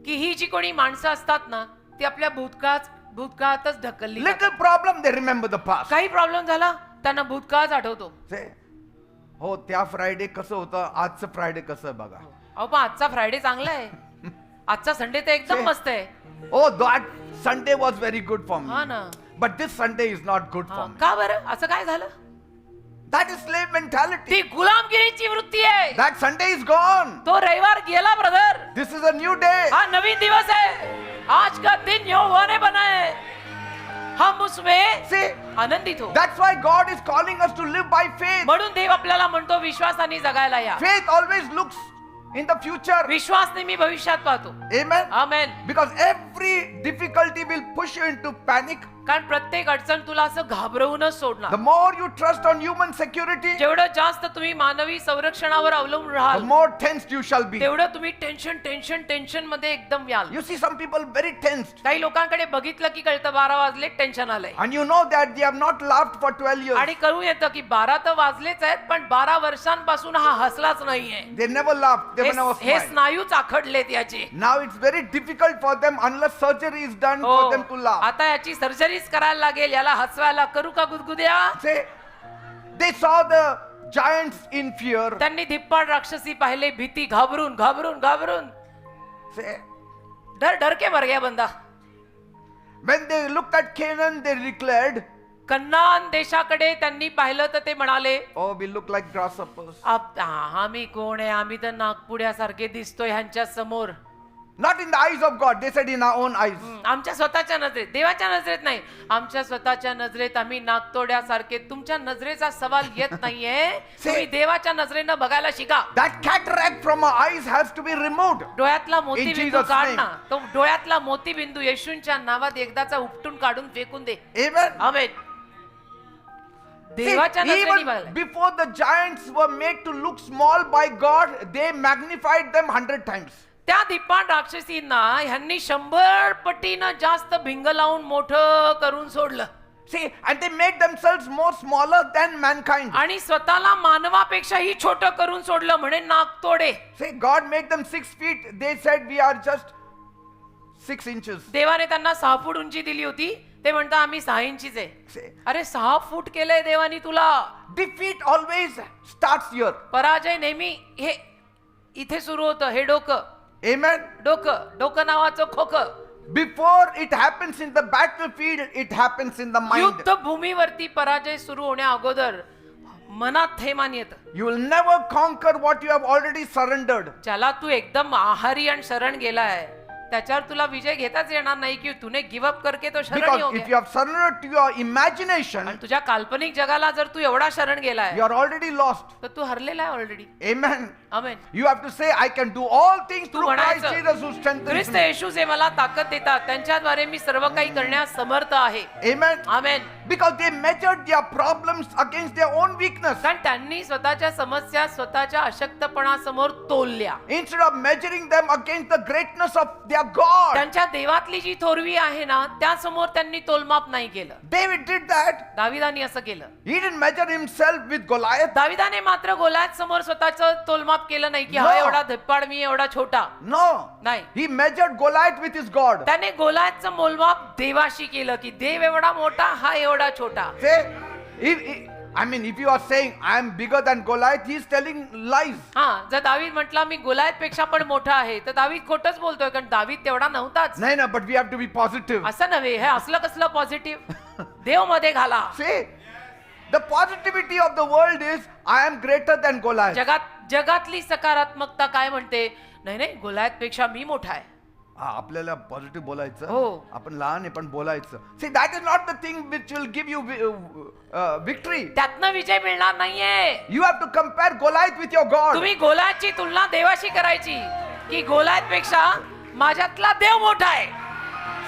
की ही जी कोणी माणसं असतात ना ती आपल्या भूतकाळातच ढकलली जातात. Little problem, they remember the past. काही प्रॉब्लेम झाला त्यांना भूतकाळच आठवतो. Say, हो त्या फ्रायडे कसं होतं, आजचं फ्रायडे कसं आहे बघा. अहो पण आजचा फ्रायडे चांगला आहे. आजचा संडे तर एकदम मस्त आहे. Oh, that Sunday was very good for me. हा ना. But this Sunday is not good for me. का बरं असं काय झालं? That is slave mentality. ती गुलामगिरीची वृत्ती आहे. That Sunday is gone. तो रविवार गेला brother. This is a new day. हा नवीन दिवस है. आज का दिन यहोवा ने बना है. हम उसमें See, आनंदित हो. that's why God is calling us to live by faith. म्हणून देव आपल्याला म्हणतो विश्वासाने जगायला या. Faith always looks in the future. विश्वास नेहमी भविष्यात पाहतो. Amen. Amen. Because every difficulty will push you into panic. कारण प्रत्येक अडचण तुला असं घाबरवूनच The सोडणार. more you trust on human security, जेवढं जास्त तुम्ही मानवी संरक्षणावर अवलंबून the राहाल more tensed you shall be. तेवढं तुम्ही टेन्शन मध्ये एकदम याल. You see some people very tensed. काही लोकांकडे बघितलं की कळतं 12 वाजले टेन्शन आलंय. And you know that they have not laughed for 12 years. आणि कळून येतं की 12 तर वाजलेच आहेत पण 12 वर्षांपासून हा हसलाच नाहीये. They never laughed. They never हे smiled. स्नायूच आखडलेत याचे. Now it's very difficult for them unless surgery is done हो. for them to laugh. आता याची सर्जरीच करायला लागेल. याला हसवायला करू का गुदगुद्या? Say, they saw the giants in fear. त्यांनी धिप्पाड राक्षसी पाहिले भीती घाबरून. Say, डर के मर गया बंदा. when they looked at Canaan, they declared, Kannan देशाकडे त्यांनी पाहिलं तर ते म्हणाले oh, we look like grasshoppers. आम्ही कोण आहे? आम्ही तर नागपुड्यासारखे दिसतोय ह्यांच्या समोर. Not in the eyes of God. They said in our own eyes. आमच्या स्वतःच्या नजरेत, देवाच्या नजरेत नाही, आमच्या स्वतःच्या नजरेत आम्ही नागतोड्यासारखे. तुमच्या नजरेचा सवाल येत नाहीये. तुम्ही देवाच्या नजरेनं बघायला शिका. That cataract from our eyes has to be removed. डोळ्यातला In मोतीबिंदू Jesus' काढ name. ना. तो डोळ्यातला मोतीबिंदू येशूंच्या नावात एकदाचा उपटून काढून फेकून दे. Amen. आमेन. See, देवाच्या नजरेने even बघायला. before the giants were made to look small by God, they magnified them 100 times. त्या धिप्पाड राक्षसींना ह्यांनी 100 पटीनं जास्त भिंग लावून मोठं करून सोडलं. See, and they made themselves more smaller than mankind. आणि स्वतःला मानवापेक्षाही छोटं करून सोडलं म्हणे नागतोडे. See, God made them 6 feet. They said we are just 6 inches. देवाने त्यांना 6 फूट उंची दिली होती. ते म्हणता आम्ही 6 इंचीच आहे. See, अरे 6 फूट केलंय देवानी तुला. defeat always starts here. पराजय नेहमी हे इथे सुरू होतं. हे डोकं Amen. डोकं नावाचं खोकं. Before it happens in the battlefield, it happens in the mind. युद्ध भूमीवरती पराजय सुरू होण्या अगोदर मनात थैमान येतं. You will never conquer what you have already surrendered. ज्याला तू एकदम आहारी आणि शरण गेलाय त्याच्यावर तुला विजय घेताच येणार नाही की तूने गिव अप करके तो शरण Because हो if Gaya. you have surrendered to your imagination, आणि तुझ्या काल्पनिक जगाला जर तू एवढा शरण गेलाय you are already lost. तर तू हरलेला आहे already. Amen. Amen. You have to say, I can do all things तू through Christ Jesus who म्हणायचं strengthens ख्रिस्त me. येशू जे मला ताकद देतात त्यांच्याद्वारे मी सर्व काही करण्यास समर्थ आहे. Amen. Amen. Because they measured their problems against their own weakness. कारण त्यांनी स्वतःच्या समस्या स्वतःच्या अशक्तपणासमोर तोलल्या. Instead of measuring them against the greatness of their God. त्यांच्या देवातली जी थोरवी आहे ना त्यासमोर त्यांनी तोलमाप नाही केलं. David did that. दाविदाने असं केलं. He didn't measure himself with Goliath. दाविदाने मात्र गोलायत समोर स्वतःचं तोलमाप केलं नाही की No. हा एवढा धिप्पाड मी एवढा छोटा. No. नाही. He measured Goliath with his God. त्याने गोलायतचं मोलमाप देवाशी केलं की देव एवढा मोठा हा एवढा छोटा. Say, if you are saying I am bigger than Goliath, he is telling lies. हा जर दावीद म्हटला मी गोलायत पेक्षा पण मोठा आहे तर दावीद खोटच बोलतोय कारण दावीद तेवढा नव्हताच. No, but we have to be positive. असं नव्हे. हे असलं कसलं पॉझिटिव्ह. देव मध्ये घाला. See, the positivity of the world is I am greater than Goliath. जगातली सकारात्मकता काय म्हणते? नाही गोलायत पेक्षा मी मोठा आहे. आपल्याला पॉझिटिव्ह बोलायचं, हो. आपण लहान आहे पण बोलायचं. See, that is not the thing which will give you victory. त्यातनं विजय मिळणार नाहीये. You have to compare Goliath with your God. तुम्ही गोलाची तुलना देवाशी करायची की गोलात पेक्षा माझ्यातला देव मोठा आहे.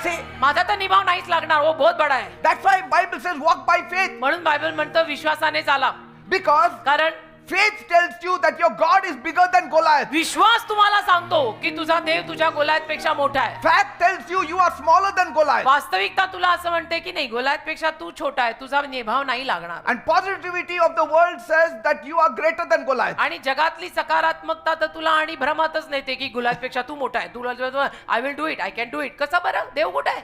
See, माझा तर निभाव नाहीच लागणार, वो बहुत बडा आहे. that's why Bible says walk by faith. म्हणून बायबल म्हणतं विश्वासाने चाला. Because कारण faith tells you that your God is bigger than Goliath. विश्वास तुम्हाला सांगतो की तुझा देव तुझ्या गोलात पेक्षा मोठा आहे. Fact tells you you are smaller than Goliath. वास्तविकता तुला असं म्हणते की नाही, गोलात पेक्षा तू छोटा आहे, तुझा निभाव नाही लागणार. And positivity of the world says that you are greater than Goliath. आणि जगातली सकारात्मकता तर तुला आणि भ्रमातच नेते की गोलात पेक्षा तू मोठा आहे. तुला I will do it, I can do it. कसं बरं, देव कुठे आहे?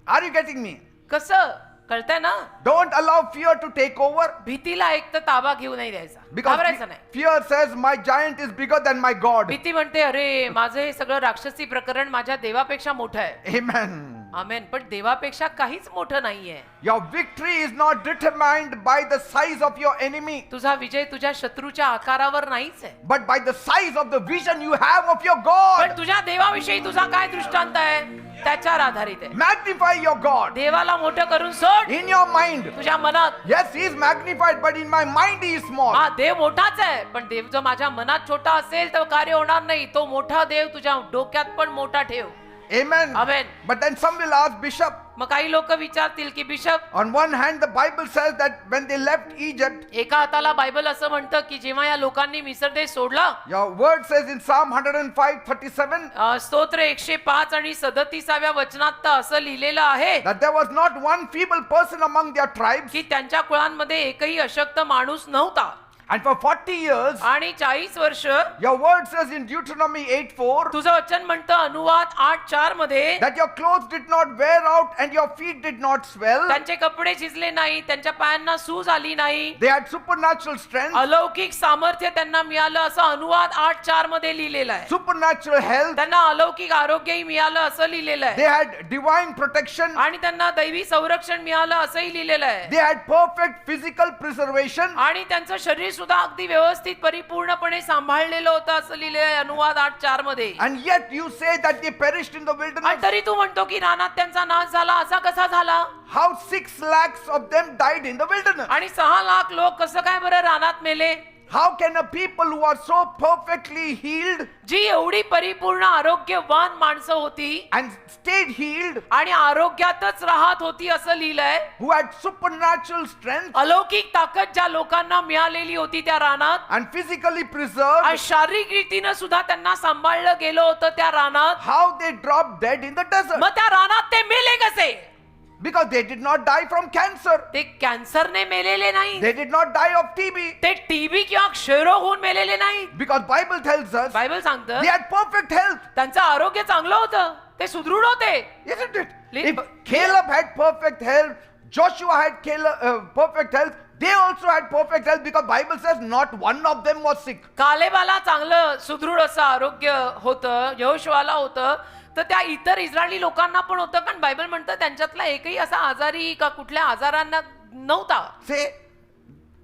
Are you getting me? कसं कळतंय ना? Don't allow fear to take over. भीतीला एक तर ताबा घेऊ नाही द्यायचा, Because घाबरायचं नाही. fear says my giant is bigger than my God. भीती म्हणते अरे माझं हे सगळं राक्षसी प्रकरण माझ्या देवापेक्षा मोठं आहे. Amen. आमेन. पण देवापेक्षा काहीच मोठं नाहीये. Your victory is not determined by the size of your enemy, तुझा विजय तुझ्या शत्रूच्या आकारावर नाहीच आहे, but by the size of the vision you have of your पण God. तुझ्या देवाविषयी तुझा काय दृष्टांत आहे त्याच्यावर आधारित आहे. Magnify your God देवाला मोठं करून सोड in your mind. तुझ्या मनात. Yes, he is magnified, but in my mind he is small. हा देव मोठाच आहे, पण देव जर माझ्या मनात छोटा असेल तर कार्य होणार नाही. तो मोठा देव तुझ्या डोक्यात पण मोठा ठेव. Amen. Amen. But then some will ask, Bishop, मग काही लोक विचारतील की bishop, on one hand the Bible says that when they left Egypt, एका हाताला बायबल असं म्हणतं की जेव्हा या लोकांनी मिस्र देश सोडला, your word says in Psalm 105:37 स्तोत्र 105 आणि 37व्या वचनात तर असं लिहिलेलं आहे that there was not one feeble person among their tribes, की त्यांच्या कुळांमध्ये एकही अशक्त माणूस नव्हता. and for 40 years आणि 40 वर्ष your word says in Deuteronomy 8:4 तुझं वचन म्हणतं अनुवाद 8:4 मध्ये that your clothes did not wear out and your feet did not swell. त्यांचे कपडे झिजले नाही, त्यांच्या पायांना सूज आली नाही, They had supernatural strength, अलौकिक सामर्थ्य त्यांना मिळालं असं अनुवाद 8:4 मध्ये लिहिलेलं आहे. supernatural health, त्यांना अलौकिक आरोग्यही मिळालं असं लिहिलेलं they आहे, had divine protection, आणि त्यांना दैवी संरक्षण मिळालं असंही लिहिलेलं आहे, they had perfect physical preservation. आणि त्यांचं शरीर सुद्धा अगदी व्यवस्थित परिपूर्णपणे सांभाळलेलं होतं असं लिहिलेलं आहे अनुवाद 8:4 मध्ये. And yet you say that they perished in the आणि wilderness. तरी तू म्हणतो की रानात त्यांचा नाश झाला. असा कसा झाला? How 6 lakhs of them died in the wilderness? आणि 6 लाख लोक कसं काय बरं रानात मेले? How can a people who are so perfectly healed जी एवढी परिपूर्ण आरोग्यवान माणसं होती and stayed healed, आणि आरोग्यातच राहत होती असं लिहिलंय, who had supernatural strength अलौकिक ताकद ज्या लोकांना मिळालेली होती त्या रानात, and physically preserved, आणि शारीरिक रीतीनं सुद्धा त्यांना सांभाळलं गेलं होतं त्या रानात, how they dropped dead in the desert? मग त्या रानात ते मेले कसे? Because they did not die from cancer. ते कॅन्सरने मेलेले नाही, They did not die of TB. ते टीबी किंवा क्षयरोग होऊन मेलेले नाही. Because Bible tells us Bible सांगतं they had perfect health. त्यांचं आरोग्य चांगलं होतं, ते सुदृढ होते. Isn't it? Li- If Caleb had perfect health, Joshua had perfect health, they also had perfect health, because Bible says not one of them was sick. कालेबाला चांगलं सुदृढ असं आरोग्य होतं, यहोशुआला होतं, तर त्या इतर इस्रायली लोकांना पण होतं, कारण बायबल म्हणतं त्यांच्यातला एकही असा आजारी का कुठल्या आजारांना नव्हता. Say,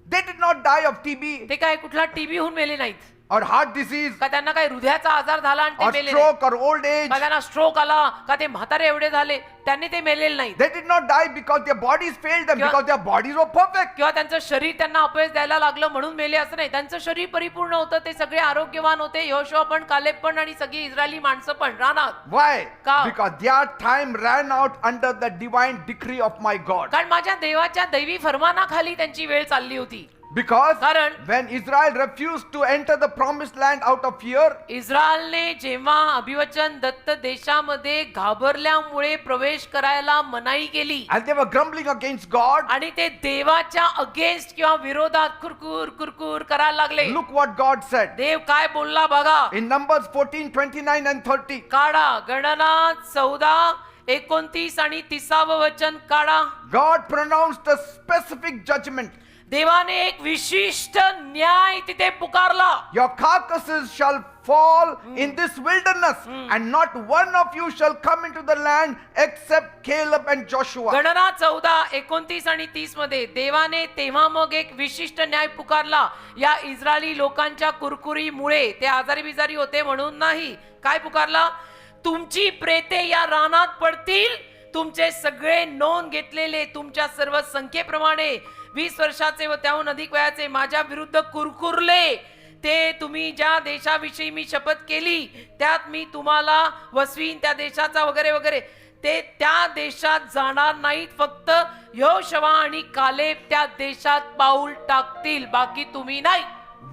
they did not die of TB ते काय कुठला टीबी होऊन मेले नाहीत, or heart disease का त्यांना काय हृदयाचा आजार झाला आणि ते or मेले नाहीत, stroke or old age. का त्यांना स्ट्रोक आला, का ते म्हातारे एवढे झाले, त्यांनी ते मेलेले नाहीत, They did not die because their bodies failed them, Kya- because their bodies were perfect. किंवा त्यांचं शरीर त्यांना अपयश द्यायला लागलं म्हणून मेले असं नाही. त्यांचं शरीर परिपूर्ण होतं, ते सगळे आरोग्यवान होते, यहोशुआ पण, कालेब पण आणि सगळी इस्रायली माणसं पण रानात. Why? Ka- Because their time ran out under the divine decree of my God. कारण माझ्या देवाच्या दैवी फरमानाखाली त्यांची वेळ चालली होती. Because कारण when Israel refused to enter the promised land out of fear, इस्रायलने जेव्हा अभिवचन दत्त देशामध्ये घाबरल्यामुळे प्रवेश करायला मनाई केली and they were grumbling against God, आणि ते देवाच्या अगेन्स्ट किंवा विरोधात कुरकुर कुरकुर करायला लागले, look what God said देव काय बोलला बघा. in Numbers 14:29 and 30. काढा गणना 14, 29 आणि 30 वचन काढा. God pronounced a specific judgment. देवाने एक विशिष्ट न्याय तिथे पुकारला. Your carcasses shall fall in this wilderness, and not one of you shall come into the land except Caleb and Joshua. गणना 14, 29 आणि 30 मध्ये देवाने तेव्हा मग एक विशिष्ट न्याय पुकारला. या इस्रायली लोकांच्या कुरकुरीमुळे, ते आजारी बिजारी होते म्हणून नाही, काय पुकारला? तुमची प्रेते या रानात पडतील, तुमचे सगळे नोंद घेतलेले तुमच्या सर्व संख्येप्रमाणे 20 वर्षाचे व त्याहून अधिक वयाचे माझ्या विरुद्ध कुरकुरले, ते तुम्ही ज्या देशाविषयी मी शपथ केली त्यात मी तुम्हाला वसवीन, त्या देशाचा वगैरे वगैरे, ते त्या देशात जाणार नाहीत. फक्त यहोशुवा आणि कालेब त्या देशात पाऊल टाकतील, बाकी तुम्ही नाही.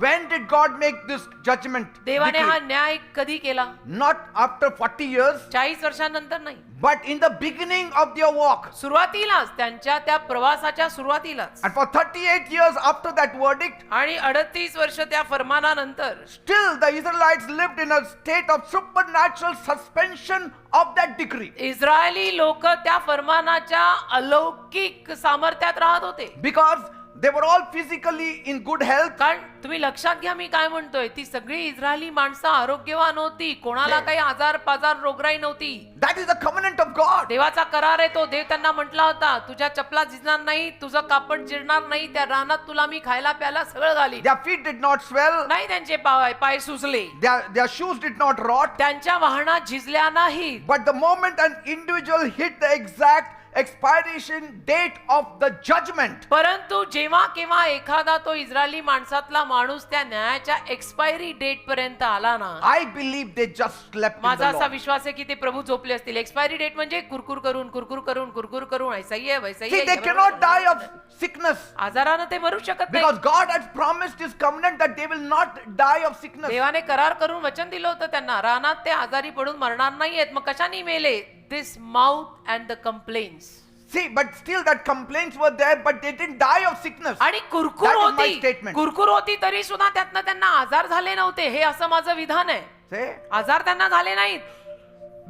When did God make this judgment? देवाने decree? हा न्याय कधी केला? Not after 40 years, 40 वर्षांनंतर नाही, but in the beginning of their walk. सुरुवातीलाच, त्यांच्या त्या प्रवासाच्या सुरुवातीलाच. And for 38 years after that verdict, आणि 38 वर्ष त्या फरमानानंतर still the Israelites lived in a state of supernatural suspension of that decree. Israeli लोक त्या फरमानाच्या अलौकिक सामर्थ्यात राहत होते. Because they were all physically in good health. कारण तुम्ही लक्षात घ्या मी काय म्हणतोय, ती सगळी इस्रायली माणसं आरोग्यवान होती, कोणाला काही आजार पाजार रोगराई नव्हती. That is the covenant of God. देवाचा करार आहे तो. देव त्यांना म्हटला होता, तुझ्या चपला झिजणार नाही, तुझं कापड चिरणार नाही, त्या रानात तुला मी खायला प्यायला सगळं घालीन. Their feet did not swell. नाही त्यांचे पाय सुजले, Their shoes did not rot. त्यांच्या वाहना झिजल्या नाही. But the moment an individual hit the exact expiration date of the judgment, परंतु जेव्हा केव्हा एखादा तो इस्रायली माणसातला माणूस त्या न्यायाच्या एक्सपायरी डेट पर्यंत आला ना, I believe they just slept in माझा the असा Lord. विश्वास आहे की ते प्रभू झोपले असतील. एक्सपायरी डेट म्हणजे कुरकुर करून ऐसा ही आहे वैसा ही See, आहे. they cannot die of sickness आजारानं ते मरू शकत नाही. because God has promised His covenant that they will not die of sickness. देवाने करार करून वचन दिलं होतं त्यांना, रानात ते आजारी पडून मरणार नाहीयेत. मग कशाने मेले? This mouth and the complains. See, but still that complaints were there, but they didn't die of sickness. आणि कुरकुर That is my होती, statement. कुरकुर होती तरी सुद्धा त्यातनं त्यांना आजार झाले नव्हते. हे असं माझं विधान आहे. See? आजार त्यांना झाले नाहीत,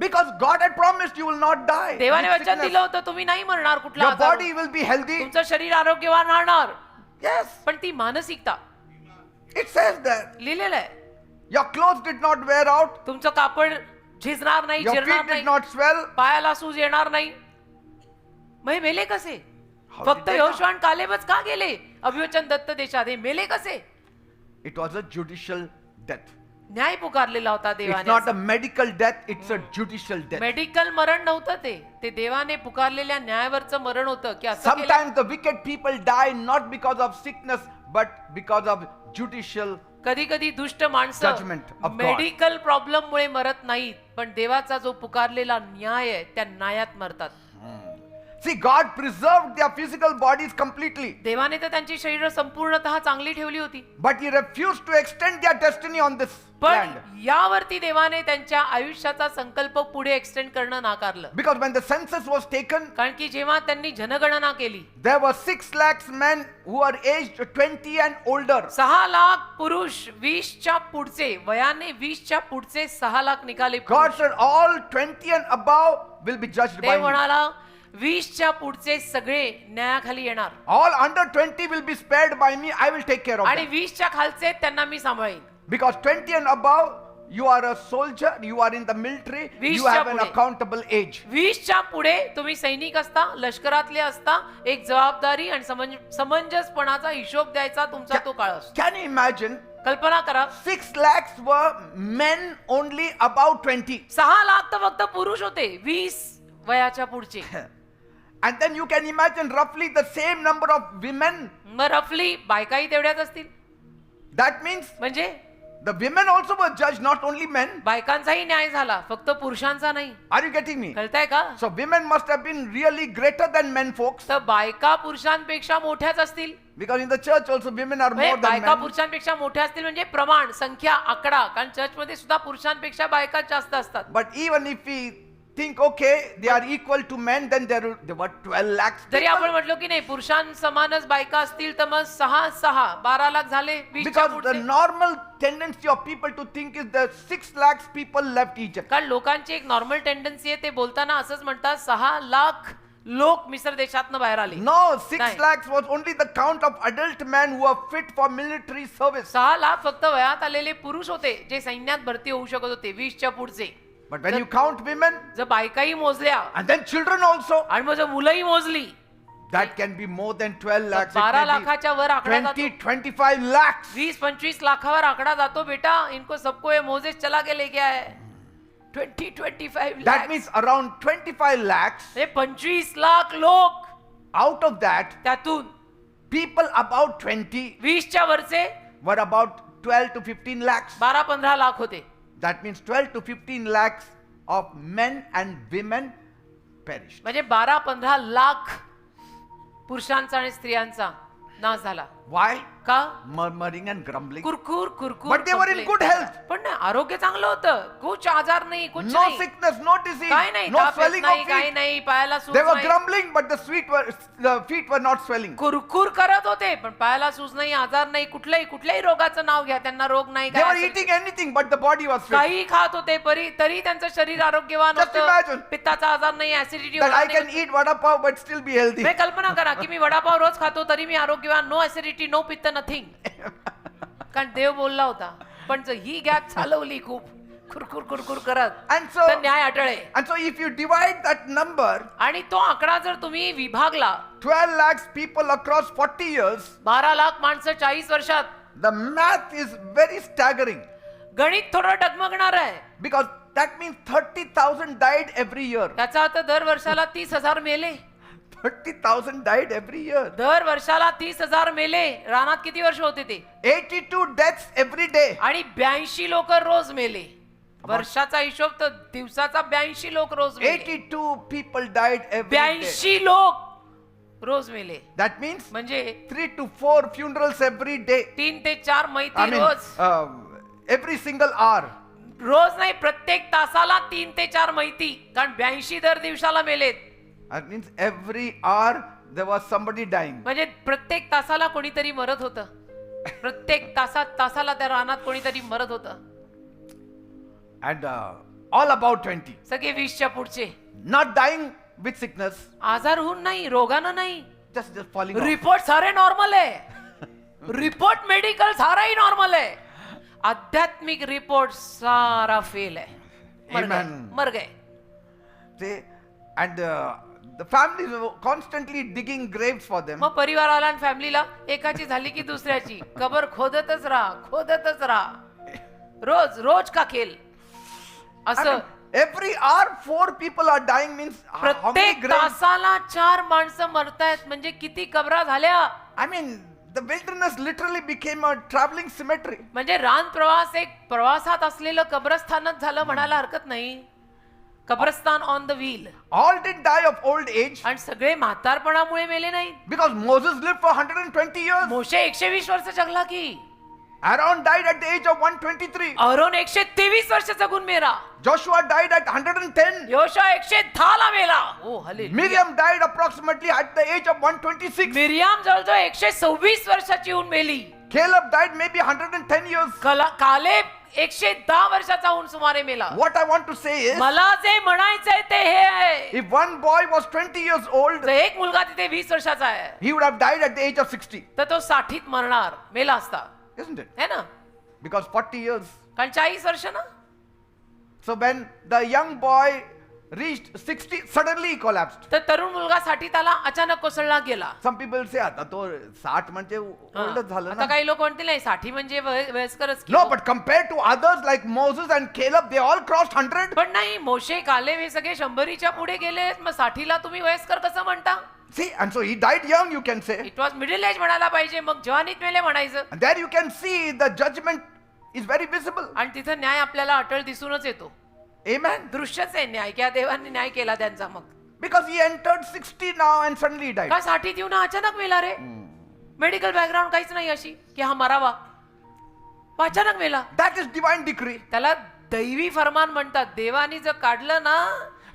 Because God had promised you will not die. देवाने with वचन sickness. दिलं होतं तुम्ही नाही मरणार कुठला Your आजार. body will be healthy. तुमचं शरीर आरोग्यवान राहणार. Yes, पण ती मानसिकता it says that. लिहिलेलं आहे. Your clothes did not wear out. तुमचं कापड झिजणार नाही, Your चिरणार feet नाही, did not swell. पायाला सूज येणार नाही. मग हे मेले कसे? How फक्त did they यहोशुवा आणि कालेबच का गेले अभिवचन दत्त देशात? हे मेले कसे? It was a judicial death. न्याय पुकारलेला होता It's देवाने. not a medical death, it's a judicial death. Medical मरण नव्हतं ते देवाने पुकारलेल्या न्यायावरचं मरण होतं. की असं केलं. Sometimes the wicked people die not because of sickness, but because of judicial. कधी कधी दुष्ट माणसं Judgment of God. Medical problem मुळे मरत नाहीत, पण देवाचा जो पुकारलेला न्याय आहे त्या न्यायात मरतात. See, God preserved their physical bodies completely, देवाने तर त्यांची शरीर संपूर्णतः चांगली ठेवली होती, but He refused to extend their destiny on this पण land. यावरती देवाने त्यांच्या आयुष्याचा संकल्प पुढे एक्सटेंड करणं नाकारलं. Because when the census was taken, कारण की जेव्हा त्यांनी जनगणना केली, there were 6 lakhs men who are aged 20 and older. 6 lakh पुरुष 20च्या पुढचे, वयाने 20च्या पुढचे 6 लाख निघाले. God said all 20 and above will be judged by Dev me. म्हणाला 20च्या पुढचे सगळे न्यायाखाली येणार, All under 20 will be spared by me. I will take care of आणि them. 20च्या खालचे त्यांना मी सांभाळीन. Because 20 and above, you are a soldier, you are in the military, you 20च्या have an पुढे. accountable age. 20च्या पुढे तुम्ही सैनिक असता, लष्करातले असता, एक जबाबदारी आणि समंजसपणाचा हिशोब द्यायचा तुमचा तो काळ असतो. Can you imagine? कल्पना करा, 6 lakhs were men only above 20. 6 lakh तर फक्त पुरुष होते 20 वयाच्या पुढचे. And then you can imagine roughly the same number of women. मग रफली बायकाही तेवढ्याच असतील. That means म्हणजे the women also were judged, not only men. बायकांचाही न्याय झाला, फक्त पुरुषांचा नाही. Are you getting me? कळताय का? So women must have been really greater than men, folks. तर बायका पुरुषांपेक्षा मोठ्याच असतील. Because in the church also women are म्हणजे more than बायका men. पुरुषांपेक्षा मोठ्या असतील म्हणजे प्रमाण, संख्या, आकडा. कारण चर्चमध्ये सुद्धा पुरुषांपेक्षा बायका जास्त असतात. But even if we think, okay, they are equal to men, then there were 12 lakhs जरी people. आपण म्हटलो की नाही पुरुषांसमानच बायका असतील तर मग 12 लाख झाले 20च्या Because the पुढचे. normal tendency of people to think is that 6 lakhs people left Egypt. कारण लोकांची एक नॉर्मल टेंडन्सी आहे, ते बोलताना असंच म्हणतात 6 लाख लोक मिस्र देशातनं बाहेर आले. No, 6 नाही. lakhs was only the count of adult men who are fit for military service. 6 lakh फक्त वयात आलेले पुरुष होते जे सैन्यात भरती होऊ शकत होते 20च्या पुढचे. But when you count women जर बायकाही मोजल्या and then children also, आणि मग जर मुलंही मोजली, that can be more than 12 lakhs. It 12 may लाखाच्या वर be आकडा जातो. 20-25 lakhs. 20-25 लाखावर आकडा जातो. बेटा इनको सबको ये मोजेस चला के लेके आए. 20-25 That lakhs. means around 25 lakhs. हे 25 लाख लोक. Out of that, त्यातून people about 20 20च्या वरचे were about 12 to 15 lakhs. 12-15 lakh होते. That means 12 to 15 lakhs of men and women perished. म्हणजे 12-15 लाख पुरुषांचा आणि स्त्रियांचा नाश झाला. Why? का? Murmuring and grumbling. Kurkure Kurkure. But they were in complain. good health. पण नाही, आरोग्य चांगलं होतं. कुछ आजार नाही, कुछ No नाही. sickness, no disease, काय नाही, no ताप येत swelling नाही, of काही feet. नाही, पायाला सूज They were नाही. grumbling, but the feet were not swelling. कुरकुर करत होते पण पायाला सूज नाही, आजार नाही, कुठल्याही रोगाचं नाव घ्या, त्यांना रोग नाही. They काय were असेल eating anything, but the body was fit. काही खात होते तरी त्यांचं शरीर आरोग्यवान Just imagine. होतं. पित्ताचा आजार नाही, acidity That I can eat vada pav but still be healthy. कल्पना करा की मी वडापाव रोज खातो तरी मी आरोग्यवान. नो ऍसिडिटी, नो पित्त, नथिंग. कारण देव बोलला होता. पण ही गॅप चालवली खूप कुरकुर कुरकुर करत. And so, तर न्याय अटळे. and so if you divide that number, आणि तो आकडा जर तुम्ही विभागला 12 lakhs people across 40 years, 12 lakh माणसं 40 वर्षात, the math is very staggering. गणित थोडं डगमगणार आहे. Because that means 30,000 died every year. त्याचा अर्थ दर वर्षाला 30,000 मेले. 30,000 died every year. दर वर्षाला 30,000 मेले. रानात किती वर्ष होते ते? 82 deaths every day. आणि 82 लोक रोज मेले. वर्षाचा हिशोब तर दिवसाचा 82 लोक रोज मेले. 82 people died every day. 82 लोक रोज मेले. That means म्हणजे 3 to 4 funerals every day. 3 ते 4 I Maiti mean, rose. every single hour. रोज नाही, प्रत्येक तासाला 3 ते 4 मैती. कारण 82 दर दिवसाला मेलेत. That means every hour there was somebody dying. म्हणजे प्रत्येक तासाला कोणीतरी मरत होतं. प्रत्येक तासाला त्या रानात कोणीतरी मरत होतं. And all about 20. सगळे 20च्या पुढचे. Not dying with sickness, आजार होऊन नाही, रोगानं नाही. just falling off. रिपोर्ट सारे नॉर्मल आहे. रिपोर्ट मेडिकल साराही नॉर्मल आहे. आध्यात्मिक रिपोर्ट सारा फेल आहे. Amen. मर गए. See, and the families were constantly digging graves for them. मग परिवाराला आणि फॅमिलीला एकाची झाली की दुसऱ्याची कबर खोदतच राहा. रोज का खेळ I असं. mean, every hour 4 people are dying means how many प्रत्येक graves? तासाला 4 माणसं मरतायत. म्हणजे किती कबरा झाल्या. I mean, the wilderness literally became a traveling cemetery. म्हणजे रान प्रवास एक प्रवासात असलेलं कब्रस्थानच झालं म्हणायला हरकत नाही. कब्रस्तान on the wheel. All did die of old age आणि सगळे म्हातारपणामुळे मेले नाही. because Moses lived for 120 years. मोशे 120 वर्ष जगला की. Aaron died at the age of 123. अरोन 123 वर्ष जगून मेला. Joshua died at 110. योशा 110 ला मेला. Oh hallelujah. Miriam died approximately at the age of 126. Miriam जवळजवळ 126 वर्षाची होऊन मेली. Caleb died maybe 110 years. Caleb 110 वर्षाचा होऊन सुमारे मेला. What I want to say is, मला जे म्हणायचंय ते हे आहे. if one boy was 20 years old, जर एक मुलगा तिथे 20 वर्षाचा आहे he would have died at the age of 60. तर तो 60त मरणार, मेला असता. Isn't it? है ना? Because 40 years. कारण 40 वर्ष ना. So when the young boy reached 60, suddenly he collapsed. तर तरुण मुलगा 60 आला, अचानक कोसळला गेला. Some people say, आता तो 60 म्हणजे ओल्डच झालं आता ना. काही लोक म्हणतील नाही 60 म्हणजे वयस्करच की. No, but compared to others like Moses and Caleb, they all crossed 100. पण नाही, मोशे कालेब हे सगळे 100च्या पुढे गेले. मग 60ला तुम्ही वयस्कर कसं म्हणता? See, and so he died young, you can say. It was middle age म्हणायला पाहिजे. मग जवानीत मेले म्हणायचं. And there you can see the judgment is very visible. आणि तिथं न्याय आपल्याला अटळ दिसूनच येतो. Amen. दृश्यच आहे न्याय. क्या देवाने न्याय केला त्यांचा. मग Because he entered 60 now and suddenly he died. का 60 येऊन अचानक मेला रे. मेडिकल बॅकग्राऊंड काहीच नाही अशी की हा मरावा. अचानक मेला. That is divine decree. त्याला दैवी फरमान म्हणतात. देवानी जर काढलं ना.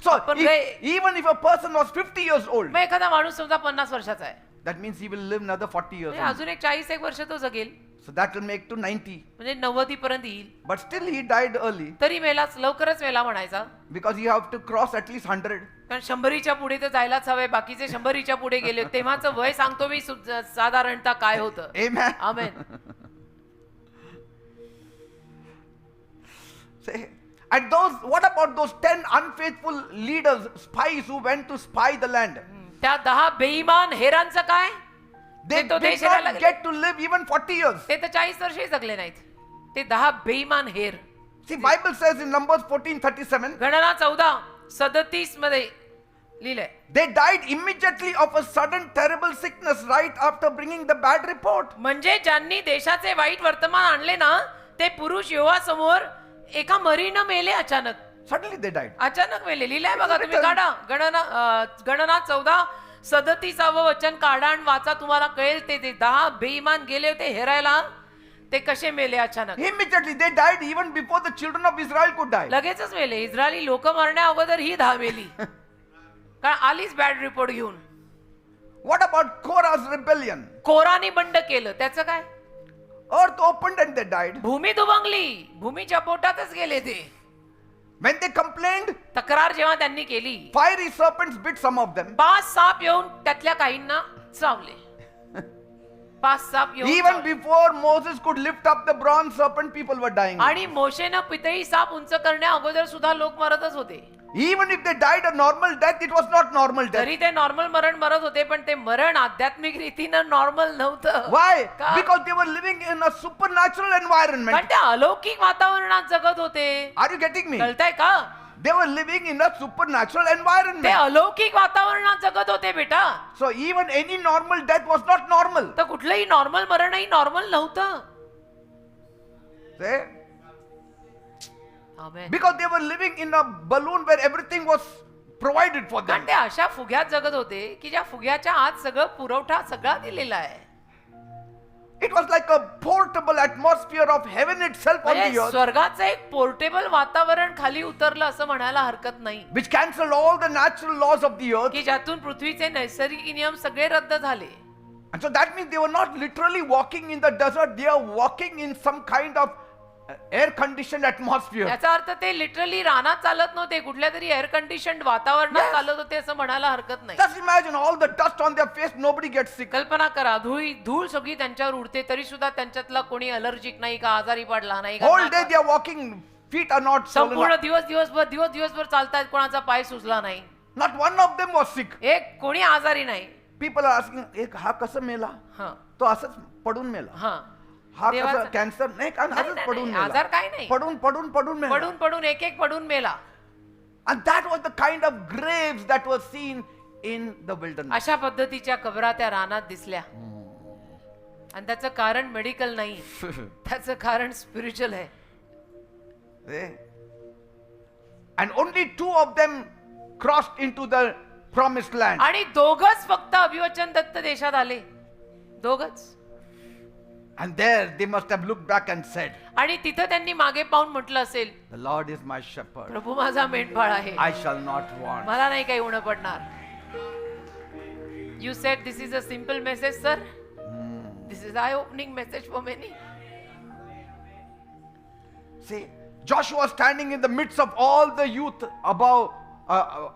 So आपण even if a person was 50 years old, मग एखादा माणूस समजा 50 वर्षाचा आहे. that means he will live another 40 years. म्हणजे अजून एक 40 वर्ष तो जगेल. So that will make to 90. म्हणजे 90 पर्यंत येईल. But still he died early तरी मेलाच, लवकरच मेला म्हणायचा. because you have to cross at least 100. कारण 100च्या पुढे तर जायलाच हवे. बाकीचे 100च्या पुढे गेले. तेव्हाच वय सांगतो मी साधारणतः काय होतं. Amen. Amen. Say, and what about those 10 unfaithful leaders, spies who went to spy the land? त्या 10 बेईमान हेरांचं काय? They ते तो did देश हेरायला not लागले. get to live even 40 years. ते तर 40 वर्षही जगले नाहीत. ते 10 बेईमान हेर. See, Bible says in Numbers 14:37, गणना 14:37 मध्ये लिहिलंय, they died immediately of a sudden terrible sickness right after bringing the bad report. म्हणजे ज्यांनी देशाचे वाईट वर्तमान आणले ना, ते पुरुष यहोवा समोर एका मरीनं मेले अचानक. Suddenly they died. अचानक मेले. लिहिलंय बघा, तुम्ही काढा. गणना 14:37 वचन काढा आणि वाचा, तुम्हाला कळेल. ते 10 बेईमान गेले होते हेरायला, ते कसे मेले अचानक. Immediately they died even before the children of Israel could die. लगेचच मेले. इस्रायली लोक मरण्या अगोदर ही 10 मेली, कारण आलीच बॅड रिपोर्ट घेऊन. What about Korah's rebellion? कोरानी बंड केलं, त्याचं काय? Earth opened and they died. भूमी दुभंगली, भूमीच्या पोटातच गेले ते. When they complained, तक्रार जेव्हा त्यांनी केली, fiery serpents bit some of them. 5 साप येऊन त्यातल्या काहींना चावले. 5 साप येऊन Even चावले. before Moses could lift up the bronze serpent, people were dying. आणि मोशेनं पितळी साप उंच करण्या अगोदर सुद्धा लोक मरतच होते. Even if they died a normal death, it was not normal death. तरी ते नॉर्मल मरण मरत होते, पण ते मरण आध्यात्मिक रीतीनं नॉर्मल नव्हतं. Why? का? Because they were living in a supernatural environment. कारण ते अलौकिक वातावरणात जगत होते. Are you getting me? कळतंय का? They were living in a supernatural ते environment. अलौकिक वातावरणात जगत होते बेटा. So even any normal death was not normal. तर कुठलंही नॉर्मल मरणही नॉर्मल नव्हतं. See? Amen. Because they were living in a balloon where everything was provided for कारण them. ते अशा फुग्यात जगत होते की ज्या फुग्याच्या आत सगळं पुरवठा सगळा दिलेला आहे. It was like a portable atmosphere of heaven itself on the म्हणजे earth, स्वर्गाचं एक पोर्टेबल वातावरण खाली उतरलं असं म्हणायला हरकत नाही, which cancelled all the natural laws of the earth. की ज्यातून पृथ्वीचे नैसर्गिक नियम सगळे रद्द झाले. And so that means they were not literally walking in the desert, they are walking in some kind of air conditioned atmosphere. याचा अर्थ ते लिटरली रानात चालत नव्हते, कुठल्या तरी एअर कंडिशन्ड वातावरणात Yes. चालत होते असं म्हणायला हरकत नाही. Just imagine all the dust on their face, nobody gets sick. कल्पना करा, धूळ सगळी त्यांच्यावर उडते, तरी सुद्धा त्यांच्यातला कोणी अलर्जिक नाही का, आजारी पडला नाही का. Whole day they are walking, feet are not swollen संपूर्ण up. दिवसभर चालतायत, कोणाचा पाय सुजला नाही, Not one of them was sick. एक कोणी आजारी नाही. People are asking, एक हा कसं मेला? हा तो असंच पडून मेला. हा हा देवाचा- कसं कॅन्सर नाही का नाही, असंच नाही, पडून नाही, आजार काय मेला. नाही. पडून मेला. पडून एक पडून मेला. And that was the kind of graves that were seen in the wilderness. अशा पद्धतीच्या कबरा त्या रानात दिसल्या. आणि त्याचं कारण मेडिकल नाही, त्याचं कारण स्पिरिच्युअल आहे. See? And only 2 of them crossed into the promised land. आणि दोघच फक्त अभिवचन दत्त देशात आले, दोघच. And there they must have looked back and said, आणि तिथं त्यांनी मागे पाहून म्हटलं असेल, the Lord is my shepherd. प्रभू माझा मेंढपाळ आहे, I shall not want. मला नाही काही उणं पडणार. You sed this is a simple message sir, this is eye opening message for many. See, Joshua standing in the midst of all the youth above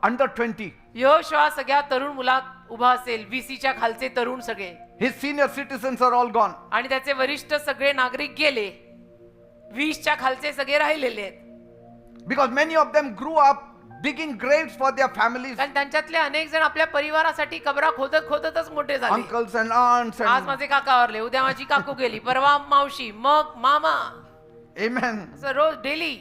under 20. Yehoshua सगळ्या तरुण मुलात उभा असेल, 20च्या खालचे तरुण सगळे, His senior citizens are all gone. आणि त्याचे वरिष्ठ सगळे नागरिक गेले, 20च्या खालचे सगळे राहिलेले आहेत. Because many of them grew up digging graves for their families. कारण त्यांच्यातले अनेक जण आपल्या परिवारासाठी कबरा खोदतच मोठे झाले. Uncles and aunts आज and माझे काका वारले, उद्या माझी काकू गेली, परवा मावशी, मग मामा, amen. असं रोज daily.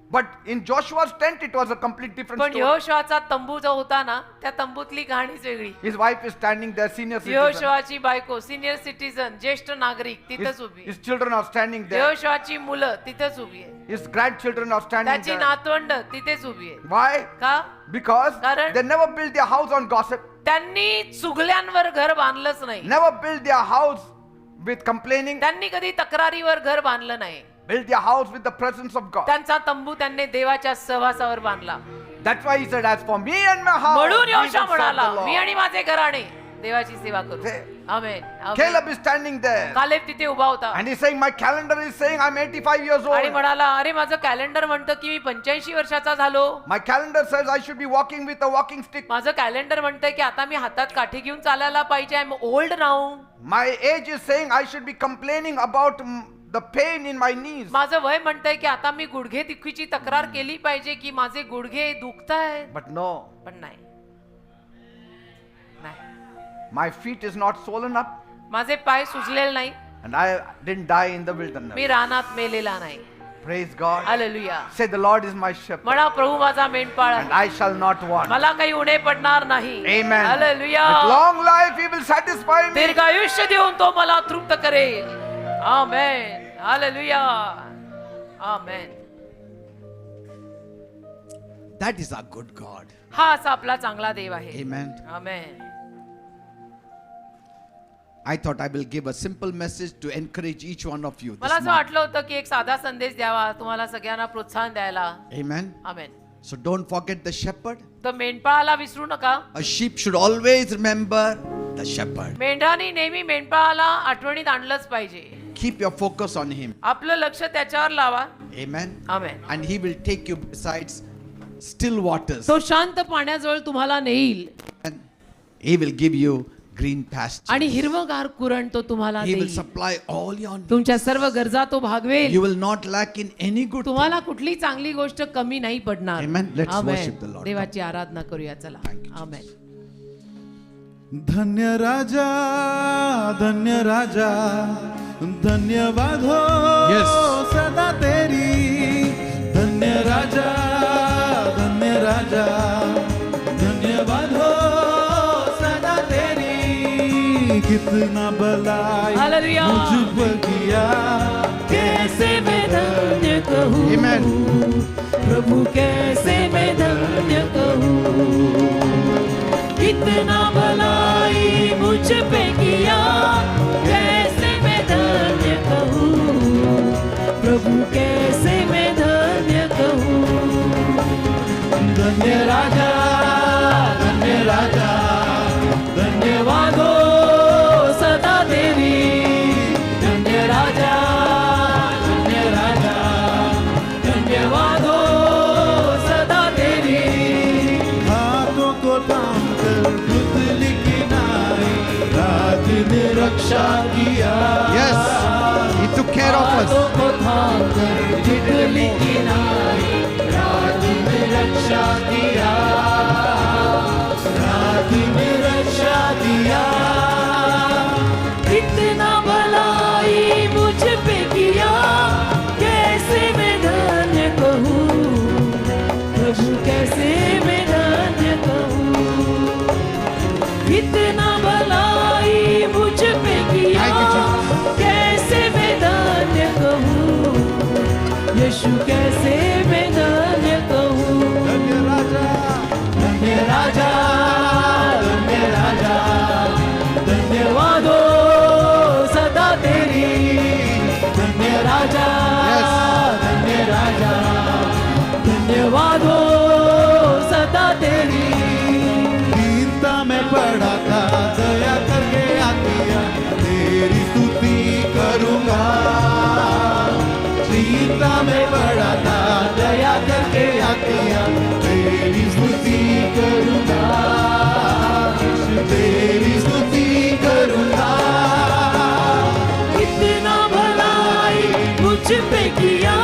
But in Joshua's tent it was a complete different पण story. यहोशुआचा तंबू जो होता ना, त्या तंबूतली कहाणीच वेगळी. His wife is standing there, senior citizen. यहोशुआची बायको, सिनियर सिटीजन, ज्येष्ठ नागरिक तिथंच उभी आहे. His children are standing there. यहोशुआची मुलं तिथंच उभी आहे, His grandchildren are standing त्याची there. नातवंड तिथेच उभी आहे. Why? का? Because कारण? they never built their house on gossip. त्यांनी चुगल्यांवर घर बांधलंच नाही, Never built their house with complaining. त्यांनी कधी तक्रारीवर घर बांधलं नाही. Built their house with the presence of God. त्यांचा तंबू त्यांनी देवाच्या सहवासावर बांधला. That's why he said, as for me and my house, म्हणून we will यहोशुआ serve म्हणाला, the मी Lord. आणि माझे घराणे देवाची सेवा करू. See? Amen. Amen. Caleb is standing there. Caleb तिथे उभा होता And he's saying, my calendar is saying I'm 85 years आणि old. म्हणाला, अरे माझं कॅलेंडर म्हणतं की मी 85 वर्षाचा झालो. My calendar says I should be walking with a walking stick. माझं कॅलेंडर म्हणतंय की आता मी हातात काठी घेऊन चालायला पाहिजे. I am old now. My age is saying I should be complaining about the pain in my knees. माझं वय म्हणतंय की आता मी गुडघे दुखीची तक्रार केली पाहिजे की माझे गुडघे दुखतायत. But no, पण नाही, my feet is not swollen up माझे पाय सुजलेले नाही, and I didn't die in the wilderness. मी रानात मेलेला नाही. Praise God. Hallelujah. Say, the Lord is my shepherd, म्हणा प्रभू माझा मेंढपाळ and आहे. I shall not want. मला काही उणे पडणार नाही. Amen. Hallelujah. With long life, He will satisfy me. दीर्घ आयुष्य देऊन तो मला तृप्त करेल. Amen. Hallelujah. Amen. That is our good God. हा असा आपला चांगला देव आहे. Amen. Amen. I thought I will give a simple message to encourage each one of you. मला This असं month. वाटलं होतं की एक साधा संदेश द्यावा, तुम्हाला सगळ्यांना प्रोत्साहन द्यायला. Amen. Amen. So don't forget the shepherd. तर मेंढपाळाला विसरू नका. A sheep should always remember the shepherd. मेंढराने नेहमी मेंढपाळाला आठवणीत आणलंच पाहिजे. Keep your focus on him. आपलं लक्ष त्याच्यावर लावा. Amen. Amen. And he will take you besides still waters. तो शांत पाण्याजवळ तुम्हाला नेईल And he will give you green pastures. आणि हिरवगार कुरण तो तुम्हाला He will देईल. supply all your needs. तुमच्या सर्व गरजा तो भागवेल. You will not lack in any good thing. तुम्हाला कुठली चांगली गोष्ट कमी नाही पडणार. Amen. Let's amen. worship the Lord. देवाची आराधना करूया चला. Thank you, Jesus. आमेन. धन्य राजा, धन्य राजा, धन्यवाद हो Yes. सदा तेरी. धन्य राजा, धन्य राजा, धन्यवाद हो सदा तेरी. कितना भलाई हालेलुया. मुझ पर किया, कैसे मैं धन्य कहूँ. Amen. प्रभु कैसे मैं धन्य कहूँ. कितना भलाई मुझ पे किया, कैसे मैं धन्य कहूँ. प्रभु कैसे मैं धन्य कहूँ. धन्य राजा, धन्य राजा, धन्यवाद हो सदा तेरी. धन्य राजा, धन्य राजा, धन्यवाद हो सदा तेरी. हाथों को थाम कर पुतली किनारे रात दिन रक्षा KIA. Yes. He took care of हाथों us. को थाम कर तितली किनारे रात दिन रक्षा किया, रात दिन रक्षा दिया. कितना भलाई मुझ पे किया, कैसे मैं धन्य कहूँ. प्रभु कैसे मैं धन्य कहूँ. कितना भलाई मुझ पे किया, कैसे मैं धन्य कहूँ. यीशु कैसे मैं धन्य कहूँ. धन्य राजा, धन्य राजा, धन्य राजा, धन्यवाद हो सदा तेरी. धन्य राजा, धन्य राजा, धन्यवाद हो सदा तेरी. दीनता में पड़ा था, दया करके आतिया तेरी स्तुति करूंगा. दीनता में पड़ा था, दया करके आतिया तेरी स्तुति करूंगा. तेरी स्तुति करूंगा. कितना भलाई मुझ पे किया,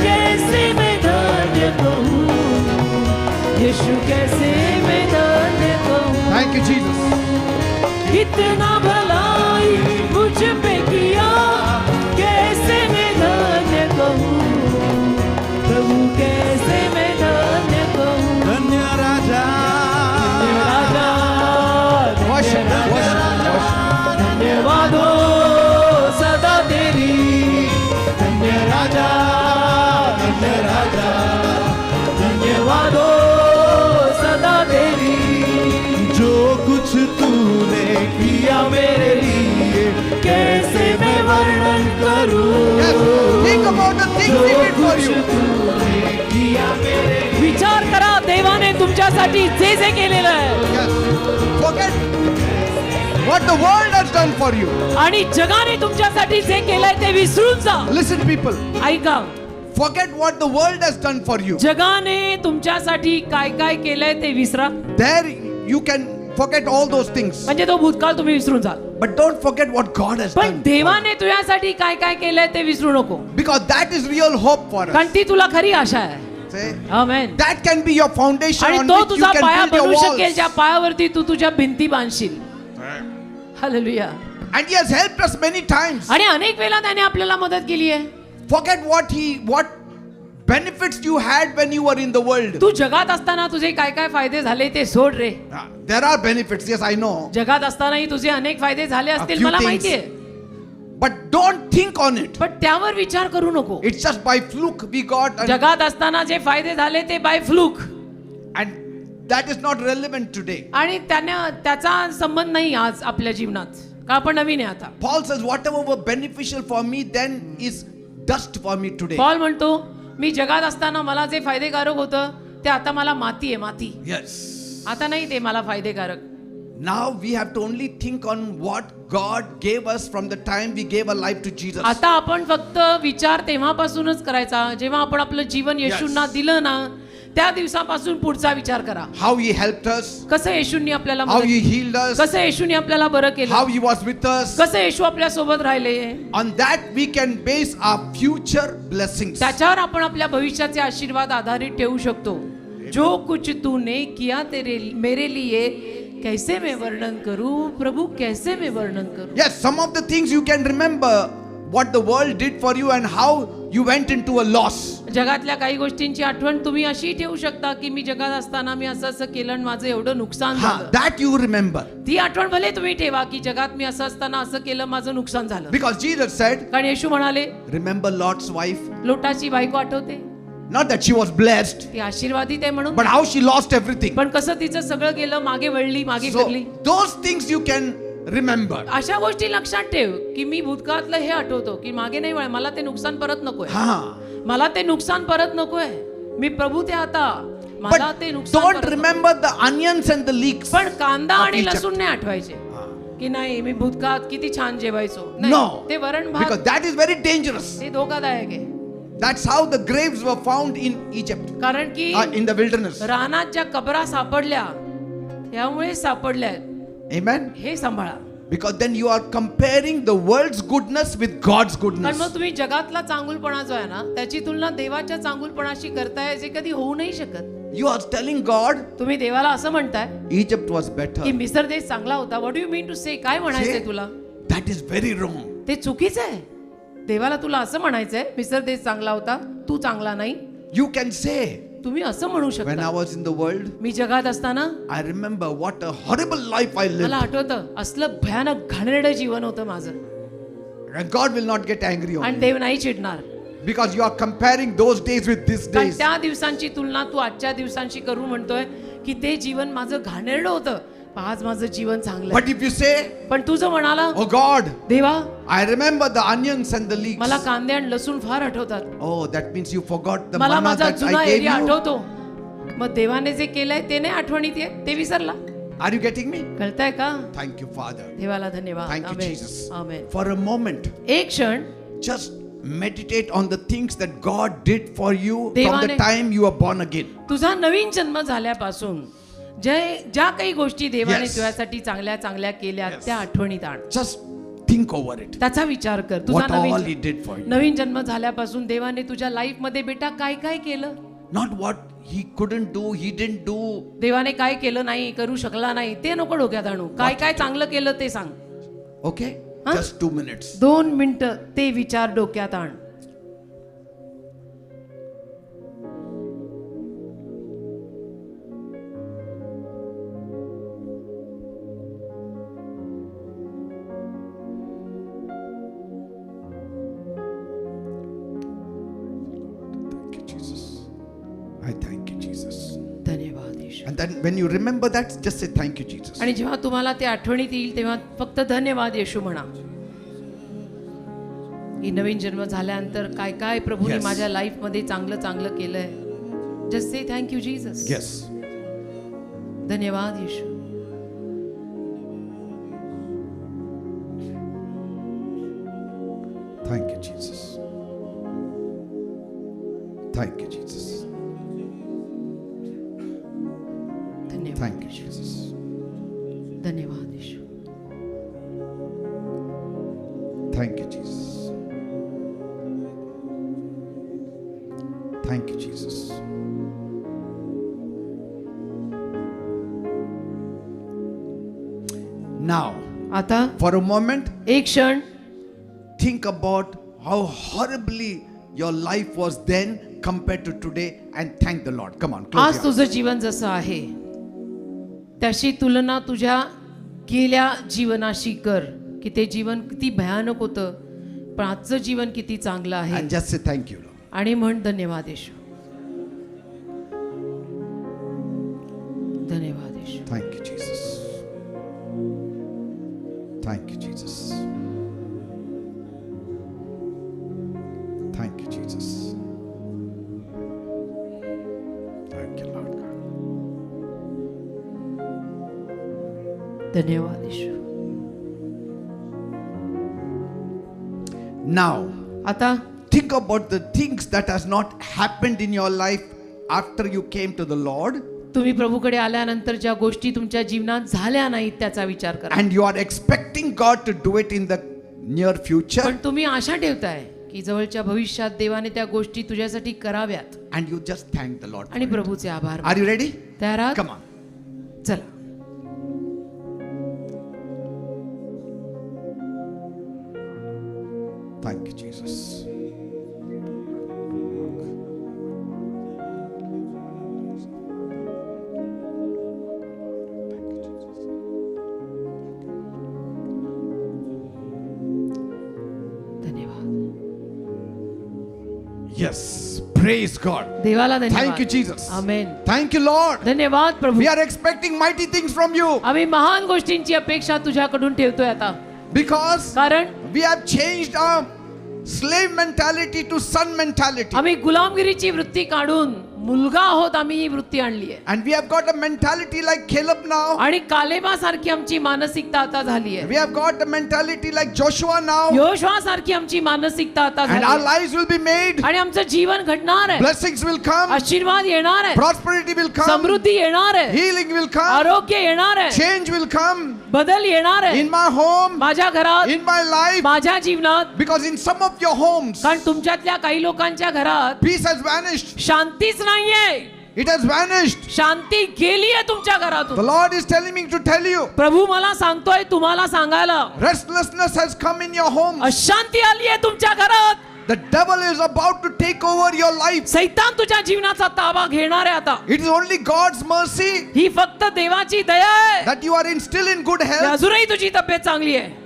कैसे मैं धन्य कहूँ. यीशु कैसे मैं धन्य कहूँ. Thank you, Jesus. कितना भलाई मुझ पे किया, कैसे मैं धन्य कहूँ. प्रभु कैसे मैं धन्य कहूँ. धन्य राजा, राजा, Worship, worship, worship. धन्यवाद हो सदा तेरी. धन्य राजा, धन्य राजा, धन्यवाद हो सदा तेरी. जो कुछ तूने किया मेरे लिए, कैसे मैं वर्णन करूं. Yes. Think about the things he did for you. तूने किया मेरे लिए. विचार करा देवाने तुमच्यासाठी जे जे केलेलं आहे Yes. Forget what the world has done for you. आणि जगाने तुमच्यासाठी जे केलंय ते विसरून जा. Listen, people. ऐका, Forget what the world has done for you. जगाने तुमच्यासाठी काय काय केलंय ते विसरा. There you can forget all those things. म्हणजे तो भूतकाळ तुम्ही विसरून जा. But don't forget what God has पण done. देवाने तुझ्यासाठी काय काय केलंय ते विसरू नको. Because that is real hope for us. कारण ती तुला खरी आशा आहे. Say, amen. that can be your foundation आणि on तो which you तुझा can पाया build your बनू शकेल walls. ज्या पायावरती तू तुझ्या भिंती बांधशील. Hallelujah. And He has helped us many times. आणि अनेक वेळा त्याने आपल्याला मदत केली आहे. Forget what benefits you had when you were in the world. तू जगात असताना तुझे काय काय फायदे झाले ते सोड रे. There are benefits, yes, I know. जगात असतानाही तुझे अनेक फायदे झाले असतील few मला things. माहितीये, But don't think on it. पण त्यावर विचार करू नको. It's just by fluke we got, जगात असताना जे फायदे झाले ते by fluke, and that is not relevant today. आणि त्याचा संबंध नाही आज आपल्या जीवनात, का आपण नवीन आहे आता. Paul says, whatever were beneficial for me then is dust for me today. Paul म्हणतो, मी जगात असताना मला जे फायदेकारक होतं ते आता मला माती आहे, माती. Yes. आता नाही ते मला फायदेकारक. Now we have to only think on what God gave us from the time we gave our life to Jesus. आता आपण फक्त विचार तेव्हापासूनच करायचा जेव्हा आपण आपलं जीवन येशूंना दिलं ना, त्या दिवसापासून पुढचा विचार करा. How He helped us, कसं येशूंनी आपल्याला how मदत He केली, healed us, कसं येशूंनी आपल्याला बरं केलं, how He was with us. कसं येशू आपल्या सोबत राहिले. On that we can base our future blessings. त्याच्यावर आपण आपल्या भविष्याचे आशीर्वाद आधारित ठेवू शकतो. जो कुछ तूने किया तेरे मेरे लिए कैसे मैं वर्णन करूं, प्रभु कैसे मैं वर्णन करूं. Yes, some of the things you can remember what the world did for you and how you went into a loss. जगातल्या काही गोष्टींची आठवण तुम्ही अशी ठेवू शकता की मी जगात असताना मी असं असं केलं आणि माझं एवढं नुकसान झालं. That you remember. ती आठवण भले तुम्ही ठेवा की जगात मी असं असताना असं केलं, माझं नुकसान झालं. Because Jesus said, कारण येशू म्हणाले, remember Lot's wife. लोटाची बायको आठवते, Not that she was blessed, ती आशीर्वादित आहे म्हणून, but how she lost everything. पण कसं तिचं सगळं गेलं, मागे वळली, मागे So फिरली. those things you can remember. अशा गोष्टी लक्षात ठेव की मी भूतकाळातलं हे आठवतो की मागे नाही वळ, मला ते नुकसान परत नकोय, मला ते नुकसान परत नकोय, मी प्रभू ते आता मला ते But नुकसान don't परत नको. remember the onions and the leeks. पण कांदा of आणि Egypt. लसूण नाही आठवायचे की नाही मी भूतकाळात किती छान जेवायचो. No, नाही, ते वरण भात because that is very dangerous. ते धोकादायक आहे. That's how the graves were found in Egypt, कारण की in the wilderness. रानात ज्या कबरा सापडल्या त्यामुळे सापडल्या, Amen. हे सांभाळा. Because then you are comparing the world's goodness with God's कारण goodness. मग तुम्ही जगातला चांगुलपणा जो आहे ना त्याची तुलना देवाच्या चांगुलपणाशी करताय, जे कधी होऊ नाही शकत. You are telling God तुम्ही देवाला असं म्हणताय Egypt was better. की मिस्र देश चांगला होता. व्हॉट यू मीन टू से, काय म्हणायचंय Say, तुला? that is very wrong. ते चुकीचं आहे. देवाला तुला असं म्हणायचंय मिस्र देश चांगला होता, तू चांगला नाही. You can say, तुम्ही असं म्हणू when शकता, I was in the world, मी जगात असताना I remember what a horrible life I मला lived. आठवतं असलं भयानक घाणेरडं जीवन होतं माझं. And God will not get angry on आणि you. देव नाही चिडणार, Because you are comparing those days with these कारण days. त्या दिवसांची तुलना तू आजच्या दिवसांशी करू म्हणतोय की ते जीवन माझं घाणेरडं होतं, पण आज माझं जीवन चांगलं But आहे. if you say, पण तू जर म्हणाला, oh God, देवा I remember the onions and the leeks. मला कांदे आणि लसूण फार आठवतात, Oh, that means you forgot the मला manna माझा that जुना I gave एरिया you. आठवतो. मग देवाने जे केलंय ते नाही आठवणीत येत, ते विसरला. Are you getting me? कळतंय का? Thank you, Father. देवाला धन्यवाद. Thank you, amen. Jesus. Amen. For a moment, एक क्षण just meditate on the things that God did for you from the देवाने- time you were born again. तुझा नवीन जन्म झाल्यापासून ज्या काही गोष्टी देवाने Yes. तुझ्यासाठी चांगल्या चांगल्या केल्या Yes. त्या आठवणीत आण, Just think over it. त्याचा विचार कर. तुझा What all He Naveen did for you. नवीन जन्म झाल्यापासून देवाने तुझ्या लाईफ मध्ये बेटा काय काय केलं, Not what He couldn't do, He didn't do. देवाने काय केलं नाही, करू शकला नाही, ते नको डोक्यात आणू. काय काय चांगलं केलं ते सांग. Okay? Huh? Just 2 minutes. 2 मिनिटं ते विचार डोक्यात आण. Thank you, Jesus. I thank you, Jesus. धन्यवाद येशू. And then when you remember that, just say thank you, Jesus. आणि जेव्हा तुम्हाला ते आठवणीत येईल तेव्हा फक्त धन्यवाद येशू म्हणा. की नवीन जन्म झाल्यानंतर काय काय प्रभूने Yes. माझ्या लाईफ मध्ये चांगलं चांगलं केलंय. Just say thank you Jesus. Yes. धन्यवाद येशू. Thank you, Jesus. Thank you, Jesus. धन्यवाद. Thank you, Jesus. धन्यवाद येशू. Thank you, Jesus. Thank you, Jesus. Now, आता for a moment, एक क्षण think about how horribly your life was then compared to today, and thank the Lord. Come on, close आज your eyes. तुझं जीवन जसं आहे त्याची तुलना तुझ्या गेल्या जीवनाशी कर की ते जीवन किती भयानक होतं पण आजचं जीवन किती चांगलं आहे And just say thank you, Lord. आणि म्हण धन्यवाद येशू धन्यवाद येशू Thank you, Jesus. Thank you, Jesus. Thank you, Jesus. Thank you, Lord God. धन्यवाद येशू Now, आता think about the things that has not happened in your life after you came to the Lord, तुम्ही प्रभूकडे आल्यानंतर ज्या गोष्टी तुमच्या जीवनात झाल्या नाहीत त्याचा विचार करा and you are expecting God to do it in the near future, पण तुम्ही आशा ठेवताय की जवळच्या भविष्यात देवाने त्या गोष्टी तुझ्यासाठी कराव्यात and you just thank the Lord. आणि प्रभूचे आभार Are you ready? तयार आहात? Come on. चला Thank you, Jesus. धन्यवाद Yes, praise God. देवाला धन्यवाद Thank you, Jesus. Amen Thank you, Lord. धन्यवाद प्रभू We are expecting mighty things from you आम्ही महान गोष्टींची अपेक्षा तुझ्याकडून ठेवतोय आता because कारण we have changed our slave mentality to son mentality. आम्ही गुलामगिरीची वृत्ती काढून मुलगा आहोत आम्ही ही वृत्ती आणली आहे And we have got a mentality like Caleb now. आणि कालेबा सारखी आमची मानसिकता आता झाली आहे We have got a mentality like Joshua now. Joshua सारखी आमची मानसिकता आता And झाली our आहे. lives will be made. आणि आमचं जीवन घडणार आहे Blessings will come. आशीर्वाद येणार आहे Prosperity will come. समृद्धी येणार आहे Healing will come. आरोग्य येणार आहे Change will come बदल येणार आहे in my home, माझ्या घरात in my life. माझ्या जीवनात Because in some of your homes, कारण तुमच्यातल्या काही लोकांच्या घरात peace has vanished. शांतीच नाहीये It has vanished. शांती गेलीये तुमच्या The घरातून Lord is telling me to tell you, प्रभू मला सांगतोय तुम्हाला सांगायला restlessness has come in your home. अशांती आली आहे तुमच्या घरात The devil is about to take over your life. सैतान तुझ्या जीवनाचा ताबा घेणार आहे आता It is only God's mercy ही फक्त देवाची दया आहे that you are in still in good की health. अजूनही तुझी तब्येत चांगली आहे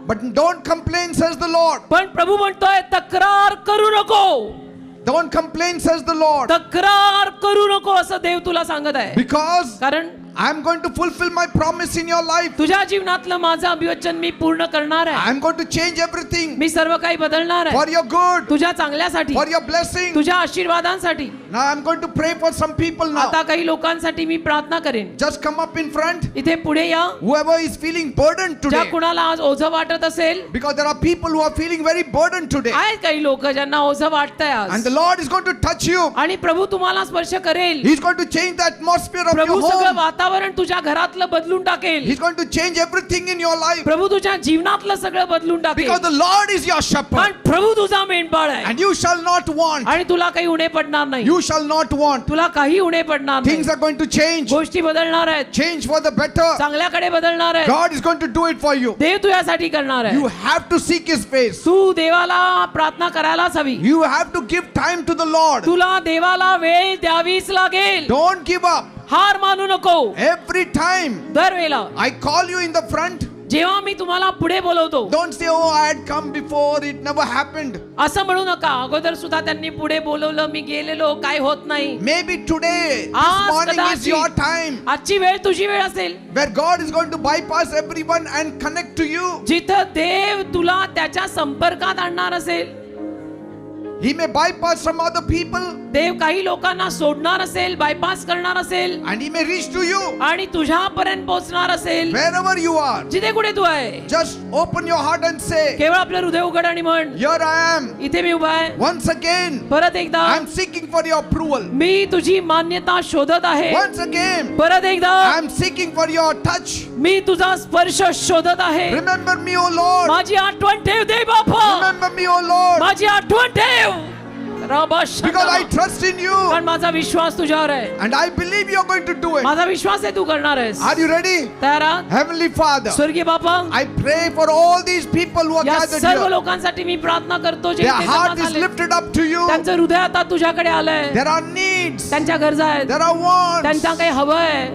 But don't complain, says the Lord. पण प्रभू म्हणतोय तक्रार करू नको Don't complain, says the Lord. तक्रार करू नको असं देव तुला सांगत आहे Because कारण I'm going to fulfill my promise in your life. तुझ्या जीवनातलं माझं अभिवचन मी पूर्ण करणार आहे I'm going to change everything मी सर्व काही बदलणार for आहे your good, तुझ्या चांगल्यासाठी for your blessing. तुझ्या आशीर्वादांसाठी Now I'm going to pray for some people now. आता काही लोकांसाठी मी प्रार्थना करेन Just come up in front. इथे पुढे या Whoever is feeling burdened ज्या today. कुणाला आज ओझं वाटत असेल Because there are people who are feeling very burdened today. आहेत काही लोक ज्यांना ओझं वाटतंय And आज the Lord is going to touch you. आणि प्रभू तुम्हाला स्पर्श करेल He's going to change the atmosphere of Prabhu your सगळं home. वातावरण तुझ्या घरातलं बदलून टाकेल He's going to change everything in your life. प्रभू तुझ्या जीवनातलं सगळं बदलून टाकेल Because the Lord is your shepherd. कारण प्रभू तुझा मेंढपाळ आहे And you shall not want. आणि तुला काही उणे पडणार नाही You shall not want. तुला काही उणे पडणार नाही Things are going to change. गोष्टी बदलणार आहेत Change for the better. चांगल्याकडे बदलणार आहे God is going to do it for you. देव तुझ्यासाठी करणार आहे You have to seek His face. तू देवाला प्रार्थना करायलाच हवी You have to give time to the Lord. तुला देवाला वेळ द्यावीच लागेल Don't give up. हार मानू नको Every time दरवेळेला I call you in the front, जेव्हा मी तुम्हाला पुढे बोलवतो don't say, oh, I had come before, it never happened. असं म्हणू नका अगोदर सुद्धा त्यांनी पुढे बोलवलं मी गेलेलो काय होत नाही Maybe today, this आज morning is कदाचित your time आजची वेळ तुझी वेळ असेल where God is going to bypass everyone and connect to you. जिथं देव तुला त्याच्या संपर्कात आणणार असेल He may bypass some other people देव काही लोकांना सोडणार असेल बायपास करणार असेल and He may reach to you आणि तुझ्यापर्यंत पोहोचणार असेल wherever you are. जिथे कुठे तू आहे Just open your heart and say, केवळ आपलं हृदय उघड आणि म्हण here I am. इथे मी उभा आहे Once again, परत एकदा I'm seeking for your approval. मी तुझी मान्यता शोधत आहे Once again, परत एकदा I'm seeking for your touch. मी तुझा स्पर्श शोधत आहे Remember me, O Lord. माझी आठवण ठेव दे बापा Remember me, O Lord. माझी आठवण ठेव Because I trust in you. कारण माझा विश्वास तुझ्यावर आहे. And I believe you're going to do it. माझा विश्वास आहे तू करणार आहेस. Are you ready? तयार आहात? Heavenly Father, स्वर्गीय बापा, I pray for all these people who are या gathered सर्व here. लोकांसाठी मी प्रार्थना करतो जे Their इथे heart जमा is झाले. lifted up to you. त्यांचं हृदय आता तुझ्याकडे आलंय. There are needs. त्यांच्या गरजा आहेत. There are wants. त्यांना काही हवंय.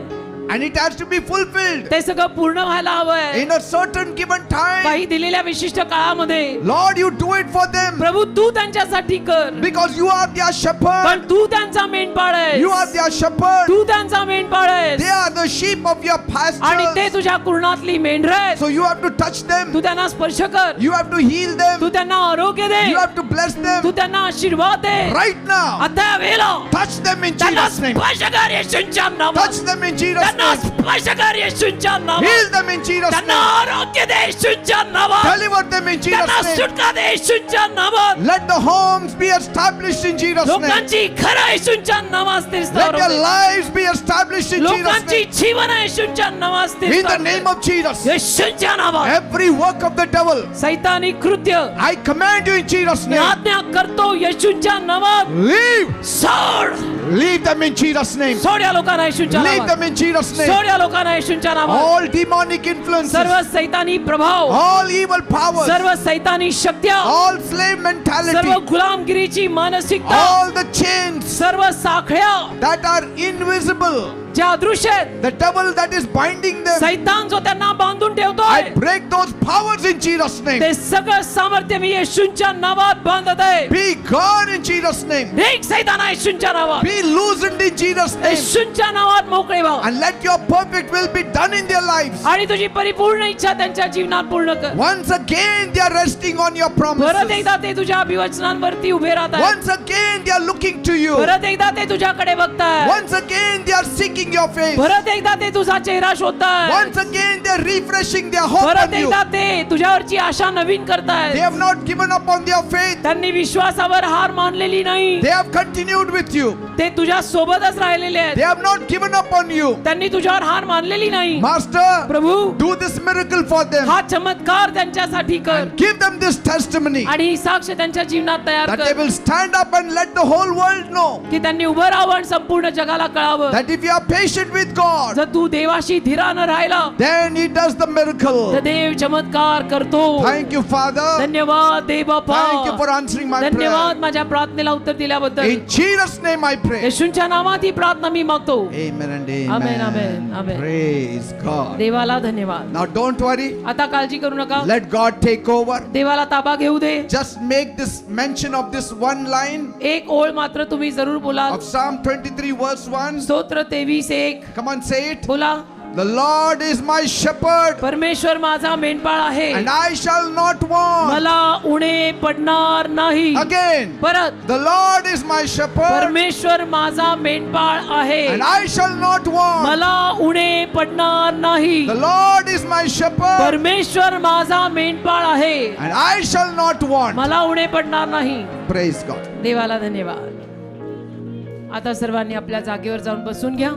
And it has to be fulfilled ते सगळं पूर्ण व्हायला हवंय. in a certain given time. काही दिलेल्या विशिष्ट काळामध्ये. Lord, you do it for them. प्रभू तू त्यांच्यासाठी कर. Because you are their shepherd. पण तू त्यांचा मेंढपाळ आहेस. You are their shepherd. तू त्यांचा मेंढपाळ आहेस. They are the sheep of your आणि ते pastures. तुझ्या कुरणातली मेंढरं आहेत. So you have to touch them. तू त्यांना स्पर्श कर. You have to heal them. तू त्यांना आरोग्य दे. You have to bless Tu them त्यांना आशीर्वाद दे. right now. आता या वेळेला Touch them in त्यांना Jesus' name. स्पर्श कर येशूच्या नावात. Touch them in Jesus' त्यांना name. स्पर्श कर येशूच्या नावात. Heal them in Jesus' त्यांना name. आरोग्य दे येशूच्या नावात. Deliver them in त्यांना Jesus' name. सुटका दे येशूच्या नावात. Let the homes be established in Jesus' name. लोकांची घरं येशूच्या नावात स्थिर Let their स्थावर होते. lives be established in Jesus' लोकांची name. जीवन येशूच्या नावात स्थिर In the स्थावर name होते. of Jesus. येशूच्या नावात Every work of the devil, सैतानी कृत्य I command you in Jesus' me name. आज्ञा करतो येशूच्या नावात. Leave. सोड. Leave them in Jesus' name. सोड या लोकांना येशूच्या Leave नावात. them in Jesus' name. सोड या लोकांना येशूच्या नावात. All demonic influences, सर्व सैतानी प्रभाव, all evil powers, सर्व सैतानी शक्त्या, all slave सर्व mentality, गुलामगिरीची मानसिकता, all the chains सर्व साखळ्या that are invisible, ज्या अदृश्य आहेत, the devil that is binding them, सैतान जो त्यांना बांधून ठेवतोय, I break those powers in Jesus' name. ते सगळं सामर्थ्य मी येशूच्या नावात बांधत आहे. Be gone in Jesus' name. एक सैताना येशूच्या नावात, Be loosened in Jesus' name. येशूच्या नावात मोकळे व्हा And let your perfect will be done in their lives. आणि तुझी परिपूर्ण इच्छा त्यांच्या जीवनात पूर्ण कर. Once again, they are resting on your परत promises. एकदा ते तुझ्या अभिवचनांवरती उभे राहत आहेत. Once again, they are looking to you. परत एकदा ते तुझ्याकडे बघताय. Once again, they are seeking your face. परत एकदा ते तुझा चेहरा शोधताय. Once again, they are refreshing their hope परत on you. एकदा ते तुझ्यावरची आशा नवीन They करतायत. have not given up on their faith. त्यांनी विश्वासावर हार मानलेली नाही. They have continued with you. ते तुझ्या सोबतच राहिलेले They आहेत. have not given up on you. त्यांनी तुझ्यावर हार मानलेली नाही. Master, Prabhu, do this miracle for them. हा चमत्कार त्यांच्यासाठी कर Give them this testimony आणि ही साक्ष त्यांच्या जीवनात तयार that they कर will stand up and let the whole world know की त्यांनी उभं राहावं आणि संपूर्ण जगाला कळावं. that if you are patient with God, जर तू देवाशी धीरानं राहिला then He does the तर miracle. देव चमत्कार करतो. Thank you, Father. धन्यवाद देव बापा. Thank you for answering my धन्यवाद prayer. माझ्या प्रार्थनेला उत्तर दिल्याबद्दल. In Jesus' name I pray. येशूच्या नावात ही प्रार्थना मी मागतो. Amen and Amen, amen. amen, amen. Praise God. देवाला धन्यवाद. Now don't worry. आता काळजी करू नका. Let God take over. देवाला ताबा घेऊ दे. Just make this mention of this one line एक ओळ मात्र तुम्ही जरूर बोलाल. of Psalm 23 verse 1. स्तोत्र 23:1 Come on, say it. बोला. The Lord is my shepherd परमेश्वर माझा मेंढपाळ आहे. and I shall not want. मला उणे पडणार नाही. Again. परत. The Lord is my shepherd परमेश्वर माझा मेंढपाळ आहे. and I shall not want. मला उणे पडणार नाही. The Lord is my shepherd परमेश्वर माझा मेंढपाळ आहे. and I shall not want. मला उणे पडणार नाही. Praise God. देवाला धन्यवाद. आता सर्वांनी आपल्या जागेवर जाऊन बसून घ्या.